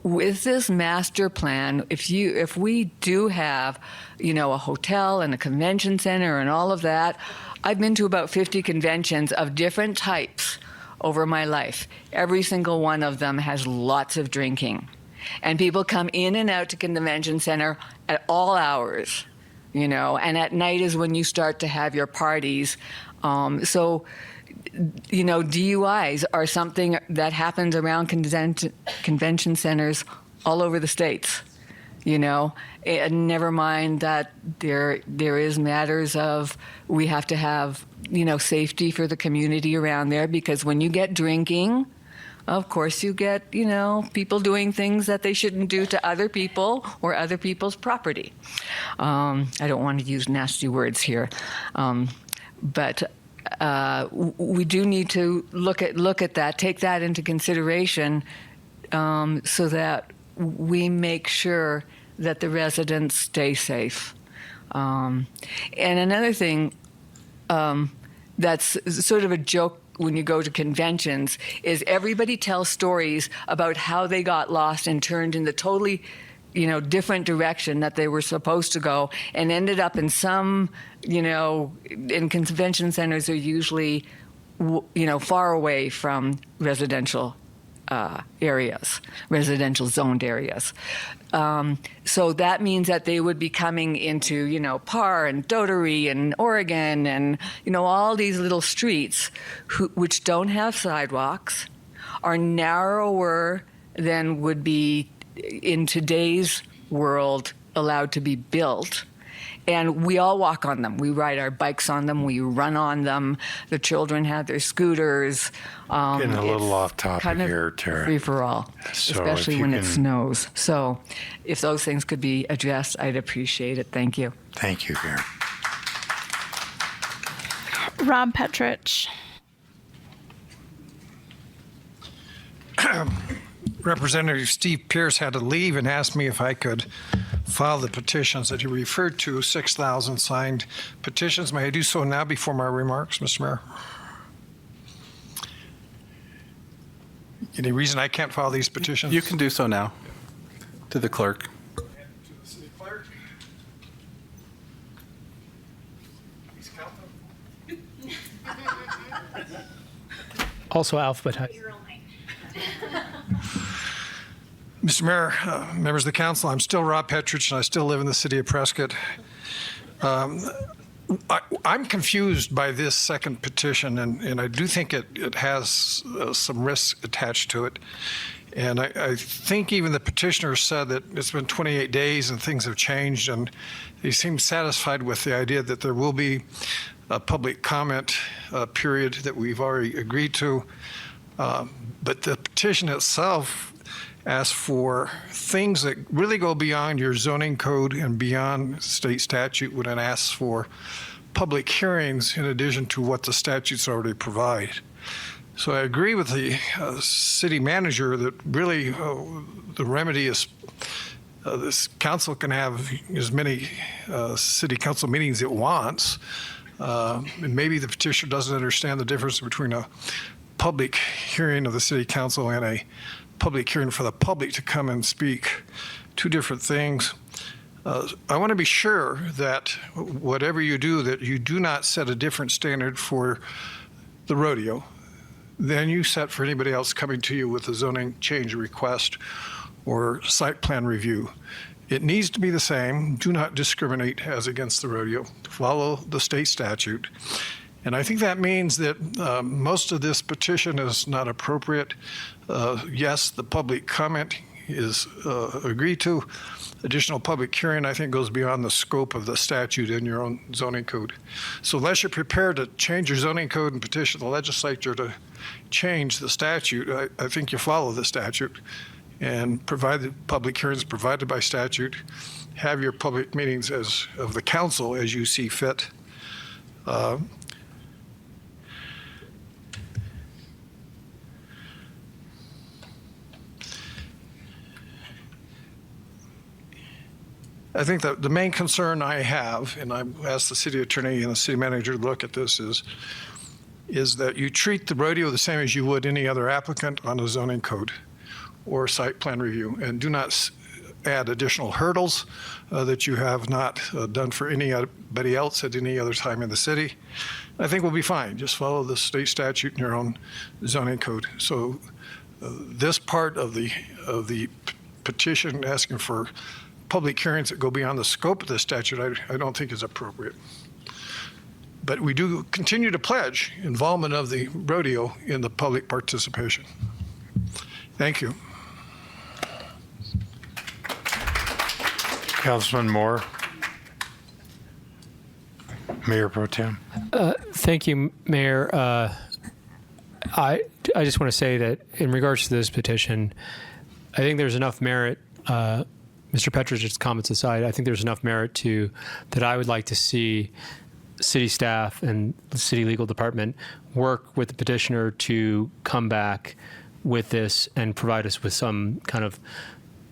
with this master plan, if we do have, a hotel and a convention center and all of that, I've been to about 50 conventions of different types over my life. Every single one of them has lots of drinking. And people come in and out to convention center at all hours, and at night is when you start to have your parties. So DUIs are something that happens around convention centers all over the states, and never mind that there is matters of we have to have, safety for the community around there, because when you get drinking, of course, you get, people doing things that they shouldn't do to other people or other people's property. I don't want to use nasty words here, but we do need to look at that, take that into consideration, so that we make sure that the residents stay safe. And another thing that's sort of a joke when you go to conventions is everybody tells stories about how they got lost and turned in the totally, different direction that they were supposed to go and ended up in some, in convention centers are usually, far away from residential areas, residential zoned areas. So that means that they would be coming into, Parr and Dotary and Oregon and, all these little streets which don't have sidewalks, are narrower than would be in today's world allowed to be built. And we all walk on them. We ride our bikes on them. We run on them. The children have their scooters. Getting a little off topic here, Tara. Free for all, So especially if you when it can- snows. So if those things could be addressed, I'd appreciate it. Thank you. Thank you, Karen. Rob Petrich. Representative Steve Pierce had to leave and asked me if I could file the petitions that he referred to, 6,000 signed petitions. May I do so now before my remarks, Mr. Mayor? Any reason I can't file these petitions? You can do so now to the clerk. Also alphabetized. Mr. Mayor, members of the council, I'm still Rob Petrich, and I still live in the city of Prescott. I'm confused by this second petition, and I do think it has some risks attached to it. And I think even the petitioner said that it's been 28 days and things have changed, and he seems satisfied with the idea that there will be a public comment period that we've already agreed to. But the petition itself asks for things that really go beyond your zoning code and beyond state statute when it asks for public hearings in addition to what the statutes already provide. So I agree with the city manager that really the remedy is this council can have as many city council meetings it wants. And maybe the petitioner doesn't understand the difference between a public hearing of the city council and a public hearing for the public to come and speak. Two different things. I want to be sure that whatever you do, that you do not set a different standard for the rodeo than you set for anybody else coming to you with a zoning change request or site plan review. It needs to be the same. Do not discriminate as against the rodeo. Follow the state statute. And I think that means that most of this petition is not appropriate. Yes, the public comment is agreed to. Additional public hearing, I think, goes beyond the scope of the statute in your own zoning code. So unless you're prepared to change your zoning code and petition the legislature to change the statute, I think you follow the statute and provide the public hearings provided by statute. Have your public meetings as of the council as you see fit. I think that the main concern I have, and I've asked the city attorney and the city manager to look at this, is that you treat the rodeo the same as you would any other applicant on a zoning code or site plan review, and do not add additional hurdles that you have not done for anybody else at any other time in the city. I think we'll be fine. Just follow the state statute in your own zoning code. So this part of the petition asking for public hearings that go beyond the scope of the statute, I don't think is appropriate. But we do continue to pledge involvement of the rodeo in the public participation. Thank you. Councilman Moore. Mayor Pro Tem. Thank you, Mayor. I just want to say that in regards to this petition, I think there's enough merit, Mr. Petrich's comments aside, I think there's enough merit to that I would like to see city staff and the city legal department work with the petitioner to come back with this and provide us with some kind of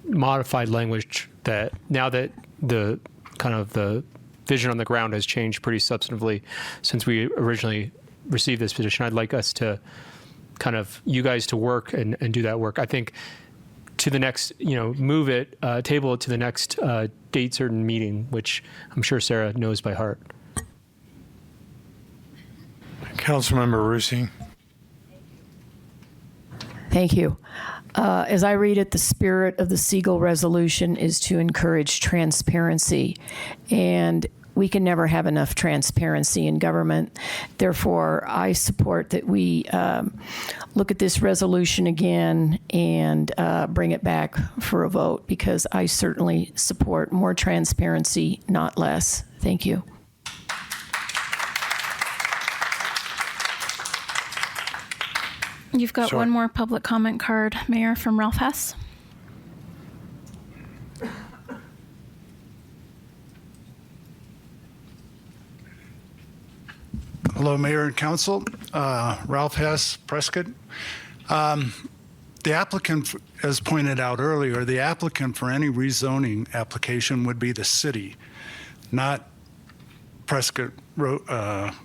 modified language that now that the kind of the vision on the ground has changed pretty substantively since we originally received this petition. I'd like us to kind of, you guys to work and do that work. I think to the next, move it, table it to the next date certain meeting, which I'm sure Sarah knows by heart. Councilmember Rusi. Thank you. As I read it, the spirit of the Siegel resolution is to encourage transparency, and we can never have enough transparency in government. Therefore, I support that we look at this resolution again and bring it back for a vote, because I certainly support more transparency, not less. Thank you. You've got one more public comment card, Mayor, from Ralph Hess. Hello, Mayor and Council. Ralph Hess, Prescott. The applicant, as pointed out earlier, the applicant for any rezoning application would be the city, not Prescott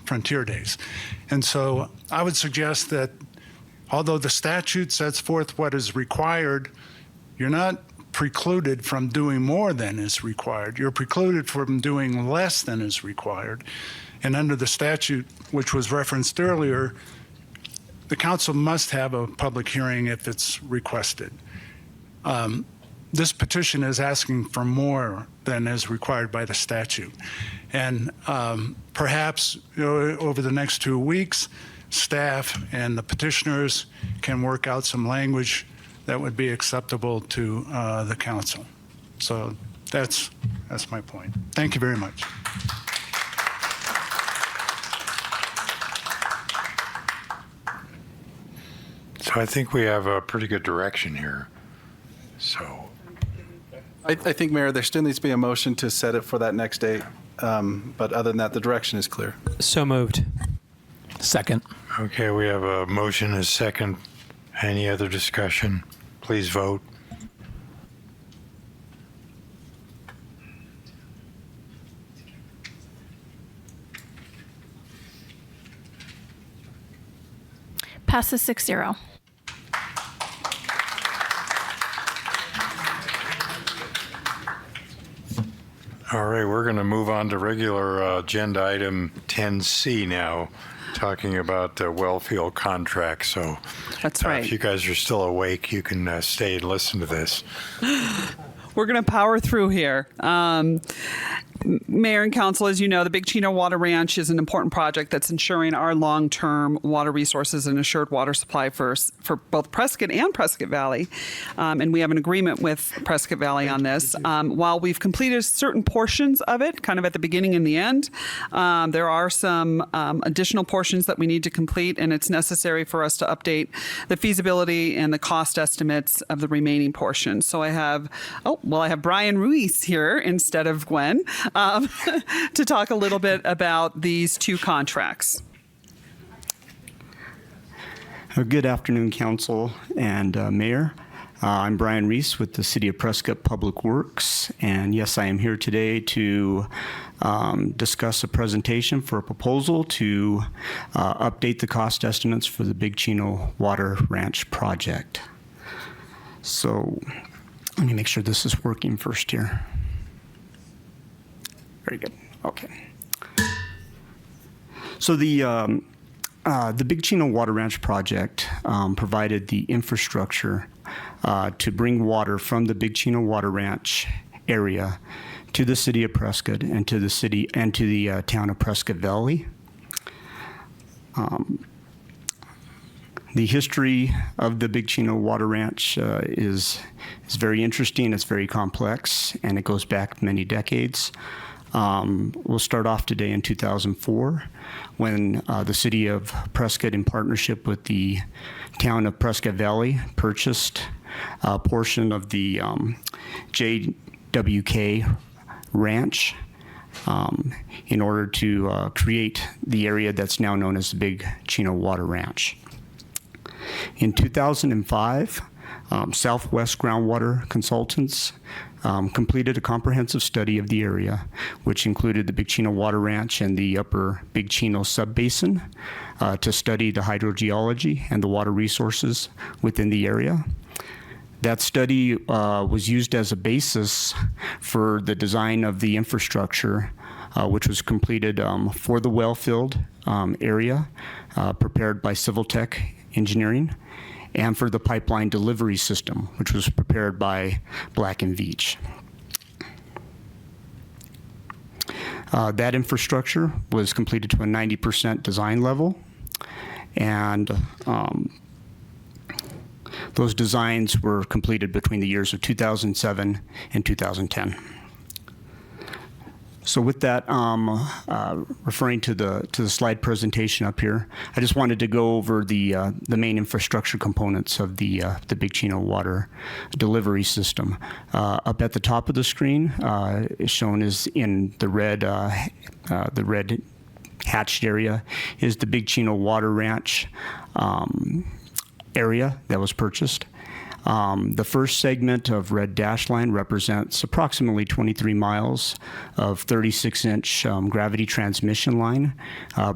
Frontier Days. And so I would suggest that although the statute sets forth what is required, you're not precluded from doing more than is required. You're precluded from doing less than is required. And under the statute, which was referenced earlier, the council must have a public hearing if it's requested. This petition is asking for more than is required by the statute. And perhaps over the next 2 weeks, staff and the petitioners can work out some language that would be acceptable to the council. So that's my point. Thank you very much. So I think we have a pretty good direction here. So I think, Mayor, there still needs to be a motion to set it for that next date. But other than that, the direction is clear. So moved. Second. okay, we have a motion and a second. Any other discussion? Please vote. Passes 6-0. All right, we're going to move on to regular agenda item 10C now, talking about the wellfield contract. So That's right. if you guys are still awake, you can stay and listen to this. We're going to power through here. Mayor and Council, as you know, the Big Chino Water Ranch is an important project that's ensuring our long-term water resources and assured water supply for both Prescott and Prescott Valley. And we have an agreement with Prescott Valley on this. While we've completed certain portions of it, kind of at the beginning and the end, there are some additional portions that we need to complete, and it's necessary for us to update the feasibility and the cost estimates of the remaining portions. So I have Brian Ruiz here instead of Gwen. To talk a little bit about these two contracts. Good afternoon, Council and Mayor. I'm Brian Reese with the City of Prescott Public Works, and yes, I am here today to discuss a presentation for a proposal to update the cost estimates for the Big Chino Water Ranch project. So let me make sure this is working first here. Very good. Okay. So the Big Chino Water Ranch project provided the infrastructure to bring water from the Big Chino Water Ranch area to the city of Prescott and to the city and to the town of Prescott Valley. The history of the Big Chino Water Ranch is very interesting. It's very complex, and it goes back many decades. We'll start off today in 2004 when the city of Prescott, in partnership with the town of Prescott Valley, purchased a portion of the JWK Ranch in order to create the area that's now known as the Big Chino Water Ranch. In 2005, Southwest Groundwater Consultants completed a comprehensive study of the area, which included the Big Chino Water Ranch and the upper Big Chino subbasin to study the hydrogeology and the water resources within the area. That study was used as a basis for the design of the infrastructure, which was completed for the wellfield area, prepared by Civil Tech Engineering, and for the pipeline delivery system, which was prepared by Black & Veatch. That infrastructure was completed to a 90% design level, and those designs were completed between the years of 2007 and 2010. So with that, referring to the slide presentation up here, I just wanted to go over the main infrastructure components of the Big Chino water delivery system. Up at the top of the screen is shown as in the red hatched area is the Big Chino Water Ranch area that was purchased. The first segment of red dash line represents approximately 23 miles of 36-inch gravity transmission line,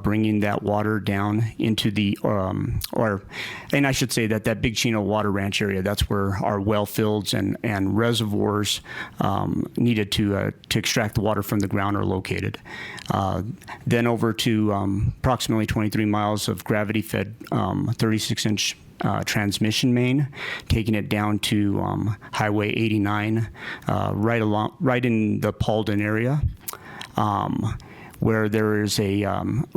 bringing that water down into the, and I should say that Big Chino Water Ranch area, that's where our well fields and reservoirs needed to extract the water from the ground are located. Then over to approximately 23 miles of gravity-fed 36-inch transmission main, taking it down to Highway 89, right in the Paulden area, where there is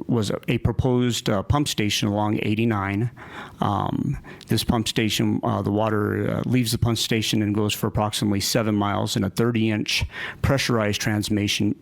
was a proposed pump station along 89. This pump station, the water leaves the pump station and goes for approximately 7 miles in a 30-inch pressurized transmission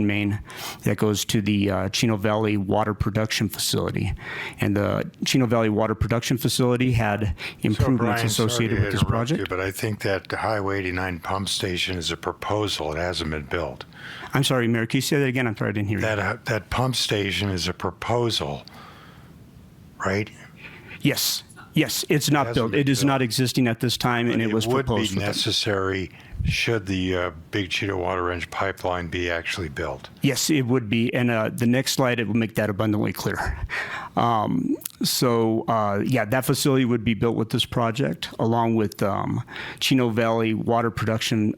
main that goes to the Chino Valley Water Production Facility. And the Chino Valley Water Production Facility had improvements Brian, associated sorry with to this interrupt project. you, but I think that the Highway 89 pump station is a proposal. It hasn't been built. I'm sorry, Mayor, can you say that again? I'm sorry, I didn't hear you. That pump station is a proposal, right? Yes, it's not built. It is not existing at this time, and it was proposed. It would be with them. necessary should the Big Chino Water Ranch pipeline be actually built. Yes, it would be, and the next slide, it will make that abundantly clear. That facility would be built with this project, along with Chino Valley Water Production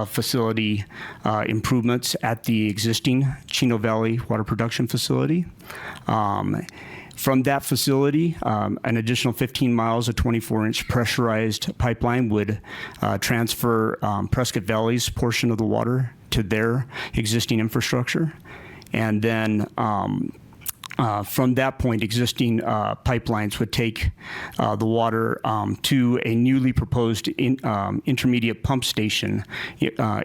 Facility improvements at the existing Chino Valley Water Production Facility. From that facility, an additional 15 miles of 24-inch pressurized pipeline would transfer Prescott Valley's portion of the water to their existing infrastructure. And then from that point, existing pipelines would take the water to a newly proposed intermediate pump station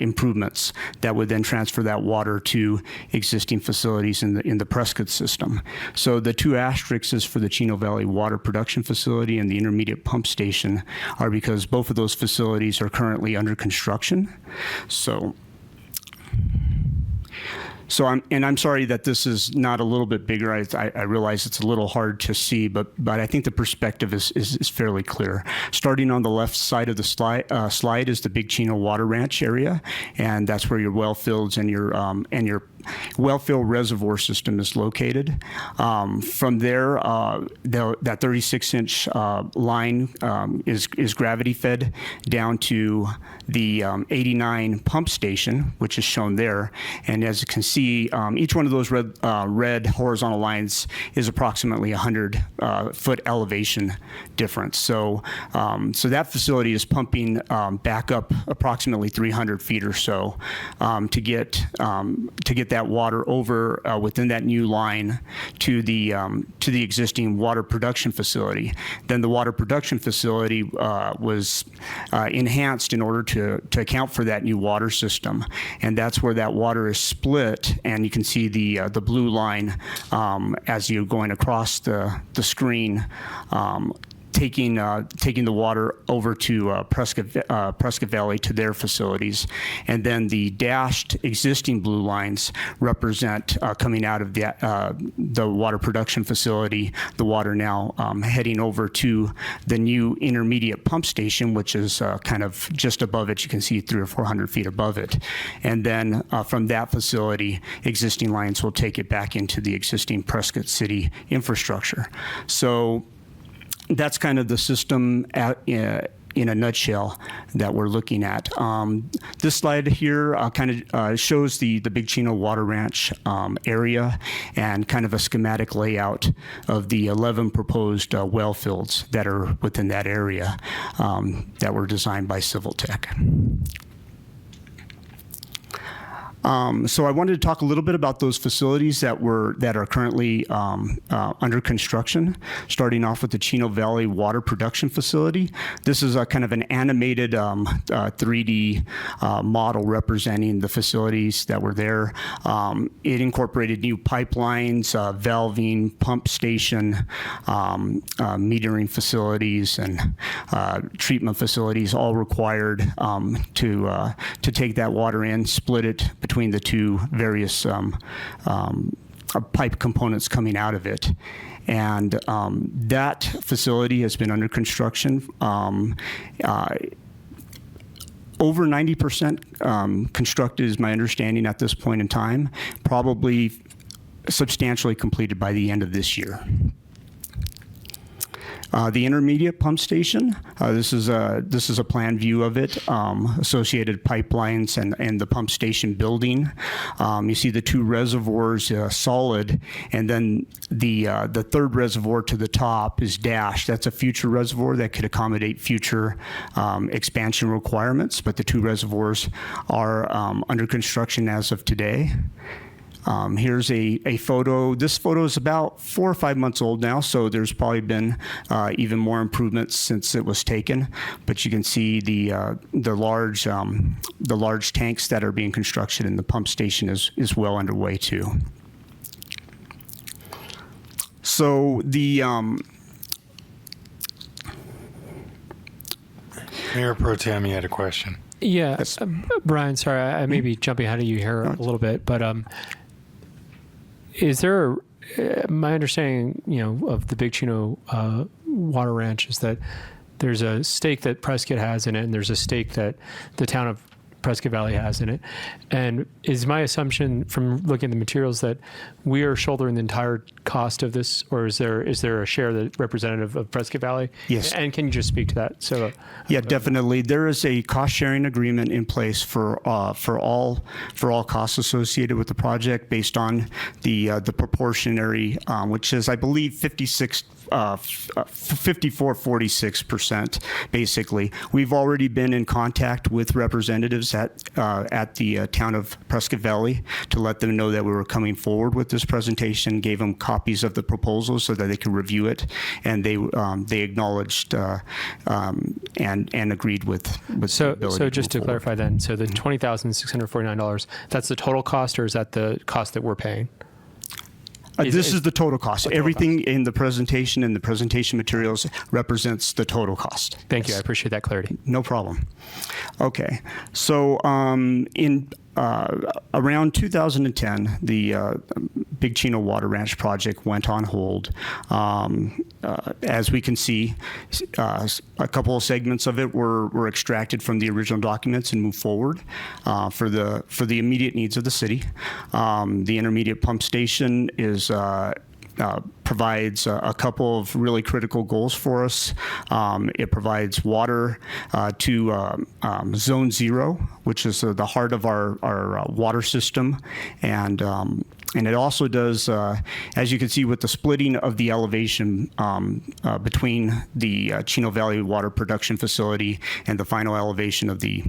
improvements that would then transfer that water to existing facilities in the Prescott system. So the two asterisks is for the Chino Valley Water Production Facility and the intermediate pump station are because both of those facilities are currently under construction. So I'm sorry that this is not a little bit bigger. I realize it's a little hard to see, but I think the perspective is fairly clear. Starting on the left side of the slide is the Big Chino Water Ranch area, and that's where your well fields and your wellfield reservoir system is located. From there, that 36-inch line is gravity fed down to the 89 pump station, which is shown there. And as you can see, each one of those red horizontal lines is approximately 100-foot elevation difference. So that facility is pumping back up approximately 300 feet or so to get that water over within that new line to the existing water production facility. Then the water production facility was enhanced in order to account for that new water system, and that's where that water is split. And you can see the blue line as you're going across the screen. Taking the water over to Prescott Valley to their facilities, and then the dashed existing blue lines represent coming out of the water production facility. The water now heading over to the new intermediate pump station, which is kind of just above it. You can see 300 or 400 feet above it, and then from that facility, existing lines will take it back into the existing Prescott City infrastructure. So that's kind of the system in a nutshell that we're looking at. This slide here kind of shows the Big Chino Water Ranch area and kind of a schematic layout of the 11 proposed well fields that are within that area that were designed by Civil Tech. So I wanted to talk a little bit about those facilities that are currently under construction, starting off with the Chino Valley Water Production Facility. This is a kind of an animated 3D model representing the facilities that were there. It incorporated new pipelines, valving, pump station, metering facilities, and treatment facilities, all required to take that water in, split it between the two various pipe components coming out of it. And that facility has been under construction. Over 90% constructed is my understanding at this point in time, probably substantially completed by the end of this year. The intermediate pump station, this is a plan view of it, associated pipelines and the pump station building. You see the two reservoirs solid, and then the third reservoir to the top is dashed. That's a future reservoir that could accommodate future expansion requirements, but the two reservoirs are under construction as of today. Here's a photo. This photo is about 4 or 5 months old now, so there's probably been even more improvements since it was taken. But you can see the large tanks that are being constructed, and the pump station is well underway too. So the Mayor Pro Tem, you had a question. Yeah, Brian, sorry, I may be jumping ahead of you here a little bit, but is there, my understanding, of the Big Chino Water Ranch is that there's a stake that Prescott has in it, and there's a stake that the town of Prescott Valley has in it. And is my assumption from looking at the materials that we are shouldering the entire cost of this, or is there a share that representative of Prescott Valley? Yes. And can you just speak to that? So yeah, definitely. There is a cost sharing agreement in place for all costs associated with the project based on the proportionary, which is, I believe, 54-46%, basically. We've already been in contact with representatives at the town of Prescott Valley to let them know that we were coming forward with this presentation, gave them copies of the proposal so that they could review it, and they acknowledged and agreed with the ability. So just to clarify then, so the $20,649, that's the total cost, or is that the cost that we're paying? This is the total cost. Everything in the presentation and the presentation materials represents the total cost. Thank you. I appreciate that clarity. No problem. Okay. So in around 2010, the Big Chino Water Ranch project went on hold. As we can see, a couple of segments of it were extracted from the original documents and moved forward for the immediate needs of the city. The intermediate pump station is provides a couple of really critical goals for us. It provides water to Zone 0, which is the heart of our water system, and it also does, as you can see with the splitting of the elevation between the Chino Valley Water Production Facility and the final elevation of the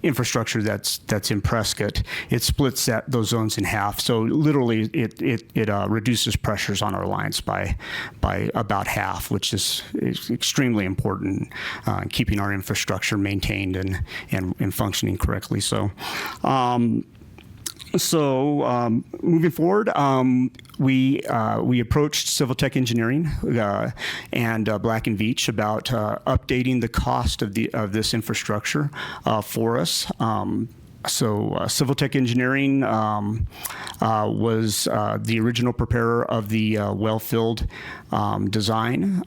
infrastructure that's in Prescott, it splits those zones in half. So literally, it reduces pressures on our lines by about half, which is extremely important in keeping our infrastructure maintained and functioning correctly. So. Moving forward, we approached Civil Tech Engineering and Black & Veatch about updating the cost of this infrastructure for us. Civil Tech Engineering was the original preparer of the well-filled design.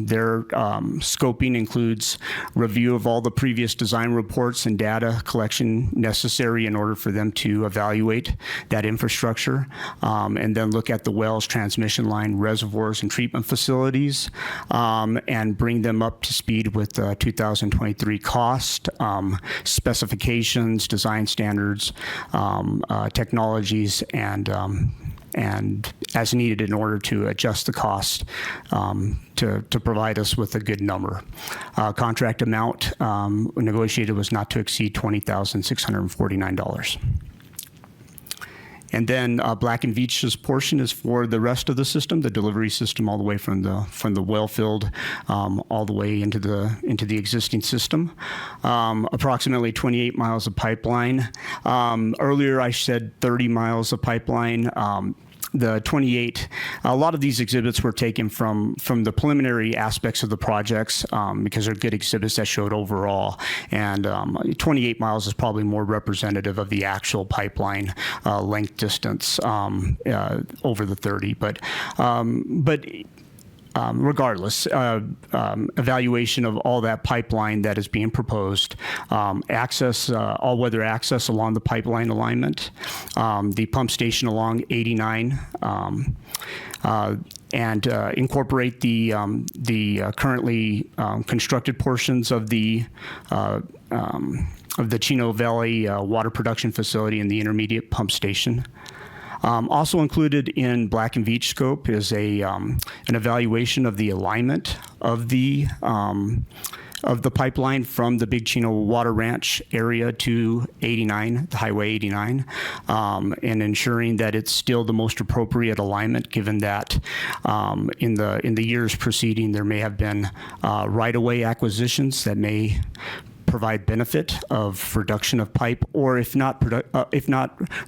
Their scoping includes review of all the previous design reports and data collection necessary in order for them to evaluate that infrastructure, and then look at the wells, transmission line, reservoirs, and treatment facilities, and bring them up to speed with 2023 cost, specifications, design standards, technologies, and as needed in order to adjust the cost to provide us with a good number. Contract amount negotiated was not to exceed $20,649. And then Black & Veatch's portion is for the rest of the system, the delivery system, all the way from the well field all the way into the existing system. Approximately 28 miles of pipeline. Earlier I said 30 miles of pipeline. the 28, a lot of these exhibits were taken from the preliminary aspects of the projects because they're good exhibits that showed overall. And 28 miles is probably more representative of the actual pipeline length distance over the 30. But regardless, evaluation of all that pipeline that is being proposed, access, all-weather access along the pipeline alignment, the pump station along 89, and incorporate the currently constructed portions of the Chino Valley water production facility and the intermediate pump station. Also included in Black and Veatch scope is an evaluation of the alignment of the pipeline from the Big Chino Water Ranch area to 89, the Highway 89, and ensuring that it's still the most appropriate alignment, given that in the years preceding there may have been right-of-way acquisitions that may provide benefit of reduction of pipe, or if not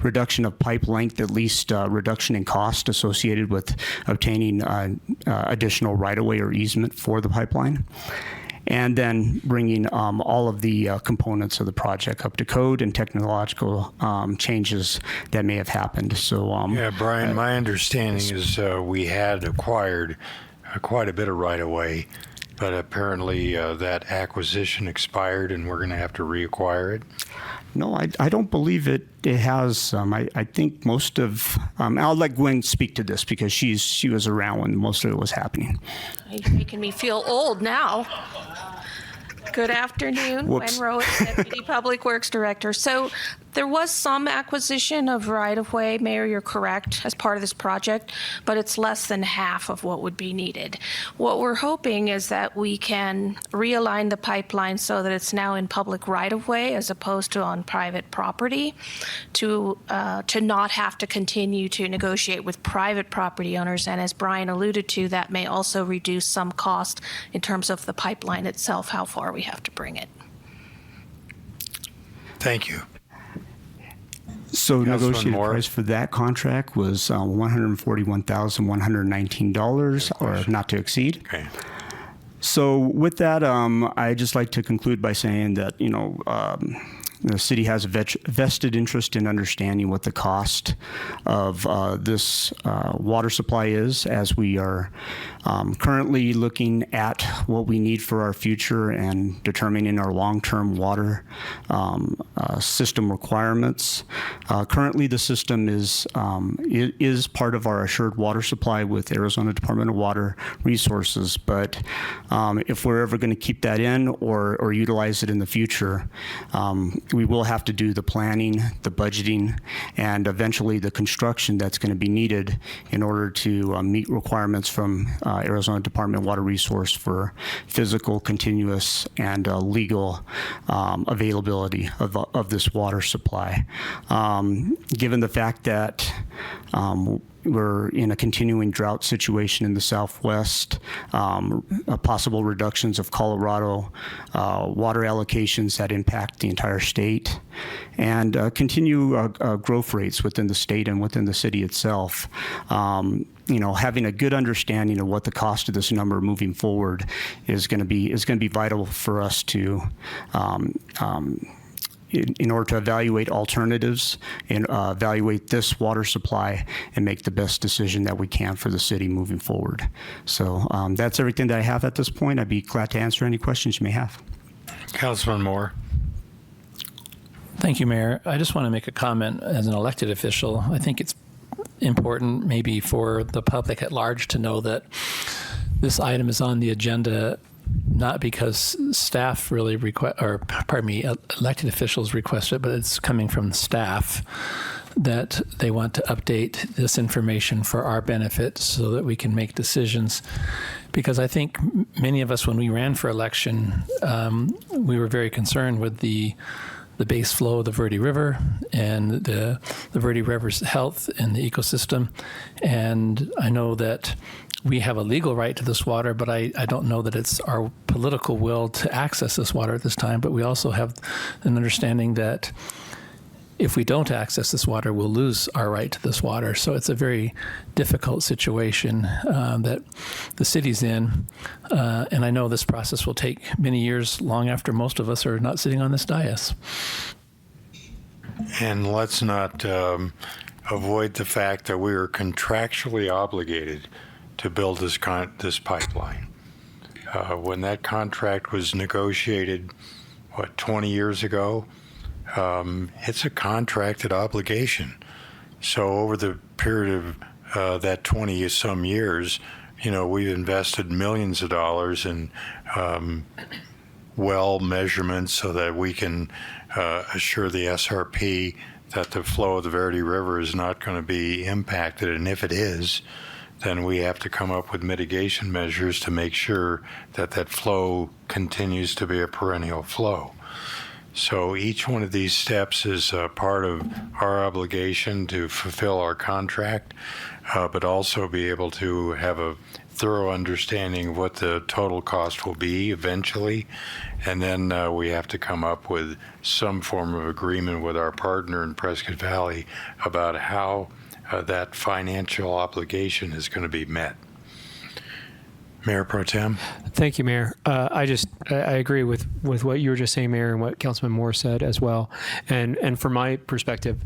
reduction of pipe length, at least reduction in cost associated with obtaining additional right-of-way or easement for the pipeline. And then bringing all of the components of the project up to code and technological changes that may have happened. So, yeah, Brian, my understanding is we had acquired quite a bit of right-of-way, but apparently that acquisition expired and we're going to have to reacquire it. No, I don't believe it has. I think most of, I'll let Gwen speak to this because she was around when most of it was happening. You're making me feel old now. Good afternoon, Whoops. Gwen Rowett, Deputy Public Works Director. So there was some acquisition of right-of-way, Mayor, you're correct, as part of this project, but it's less than half of what would be needed. What we're hoping is that we can realign the pipeline so that it's now in public right-of-way as opposed to on private property, to not have to continue to negotiate with private property owners. And as Brian alluded to, that may also reduce some cost in terms of the pipeline itself, how far we have to bring it. Thank you. So Councilman negotiated Moore. price for that contract was $141,119, or not to exceed. Okay. So with that, I'd just like to conclude by saying that, the city has a vested interest in understanding what the cost of this water supply is, as we are currently looking at what we need for our future and determining our long-term water system requirements. Currently, the system is part of our assured water supply with Arizona Department of Water Resources, but if we're ever going to keep that in or utilize it in the future, we will have to do the planning, the budgeting, and eventually the construction that's going to be needed in order to meet requirements from Arizona Department of Water Resource for physical, continuous, and legal availability of this water supply. Given the fact that we're in a continuing drought situation in the Southwest, possible reductions of Colorado water allocations that impact the entire state, and continue growth rates within the state and within the city itself. Having a good understanding of what the cost of this number moving forward is going to be vital for us to. In order to evaluate alternatives and evaluate this water supply and make the best decision that we can for the city moving forward. So that's everything that I have at this point. I'd be glad to answer any questions you may have. Councilman Moore. Thank you, Mayor. I just want to make a comment as an elected official. I think it's important maybe for the public at large to know that this item is on the agenda not because staff really elected officials request it, but it's coming from the staff that they want to update this information for our benefit so that we can make decisions. Because I think many of us, when we ran for election, we were very concerned with the base flow of the Verde River and the Verde River's health and the ecosystem. And I know that we have a legal right to this water, but I don't know that it's our political will to access this water at this time. But we also have an understanding that if we don't access this water, we'll lose our right to this water. So it's a very difficult situation that the city's in. And I know this process will take many years, long after most of us are not sitting on this dais. And let's not avoid the fact that we are contractually obligated to build this pipeline. When that contract was negotiated, 20 years ago, it's a contracted obligation. So over the period of that 20-some years, we've invested millions of dollars in well measurements so that we can assure the SRP that the flow of the Verde River is not going to be impacted. And if it is, then we have to come up with mitigation measures to make sure that that flow continues to be a perennial flow. So each one of these steps is part of our obligation to fulfill our contract, but also be able to have a thorough understanding of what the total cost will be eventually. And then we have to come up with some form of agreement with our partner in Prescott Valley about how that financial obligation is going to be met. Mayor Pro Tem. Thank you, Mayor. I agree with what you were just saying, Mayor, and what Councilman Moore said as well. And from my perspective,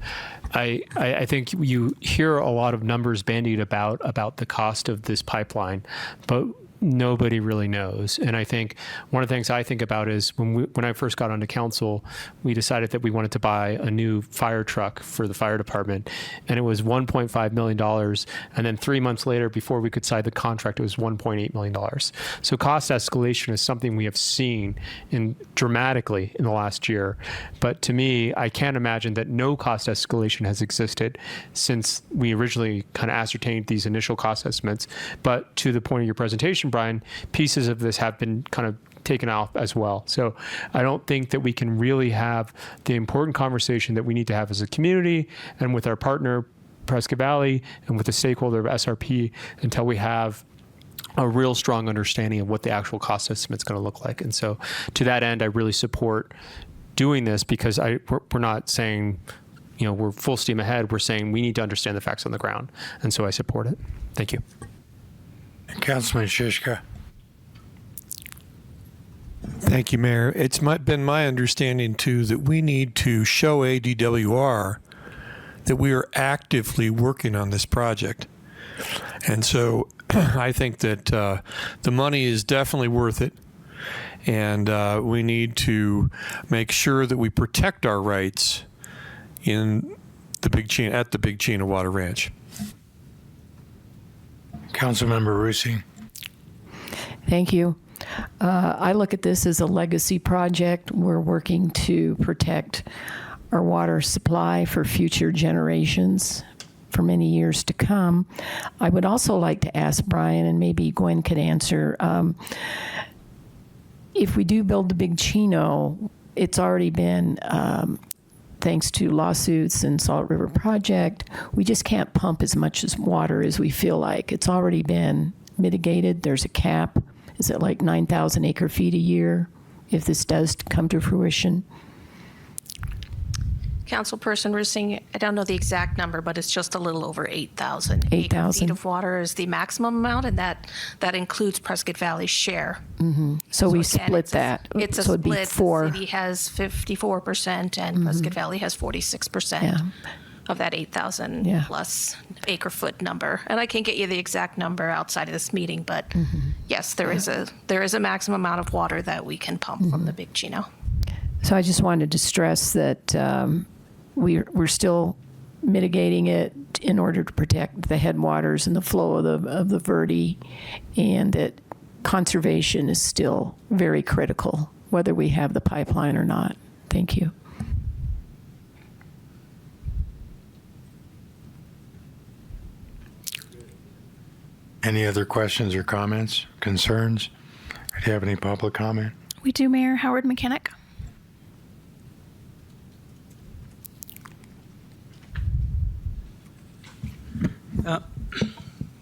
I think you hear a lot of numbers bandied about the cost of this pipeline, but nobody really knows. And I think one of the things I think about is when I first got onto council, we decided that we wanted to buy a new fire truck for the fire department, and it was $1.5 million. And then 3 months later, before we could sign the contract, it was $1.8 million. So cost escalation is something we have seen dramatically in the last year. But to me, I can't imagine that no cost escalation has existed since we originally kind of ascertained these initial cost estimates. But to the point of your presentation, Brian, pieces of this have been kind of taken off as well. So I don't think that we can really have the important conversation that we need to have as a community and with our partner, Prescott Valley, and with the stakeholder of SRP until we have a real strong understanding of what the actual cost estimate is going to look like. And so to that end, I really support doing this because we're not saying, we're full steam ahead. We're saying we need to understand the facts on the ground. And so I support it. Thank you. Councilman Shishka. Thank you, Mayor. It's been my understanding, too, that we need to show ADWR that we are actively working on this project. And so I think that the money is definitely worth it. And we need to make sure that we protect our rights at the Big Chena Water Ranch. Councilmember Rusing. Thank you. I look at this as a legacy project. We're working to protect our water supply for future generations for many years to come. I would also like to ask Brian, and maybe Gwen could answer, if we do build the Big Chino, it's already been, thanks to lawsuits and Salt River Project, we just can't pump as much water as we feel like. It's already been mitigated. There's a cap. Is it like 9,000 acre feet a year if this does come to fruition? Councilperson Rusing, I don't know the exact number, but it's just a little over 8,000 acre feet of water is the maximum amount, and that includes Prescott Valley's share. Mm-hmm. So we again, split that. It's a so it'd split. be 4. The city has 54%, and Prescott Valley has 46% of that 8,000 plus acre foot number. And I can't get you the exact number outside of this meeting, but yes, there is a maximum amount of water that we can pump from the Big Chino. So I just wanted to stress that we're still mitigating it in order to protect the headwaters and the flow of the Verde, and that conservation is still very critical, whether we have the pipeline or not. Thank you. Any other questions or comments, concerns? Do you have any public comment? We do, Mayor. Howard McKinnick.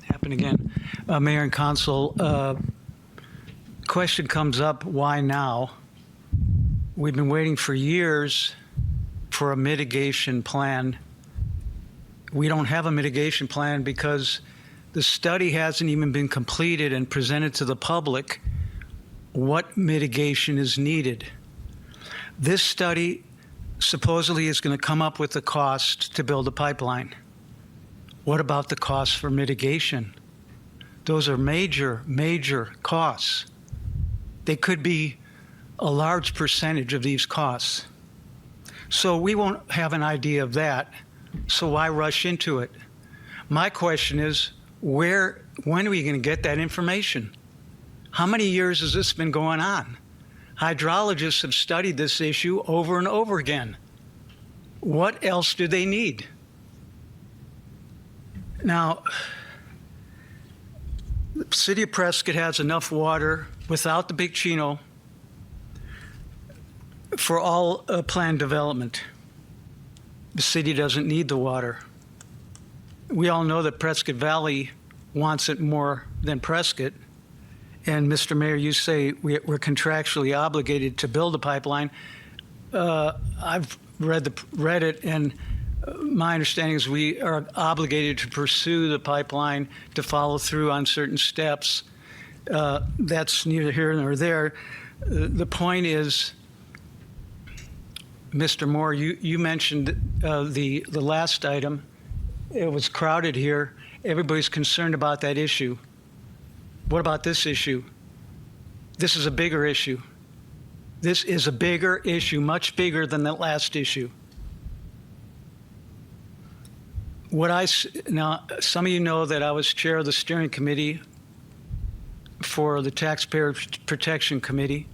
Happen again. Mayor and Council, question comes up, why now? We've been waiting for years for a mitigation plan. We don't have a mitigation plan because the study hasn't even been completed and presented to the public what mitigation is needed. This study supposedly is going to come up with the cost to build a pipeline. What about the costs for mitigation? Those are major, major costs. They could be a large percentage of these costs. So we won't have an idea of that. So why rush into it? My question is, when are we going to get that information? How many years has this been going on? Hydrologists have studied this issue over and over again. What else do they need? Now, the city of Prescott has enough water without the Big Chino for all planned development. The city doesn't need the water. We all know that Prescott Valley wants it more than Prescott. And Mr. Mayor, you say we're contractually obligated to build a pipeline. I've read it, and my understanding is we are obligated to pursue the pipeline, to follow through on certain steps. That's neither here nor there. The point is, Mr. Moore, you mentioned the last item. It was crowded here. Everybody's concerned about that issue. What about this issue? This is a bigger issue. This is a bigger issue, much bigger than that last issue. Now, some of you know that I was chair of the steering committee for the Taxpayer Protection Committee,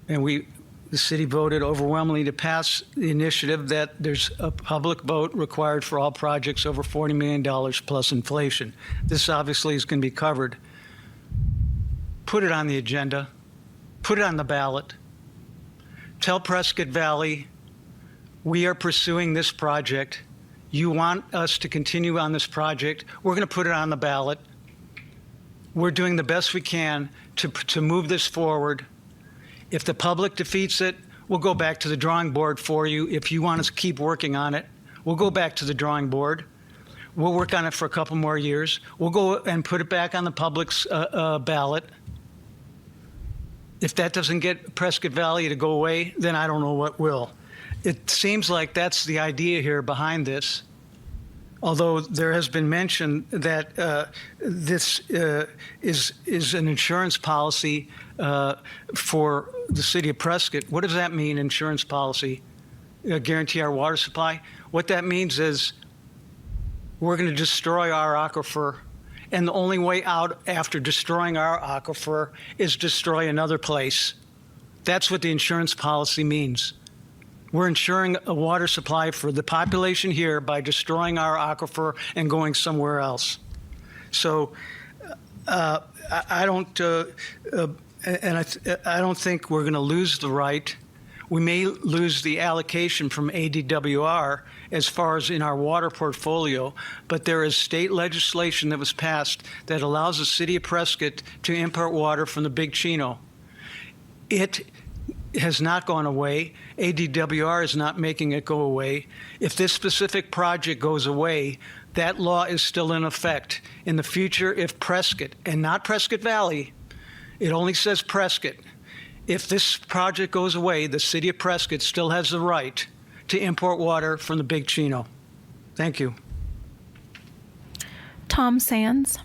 and the city voted overwhelmingly to pass the initiative that there's a public vote required for all projects over $40 million plus inflation. This obviously is going to be covered. Put it on the agenda. Put it on the ballot. Tell Prescott Valley, we are pursuing this project. You want us to continue on this project. We're going to put it on the ballot. We're doing the best we can to move this forward. If the public defeats it, we'll go back to the drawing board for you. If you want us to keep working on it, we'll go back to the drawing board. We'll work on it for a couple more years. We'll go and put it back on the public's ballot. If that doesn't get Prescott Valley to go away, then I don't know what will. It seems like that's the idea here behind this. Although there has been mention that this is an insurance policy for the city of Prescott. What does that mean, insurance policy? Guarantee our water supply? What that means is we're going to destroy our aquifer, and the only way out after destroying our aquifer is destroy another place. That's what the insurance policy means. We're ensuring a water supply for the population here by destroying our aquifer and going somewhere else. So I don't think we're going to lose the right. We may lose the allocation from ADWR as far as in our water portfolio, but there is state legislation that was passed that allows the city of Prescott to import water from the Big Chino. It has not gone away. ADWR is not making it go away. If this specific project goes away, that law is still in effect. In the future, if Prescott, and not Prescott Valley, it only says Prescott, if this project goes away, the city of Prescott still has the right to import water from the Big Chino. Thank you. Tom Sands.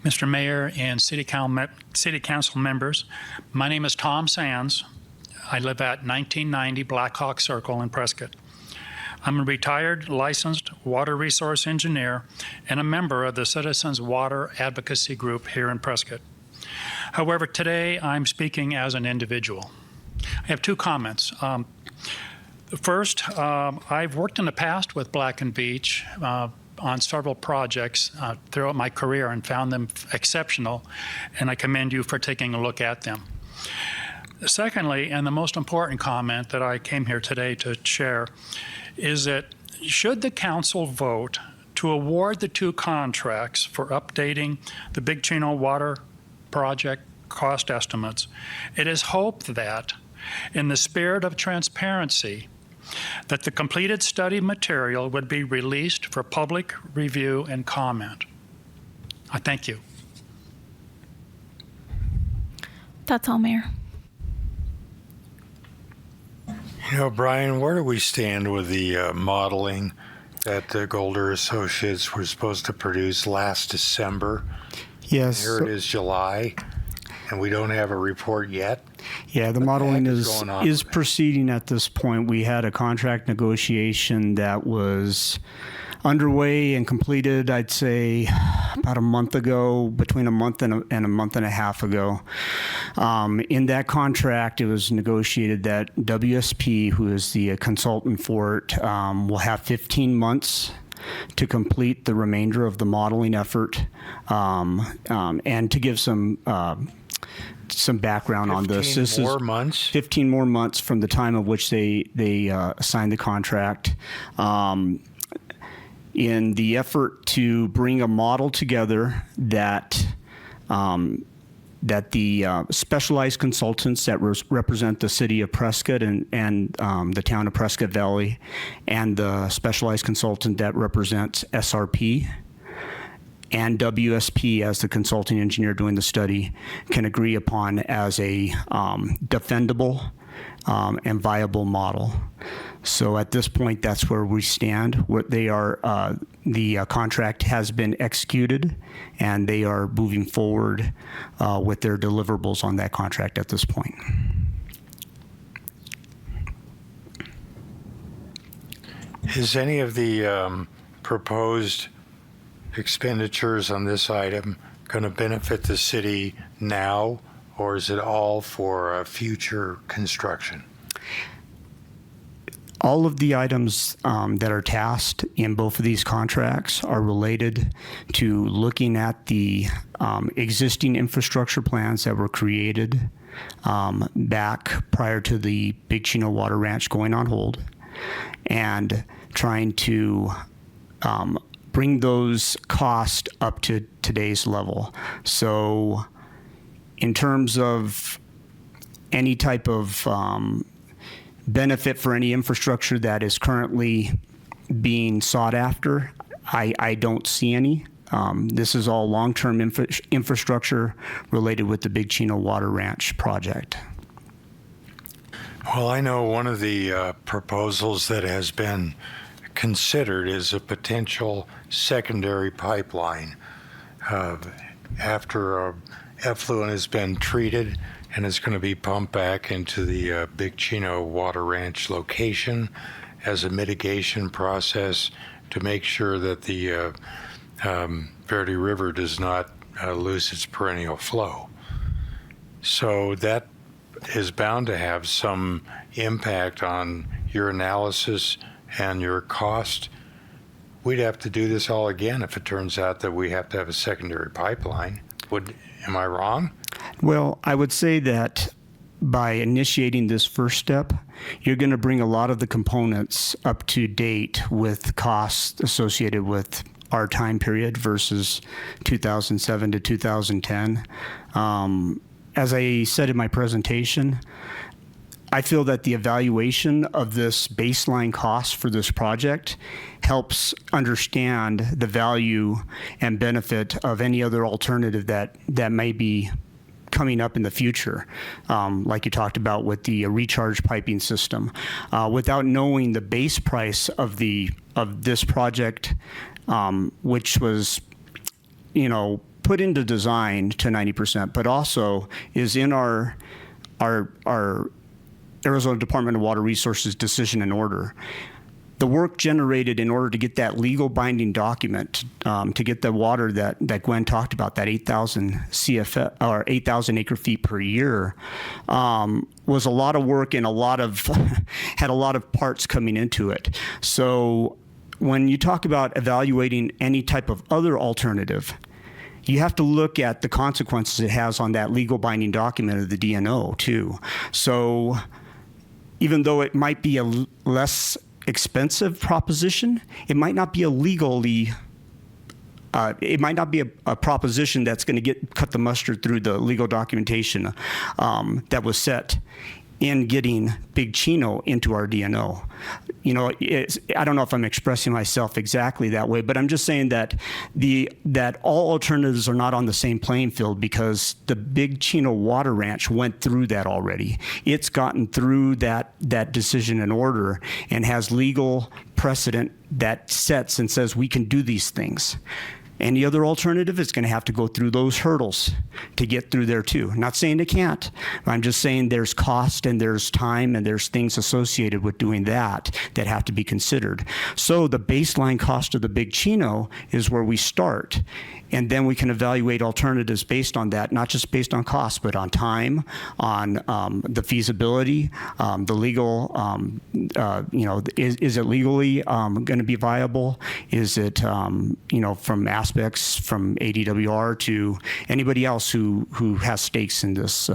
Mr. Mayor and City Council members, my name is Tom Sands. I live at 1990 Blackhawk Circle in Prescott. I'm a retired licensed water resource engineer and a member of the Citizens Water Advocacy Group here in Prescott. However, today I'm speaking as an individual. I have two comments. First, I've worked in the past with Black & Veatch on several projects throughout my career and found them exceptional, and I commend you for taking a look at them. Secondly, and the most important comment that I came here today to share, is that should the council vote to award the 2 contracts for updating the Big Chino Water Project cost estimates. It is hoped that, in the spirit of transparency, that the completed study material would be released for public review and comment. I thank you. That's all, Mayor. You know, Brian, where do we stand with the modeling that the Golder Associates were supposed to produce last December? Yes. Here it is July, and we don't have a report yet. Yeah, the modeling is proceeding at this point. We had a contract negotiation that was underway and completed, I'd say, about a month ago, between a month and a month and a half ago. In that contract, it was negotiated that WSP, who is the consultant for it, will have 15 months to complete the remainder of the modeling effort, and to give some background on this. 15 more months? 15 more months from the time of which they signed the contract. In the effort to bring a model together that the specialized consultants that represent the city of Prescott and the town of Prescott Valley, and the specialized consultant that represents SRP and WSP as the consulting engineer doing the study, can agree upon as a defendable and viable model. So at this point, that's where we stand. The contract has been executed, and they are moving forward with their deliverables on that contract at this point. Is any of the proposed expenditures on this item going to benefit the city now, or is it all for future construction? All of the items that are tasked in both of these contracts are related to looking at the existing infrastructure plans that were created back prior to the Big Chino Water Ranch going on hold, and trying to bring those costs up to today's level. So in terms of any type of benefit for any infrastructure that is currently being sought after, I don't see any. This is all long-term infrastructure related with the Big Chino Water Ranch project. Well, I know one of the proposals that has been considered is a potential secondary pipeline after effluent has been treated, and it's going to be pumped back into the Big Chino Water Ranch location as a mitigation process to make sure that the Verde River does not lose its perennial flow. So that is bound to have some impact on your analysis and your cost. We'd have to do this all again if it turns out that we have to have a secondary pipeline. Am I wrong? Well, I would say that by initiating this first step, you're going to bring a lot of the components up to date with costs associated with our time period versus 2007 to 2010. As I said in my presentation, I feel that the evaluation of this baseline cost for this project helps understand the value and benefit of any other alternative that may be coming up in the future, like you talked about with the recharge piping system. Without knowing the base price of this project, which was, put into design to 90%, but also is in our Arizona Department of Water Resources decision and order. The work generated in order to get that legal binding document, to get the water that Gwen talked about, that 8,000 CFF or 8,000 acre feet per year, was a lot of work and had a lot of parts coming into it. So when you talk about evaluating any type of other alternative, you have to look at the consequences it has on that legal binding document of the DNO too. So even though it might be a less expensive proposition, it might not be a legally it might not be a proposition that's going to cut the mustard through the legal documentation that was set in getting Big Chino into our DNO. You know, I don't know if I'm expressing myself exactly that way, but I'm just saying that that all alternatives are not on the same playing field, because the Big Chino Water Ranch went through that already. It's gotten through that decision and order and has legal precedent that sets and says we can do these things. Any other alternative is going to have to go through those hurdles to get through there too. Not saying they can't. I'm just saying there's cost and there's time and there's things associated with doing that have to be considered. So the baseline cost of the Big Chino is where we start. And then we can evaluate alternatives based on that, not just based on cost, but on time, on the feasibility, the legal, is it legally going to be viable? Is it, from aspects from ADWR to anybody else who has stakes in this?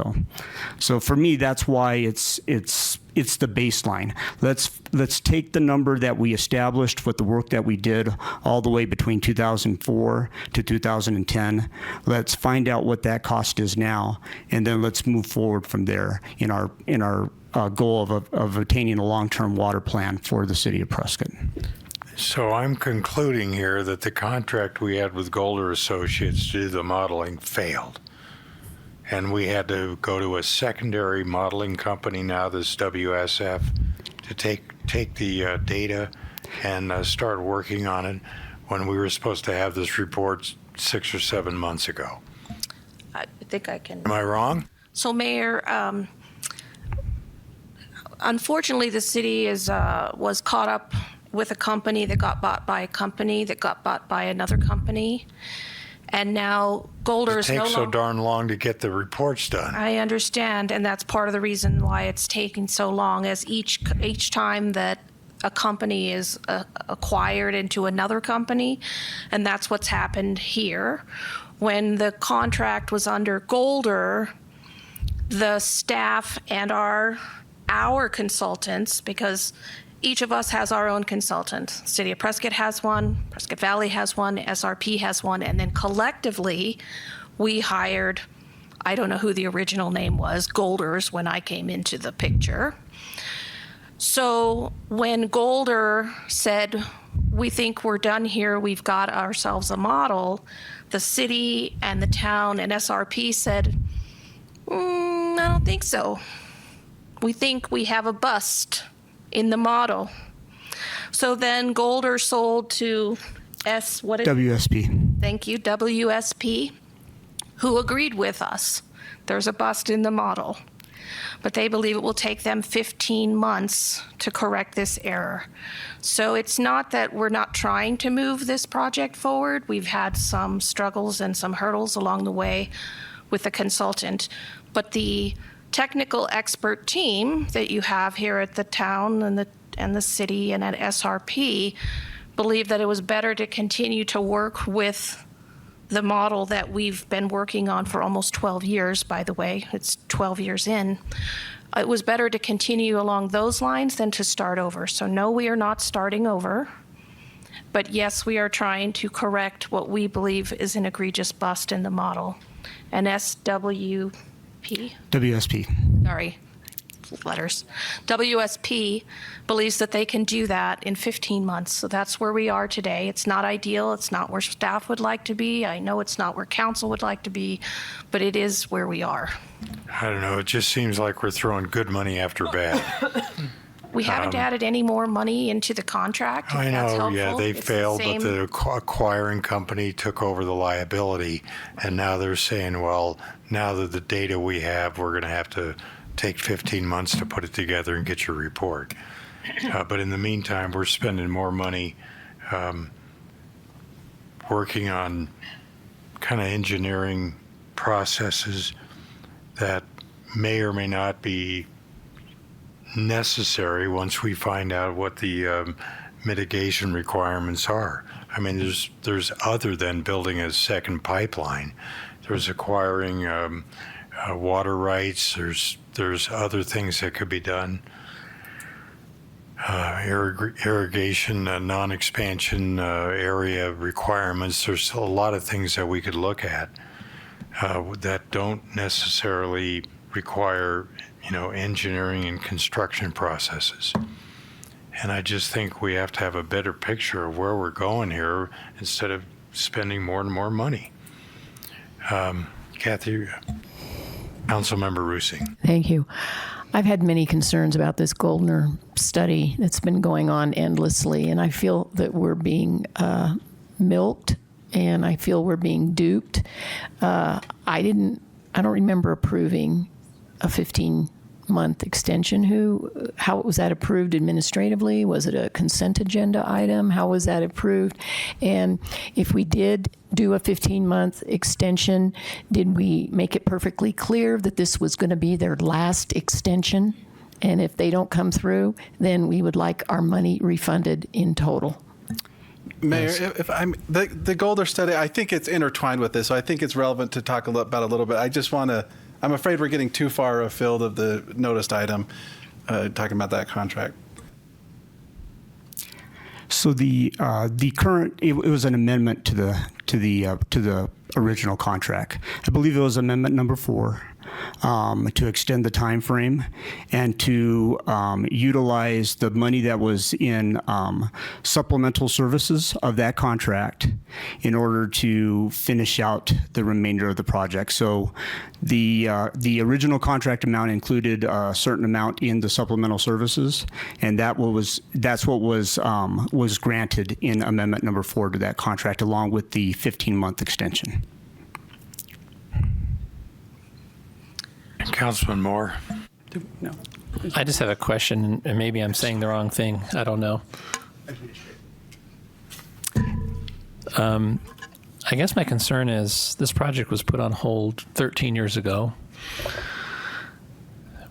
So for me, that's why it's the baseline. Let's take the number that we established with the work that we did all the way between 2004 to 2010. Let's find out what that cost is now, and then let's move forward from there in our goal of attaining a long-term water plan for the city of Prescott. So I'm concluding here that the contract we had with Golder Associates to do the modeling failed. And we had to go to a secondary modeling company now, this WSF, to take the data and start working on it when we were supposed to have this report 6 or 7 months ago. I think I can. Am I wrong? So, Mayor, unfortunately, the city was caught up with a company that got bought by a company that got bought by another company. And now Golder is no longer. It takes so darn long to get the reports done. I understand, and that's part of the reason why it's taking so long, as each time that a company is acquired into another company, and that's what's happened here. When the contract was under Golder, the staff and our consultants, because each of us has our own consultant. City of Prescott has one, Prescott Valley has one, SRP has one, and then collectively we hired, I don't know who the original name was, Golder's, when I came into the picture. So when Golder said, we think we're done here, we've got ourselves a model, the city and the town and SRP said, I don't think so. We think we have a bust in the model. So then Golder sold to WSP. Thank you, WSP, who agreed with us. There's a bust in the model, but they believe it will take them 15 months to correct this error. So it's not that we're not trying to move this project forward. We've had some struggles and some hurdles along the way with the consultant, but the technical expert team that you have here at the town and the city and at SRP believe that it was better to continue to work with the model that we've been working on for almost 12 years, by the way. It's 12 years in. It was better to continue along those lines than to start over. So no, we are not starting over. But yes, we are trying to correct what we believe is an egregious bust in the model. And WSP believes that they can do that in 15 months. So that's where we are today. It's not ideal. It's not where staff would like to be. I know it's not where council would like to be, but it is where we are. I don't know. It just seems like we're throwing good money after bad. We haven't added any more money into the contract. If I that's know, helpful. yeah, they It's failed, the but the acquiring company took over the liability, and now they're saying, well, now that the data we have, we're going to have to take 15 months to put it together and get your report. But in the meantime, we're spending more money working on kind of engineering processes that may or may not be necessary once we find out what the mitigation requirements are. I mean, there's other than building a second pipeline. There's acquiring water rights. There's other things that could be done. irrigation, non-expansion area requirements. There's a lot of things that we could look at that don't necessarily require, engineering and construction processes. And I just think we have to have a better picture of where we're going here instead of spending more and more money. Kathy, Councilmember Rusing. Thank you. I've had many concerns about this Goldner study that's been going on endlessly, and I feel that we're being milked, and I feel we're being duped. I don't remember approving a 15-month extension. How was that approved administratively? Was it a consent agenda item? How was that approved? And if we did do a 15-month extension, did we make it perfectly clear that this was going to be their last extension? And if they don't come through, then we would like our money refunded in total. Mayor, if the Goldner study, I think it's intertwined with this, so I think it's relevant to talk about a little bit. I just want to, I'm afraid we're getting too far afield of the noticed item, talking about that contract. So the current, it was an amendment to the original contract. I believe it was amendment number 4. To extend the time frame and to utilize the money that was in supplemental services of that contract in order to finish out the remainder of the project. So the original contract amount included a certain amount in the supplemental services, and that's what was granted in amendment number 4 to that contract, along with the 15-month extension. Councilman Moore. No. I just have a question, and maybe I'm saying the wrong thing. I don't know. I guess my concern is this project was put on hold 13 years ago.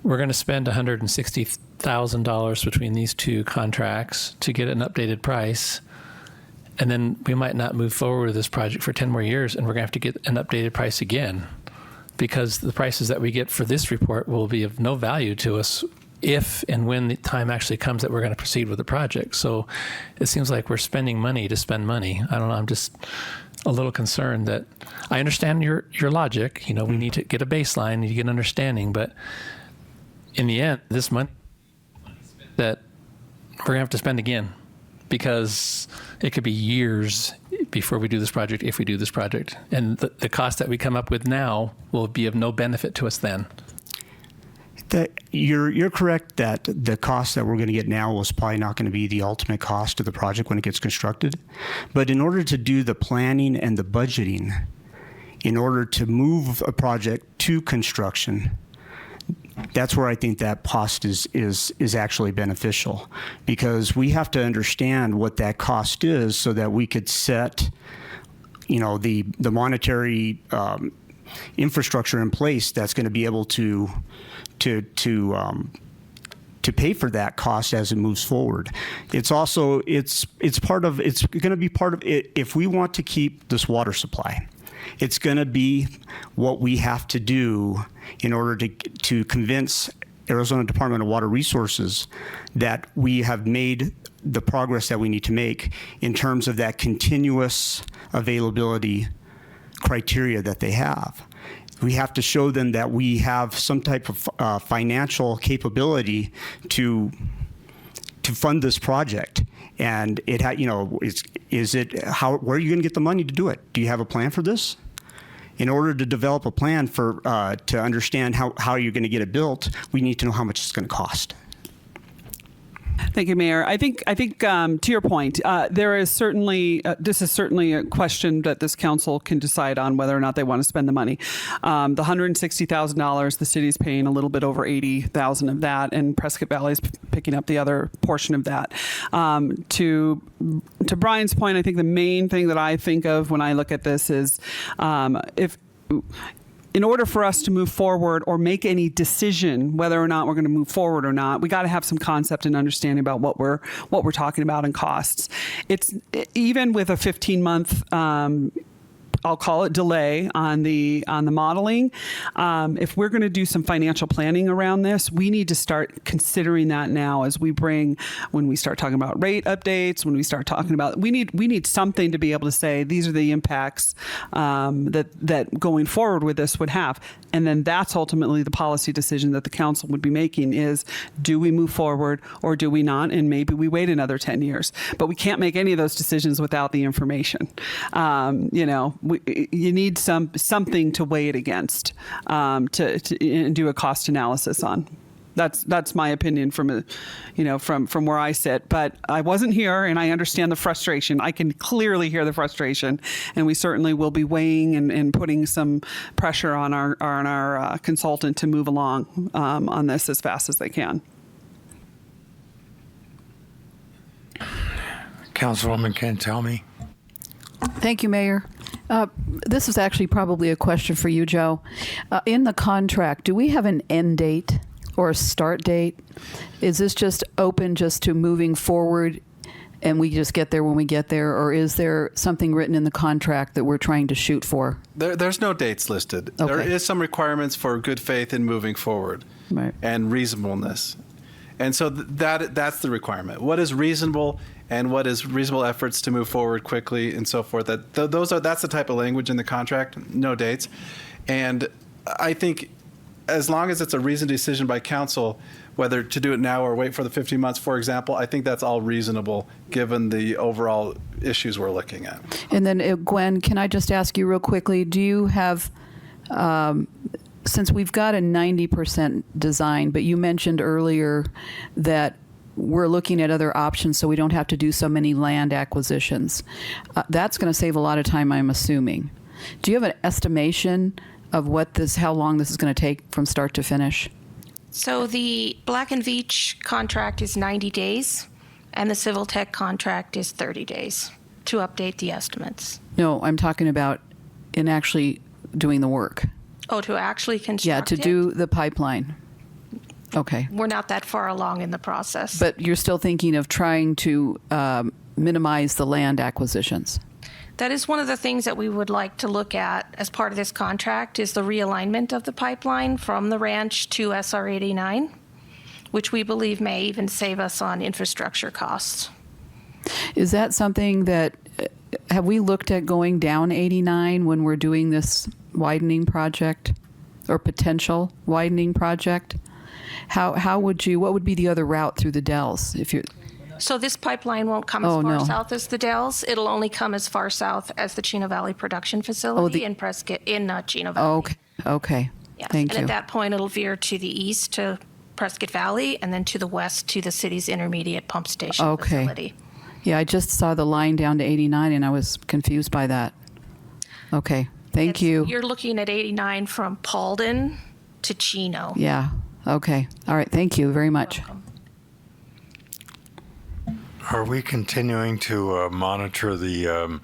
We're going to spend $160,000 between these two contracts to get an updated price, and then we might not move forward with this project for 10 more years, and we're going to have to get an updated price again, because the prices that we get for this report will be of no value to us if and when the time actually comes that we're going to proceed with the project. So it seems like we're spending money to spend money. I don't know. I'm just a little concerned that I understand your logic. We need to get a baseline, need to get an understanding, but in the end, this money that we're going to have to spend again, because it could be years before we do this project, if we do this project. And the cost that we come up with now will be of no benefit to us then. You're correct that the cost that we're going to get now is probably not going to be the ultimate cost of the project when it gets constructed. But in order to do the planning and the budgeting, in order to move a project to construction, that's where I think that cost is actually beneficial, because we have to understand what that cost is so that we could set, the monetary infrastructure in place that's going to be able to pay for that cost as it moves forward. It's also it's going to be part of it if we want to keep this water supply. It's going to be what we have to do in order to convince Arizona Department of Water Resources that we have made the progress that we need to make in terms of that continuous availability criteria that they have. We have to show them that we have some type of financial capability to fund this project. And where are you going to get the money to do it? Do you have a plan for this? In order to develop a plan to understand how you're going to get it built, we need to know how much it's going to cost. Thank you, Mayor. I think to your point, there is certainly this is certainly a question that this council can decide on whether or not they want to spend the money. The $160,000, the city's paying a little bit over $80,000 of that, and Prescott Valley is picking up the other portion of that. To Brian's point, I think the main thing that I think of when I look at this is in order for us to move forward or make any decision whether or not we're going to move forward or not, we got to have some concept and understanding about what we're talking about in costs. It's even with a 15-month I'll call it delay on the modeling. If we're going to do some financial planning around this, we need to start considering that now as when we start talking about rate updates, when we start talking about, we need something to be able to say, these are the impacts that going forward with this would have. And then that's ultimately the policy decision that the council would be making is, do we move forward or do we not? And maybe we wait another 10 years. But we can't make any of those decisions without the information. You need something to weigh it against to do a cost analysis on. That's my opinion from where I sit. But I wasn't here, and I understand the frustration. I can clearly hear the frustration, and we certainly will be weighing and putting some pressure on our consultant to move along on this as fast as they can. Councilwoman Cantelmi. Thank you, Mayor. This is actually probably a question for you, Joe. In the contract, do we have an end date or a start date? Is this just open just to moving forward and we just get there when we get there? Or is there something written in the contract that we're trying to shoot for? There's no dates listed. Okay. There is some requirements for good faith in moving forward and reasonableness. And so that's the requirement. What is reasonable and what is reasonable efforts to move forward quickly and so forth. That's the type of language in the contract, no dates. And I think as long as it's a reasoned decision by council, whether to do it now or wait for the 15 months, for example, I think that's all reasonable given the overall issues we're looking at. And then, Gwen, can I just ask you real quickly, do you have, since we've got a 90% design, but you mentioned earlier that we're looking at other options so we don't have to do so many land acquisitions. That's going to save a lot of time, I'm assuming. Do you have an estimation of how long this is going to take from start to finish? So the Black & Veatch contract is 90 days, and the Civil Tech contract is 30 days to update the estimates. No, I'm talking about in actually doing the work. Oh, to actually construct Yeah, to do the pipeline. Okay. We're not that far along in the process. But you're still thinking of trying to minimize the land acquisitions? That is one of the things that we would like to look at as part of this contract is the realignment of the pipeline from the ranch to SR 89, which we believe may even save us on infrastructure costs. Is that something that, have we looked at going down 89 when we're doing this widening project or potential widening project? What would be the other route through the Dells if you? So this pipeline won't come as far south as the Dells. It'll only come as far south as the Chino Valley Production Facility in Prescott, in Chino Valley. Okay. Yes. Thank you. And at that point, it'll veer to the east to Prescott Valley, and then to the west to the city's intermediate pump station facility. Yeah, I just saw the line down to 89, and I was confused by that. Okay. Thank you. You're looking at 89 from Paulden to Chino. Yeah. Okay. All right. Thank you very much. Are we continuing to monitor the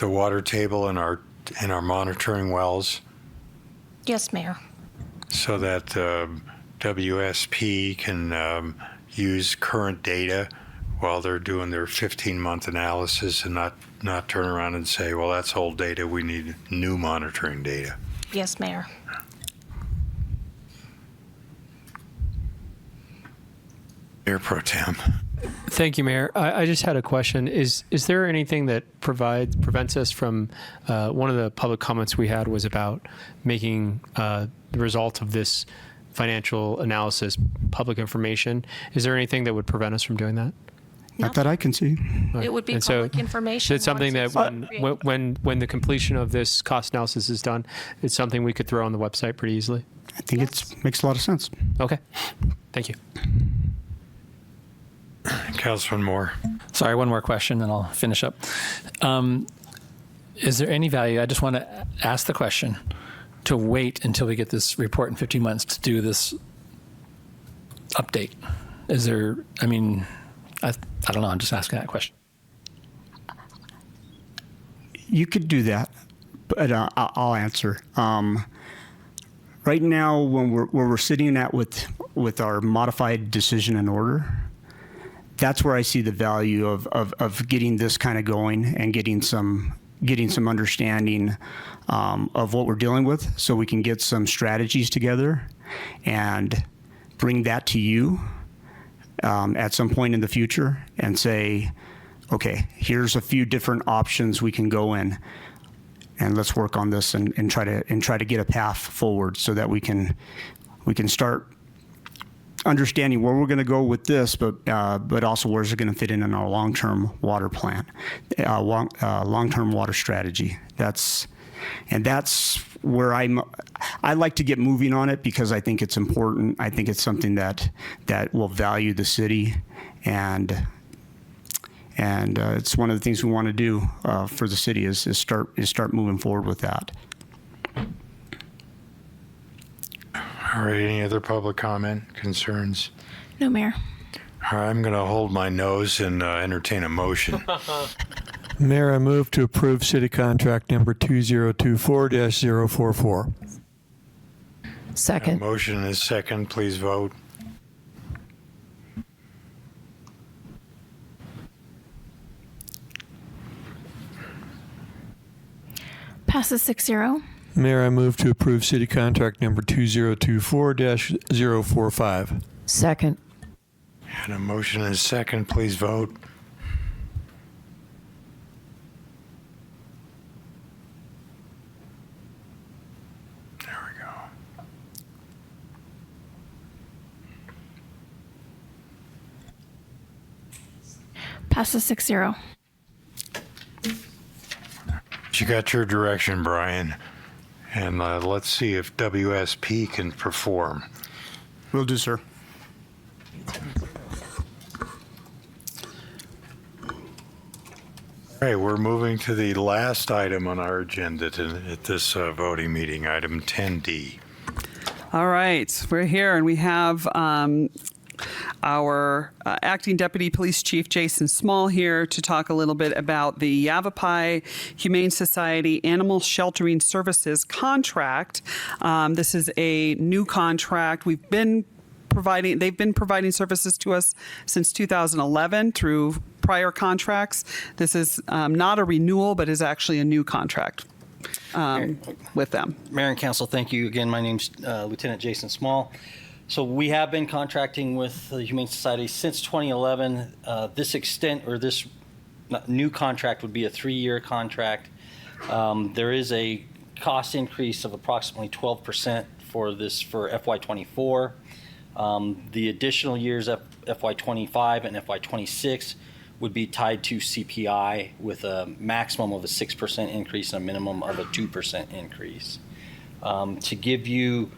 water table in our monitoring wells Yes, Mayor. so that WSP can use current data while they're doing their 15-month analysis and not turn around and say, well, that's old data, we need new monitoring data? Yes, Mayor. Mayor Pro Tem. Thank you, Mayor. I just had a question. Is there anything that prevents us from, one of the public comments we had was about making the result of this financial analysis public information. Is there anything that would prevent us from doing that? Not that I can see. It would be And public information. So it's something that once when the completion of this cost analysis is done, it's something we could throw on the website pretty easily? I think it makes a lot of sense. Okay. Thank you. Councilman Moore. Sorry, one more question and I'll finish up. Is there any value, I just want to ask the question, to wait until we get this report in 15 months to do this update? Is there, I mean, I don't know, I'm just asking that question. You could do that, but I'll answer. Right now, when we're sitting at with our modified decision and order, that's where I see the value of getting this kind of going and getting some getting some understanding of what we're dealing with, so we can get some strategies together and bring that to you at some point in the future and say, okay, here's a few different options we can go in, and let's work on this and try to get a path forward so that we can start understanding where we're going to go with this, but also where's it going to fit in our long-term water plan, long-term water strategy. That's where I like to get moving on it, because I think it's important. I think it's something that will value the city, and it's one of the things we want to do for the city is start moving forward with that. All right, any other public comment, concerns? No, Mayor. All right, I'm going to hold my nose and entertain a motion. Mayor, I move to approve city contract number 2024-044. Second. Motion is second. Please vote. Passes 6-0. Mayor, I move to approve city contract number 2024-045. Second. And a motion is second. Please vote. There we go. Passes 6-0. You got your direction, Brian. And let's see if WSP can perform. Will do, sir. All right, we're moving to the last item on our agenda at this voting meeting, item 10D. All right, we're here and we have our Acting Deputy Police Chief Jason Small here to talk a little bit about the Yavapai Humane Society Animal Sheltering Services contract. This is a new contract. They've been providing services to us since 2011 through prior contracts. This is not a renewal, but is actually a new contract with them. Mayor and Council, thank you again. My name's Lieutenant Jason Small. So we have been contracting with the Humane Society since 2011. This new contract would be a 3-year contract. There is a cost increase of approximately 12% for FY24. The additional years, FY25 and FY26, would be tied to CPI with a maximum of a 6% increase and a minimum of a 2% increase. To give you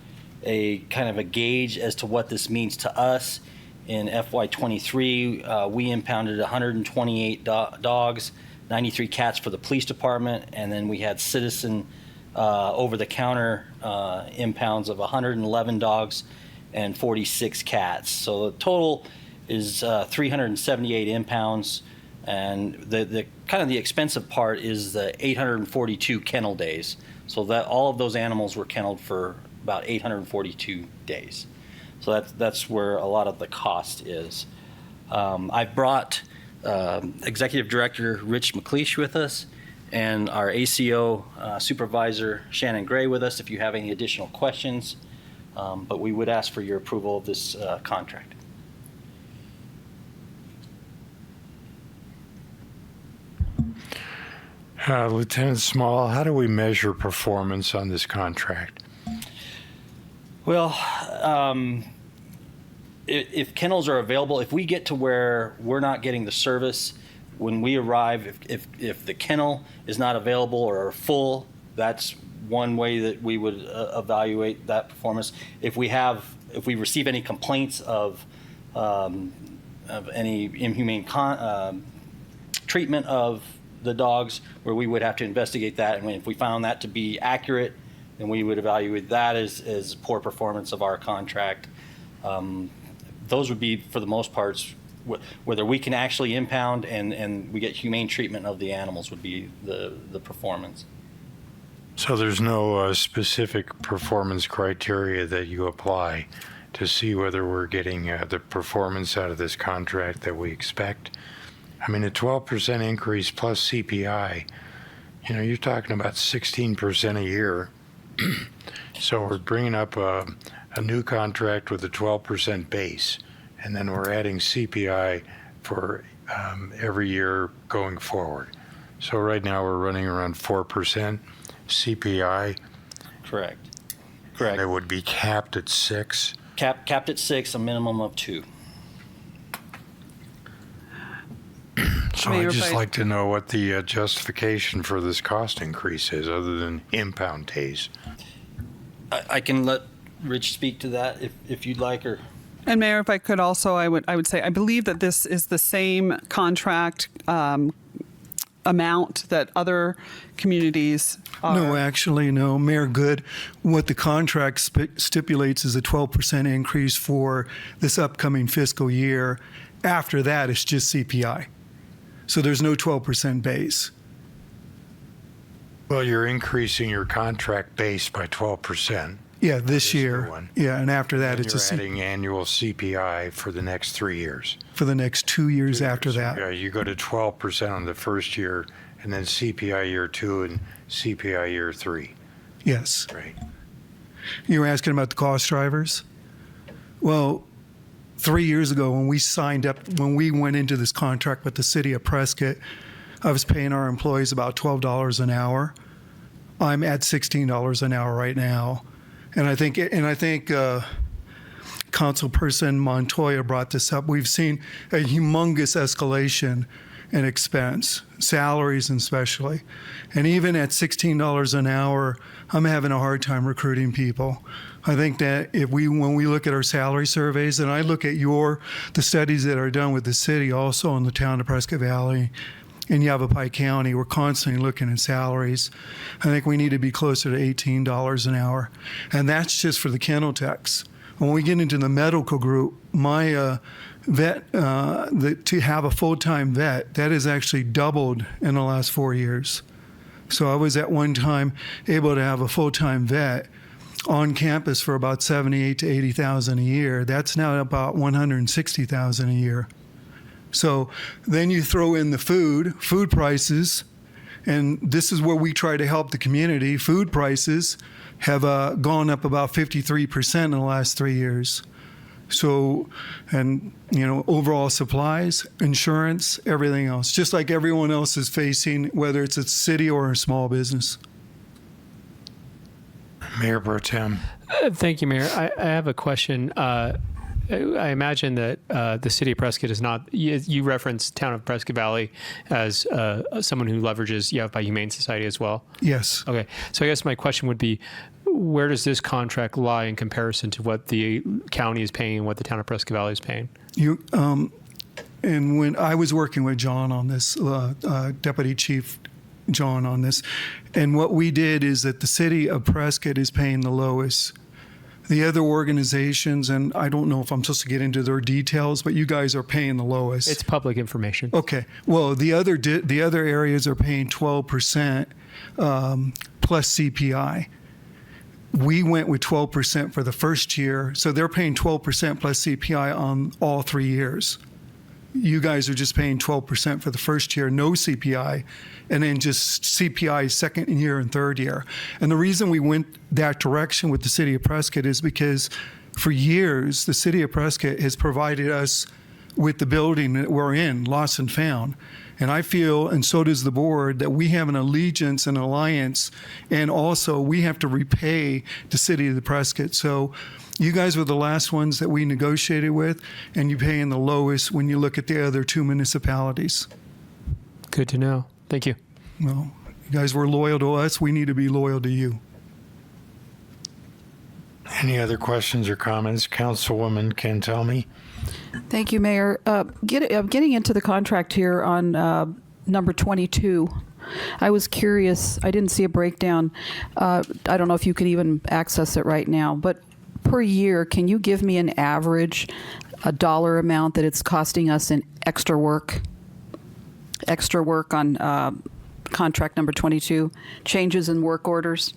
a kind of a gauge as to what this means to us, in FY23, we impounded 128 dogs, 93 cats for the police department, and then we had citizen over-the-counter impounds of 111 dogs and 46 cats. So the total is 378 impounds, and the kind of the expensive part is the 842 kennel days. So that all of those animals were kenneled for about 842 days. So that's where a lot of the cost is. I've brought Executive Director Rich McLeish with us, and our ACO Supervisor Shannon Gray with us if you have any additional questions. But we would ask for your approval of this contract. Lieutenant Small, how do we measure performance on this contract? Well, if kennels are available, if we get to where we're not getting the service when we arrive, if the kennel is not available or full, that's one way that we would evaluate that performance. If we receive any complaints of any inhumane treatment of the dogs, where we would have to investigate that, and if we found that to be accurate, then we would evaluate that as poor performance of our contract. Those would be, for the most part, whether we can actually impound and we get humane treatment of the animals would be the performance. So there's no specific performance criteria that you apply to see whether we're getting the performance out of this contract that we expect? I mean, a 12% increase plus CPI, You know, you're talking about 16% a year. So we're bringing up a new contract with a 12% base, and then we're adding CPI for every year going forward. So right now we're running around 4% CPI. Correct. And it would be capped at 6. Capped at 6, a minimum of 2. So Mayor, I'd just if I- like to know what the justification for this cost increase is, other than impound days. I can let Rich speak to that if you'd like, or. And Mayor, if I could also, I would say, I believe that this is the same contract amount that other communities are. No, actually, no. Mayor Good, what the contract stipulates is a 12% increase for this upcoming fiscal year. After that, it's just CPI. So there's no 12% base. Well, you're increasing your contract base by 12%. Yeah, this year. Yeah, and after that, And it's you're adding annual CPI for the next 3 years. for the next 2 years after that. Yeah, you go to 12% on the first year, and then CPI year 2 and CPI year 3. Yes. Right. You were asking about the cost drivers? Well, 3 years ago when we signed up, when we went into this contract with the city of Prescott, I was paying our employees about $12 an hour. I'm at $16 an hour right now. And I think Councilperson Montoya brought this up. We've seen a humongous escalation in expense, salaries especially. And even at $16 an hour, I'm having a hard time recruiting people. I think that when we look at our salary surveys, and I look at the studies that are done with the city also in the town of Prescott Valley in Yavapai County, we're constantly looking at salaries. I think we need to be closer to $18 an hour. And that's just for the kennel techs. When we get into the medical group, my vet, to have a full-time vet, that has actually doubled in the last 4 years. So I was at one time able to have a full-time vet on campus for about $78,000 to $80,000 a year. That's now about $160,000 a year. So then you throw in the food prices, and this is where we try to help the community. Food prices have gone up about 53% in the last 3 years. So, and overall supplies, insurance, everything else, just like everyone else is facing, whether it's a city or a small business. Mayor Pro Tem. Thank you, Mayor. I have a question. I imagine that the city of Prescott is not. You referenced town of Prescott Valley as someone who leverages Yavapai Humane Society as well. Yes. Okay. So I guess my question would be, where does this contract lie in comparison to what the county is paying and what the town of Prescott Valley is paying? And when I was working with John on this, Deputy Chief John on this, and what we did is that the city of Prescott is paying the lowest. The other organizations, and I don't know if I'm supposed to get into their details, but you guys are paying the lowest. It's public information. Okay. Well, the other areas are paying 12% plus CPI. We went with 12% for the first year, so they're paying 12% plus CPI on all 3 years. You guys are just paying 12% for the first year, no CPI, and then just CPI second year and third year. And the reason we went that direction with the city of Prescott is because for years, the city of Prescott has provided us with the building that we're in, Lost and Found. And I feel, and so does the board, that we have an allegiance and alliance, and also we have to repay the city of the Prescott. So you guys were the last ones that we negotiated with, and you're paying the lowest when you look at the other two municipalities. Good to know. Thank you. Well, you guys were loyal to us. We need to be loyal to you. Any other questions or comments? Councilwoman Cantelmi? Thank you, Mayor. Getting into the contract here on number 22, I was curious. I didn't see a breakdown. I don't know if you can even access it right now, but per year, can you give me an average, a dollar amount that it's costing us in extra work on contract number 22, changes in work orders?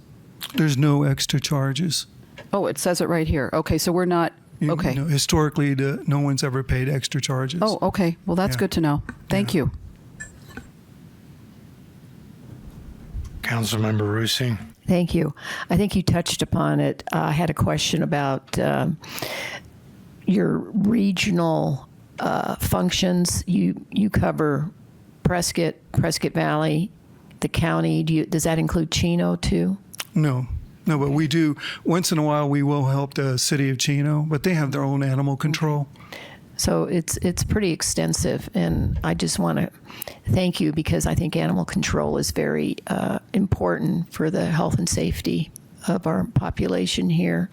There's no extra charges. Oh, it says it right here. Okay, so we're not, okay. Historically, no one's ever paid extra charges. Oh, okay. Well, that's Yeah. good to know. Thank you. Councilmember Russi. Thank you. I think you touched upon it. I had a question about your regional functions. You cover Prescott Valley, the county. Does that include Chino too? No, but we do. Once in a while, we will help the city of Chino, but they have their own animal control. So it's pretty extensive, and I just want to thank you because I think animal control is very important for the health and safety of our population here.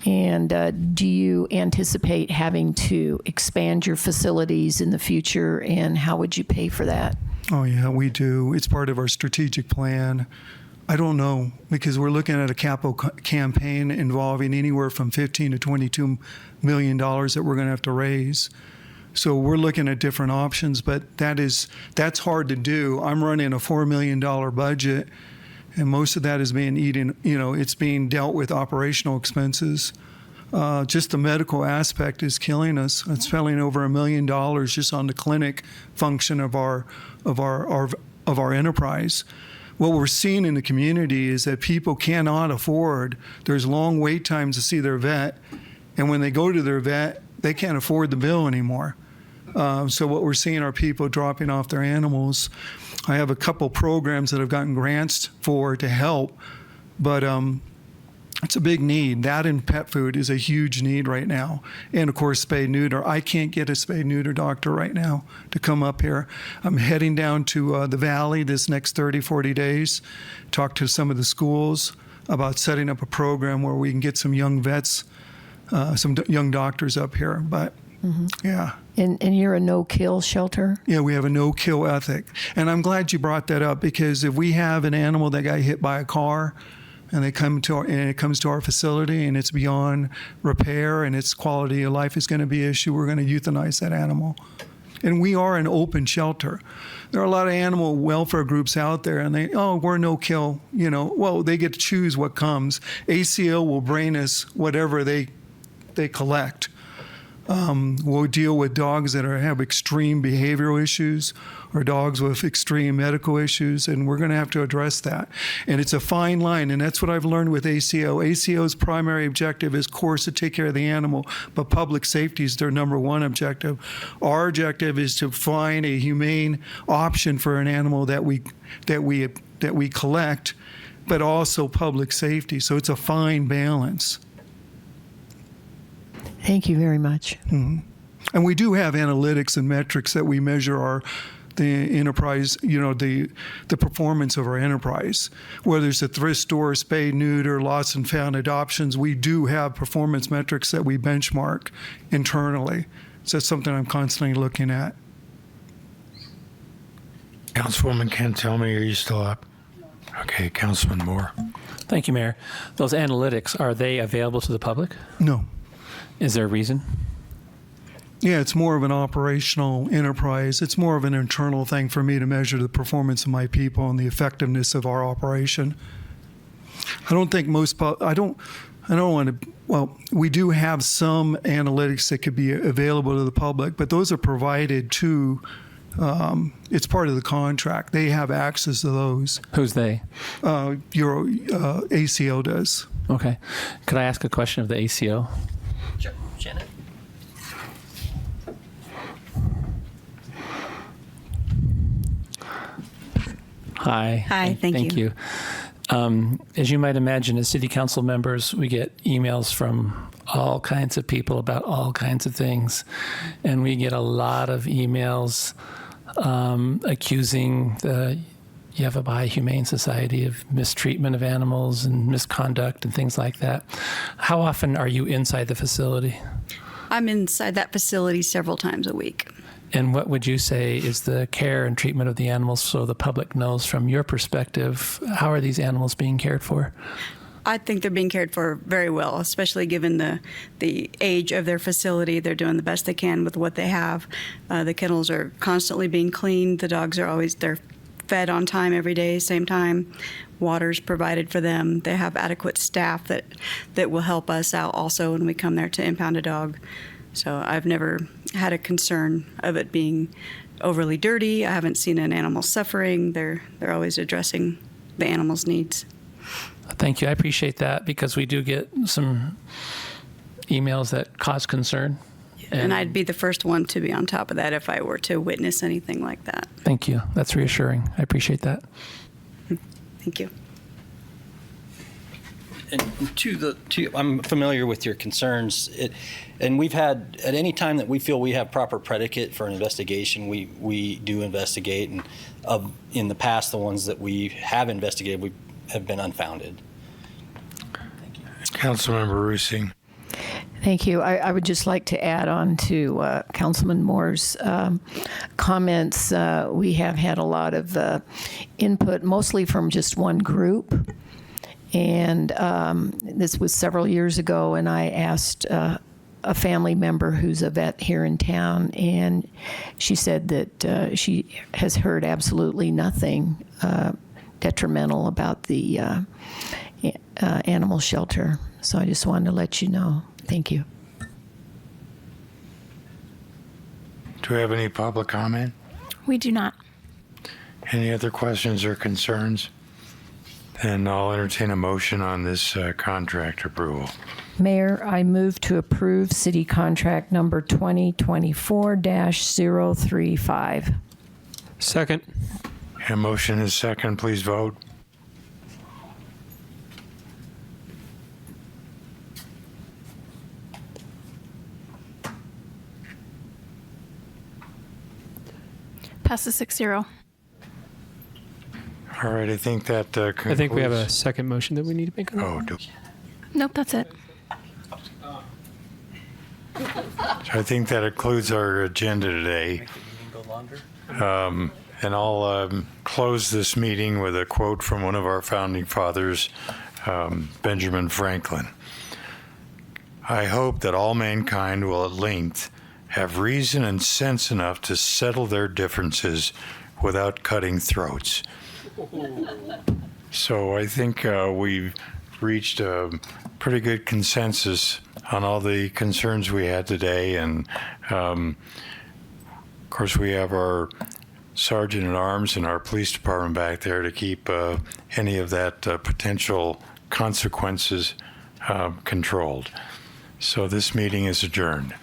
And do you anticipate having to expand your facilities in the future, and how would you pay for that? Oh, yeah, we do. It's part of our strategic plan. I don't know, because we're looking at a capital campaign involving anywhere from $15 to $22 million that we're going to have to raise. So we're looking at different options, but that's hard to do. I'm running a $4 million budget, and most of that is being it's being dealt with operational expenses. Just the medical aspect is killing us. It's spending over $1 million just on the clinic function of our enterprise. What we're seeing in the community is that people cannot afford. There's long wait times to see their vet, and when they go to their vet, they can't afford the bill anymore. So what we're seeing are people dropping off their animals. I have a couple programs that I've gotten grants for to help, but it's a big need. That and pet food is a huge need right now. And of course, spay neuter. I can't get a spay neuter doctor right now to come up here. I'm heading down to the valley this next 30, 40 days, talk to some of the schools about setting up a program where we can get some young vets, some young doctors up here. But yeah. And you're a no-kill shelter? Yeah, we have a no-kill ethic. And I'm glad you brought that up, because if we have an animal that got hit by a car, and it comes to our facility and it's beyond repair and its quality of life is going to be an issue, we're going to euthanize that animal. And we are an open shelter. There are a lot of animal welfare groups out there, and we're no kill. Well, they get to choose what comes. ACO will bring us whatever they collect. We'll deal with dogs that have extreme behavioral issues or dogs with extreme medical issues, and we're going to have to address that. And it's a fine line, and that's what I've learned with ACO. ACO's primary objective is, of course, to take care of the animal, but public safety is their number one objective. Our objective is to find a humane option for an animal that we collect, but also public safety. So it's a fine balance. Thank you very much. Mm-hmm. And we do have analytics and metrics that we measure the enterprise, the performance of our enterprise. Whether it's a thrift store, spay, neuter, lost and found adoptions, we do have performance metrics that we benchmark internally. So that's something I'm constantly looking at. Councilwoman Cantelmi, are you still up? Okay, Councilman Moore. Thank you, Mayor. Those analytics, are they available to the public? No. Is there a reason? Yeah, it's more of an operational enterprise. It's more of an internal thing for me to measure the performance of my people and the effectiveness of our operation. I don't think we do have some analytics that could be available to the public, but those are provided to, it's part of the contract. They have access to those. Who's they? Your ACO does. Okay. Could I ask a question of the ACO? Sure. Shannon? Hi. Hi, thank you. As you might imagine, as city council members, we get emails from all kinds of people about all kinds of things. And we get a lot of emails accusing the Yavapai Humane Society of mistreatment of animals and misconduct and things like that. How often are you inside the facility? I'm inside that facility several times a week. And what would you say is the care and treatment of the animals, so the public knows from your perspective, how are these animals being cared for? I think they're being cared for very well, especially given the age of their facility. They're doing the best they can with what they have. The kennels are constantly being cleaned. The dogs are they're fed on time every day, same time. Water's provided for them. They have adequate staff that will help us out also when we come there to impound a dog. So I've never had a concern of it being overly dirty. I haven't seen an animal suffering. They're always addressing the animals' needs. Thank you. I appreciate that because we do get some emails that cause concern. And I'd be the first one to be on top of that if I were to witness anything like that. Thank you. That's reassuring. I appreciate that. Thank you. And I'm familiar with your concerns, and we've had, at any time that we feel we have proper predicate for an investigation, we do investigate, and in the past, the ones that we have investigated, we have been unfounded. Councilmember Rusing. Thank you. I would just like to add on to Councilman Moore's comments. We have had a lot of input, mostly from just one group. And this was several years ago, and I asked a family member who's a vet here in town, and she said that she has heard absolutely nothing detrimental about the animal shelter. So I just wanted to let you know. Thank you. Do we have any public comment? We do not. Any other questions or concerns? Then I'll entertain a motion on this contract approval. Mayor, I move to approve city contract number 2024-035. Second. A motion is second. Please vote. Passes 6-0. All right, I think that concludes. I think we have a second motion that we need to make. Nope, that's it. So I think that concludes our agenda today. And I'll close this meeting with a quote from one of our founding fathers, Benjamin Franklin. I hope that all mankind will at length have reason and sense enough to settle their differences without cutting throats. So I think we've reached a pretty good consensus on all the concerns we had today. And of course, we have our sergeant at arms and our police department back there to keep any of that potential consequences controlled. So this meeting is adjourned.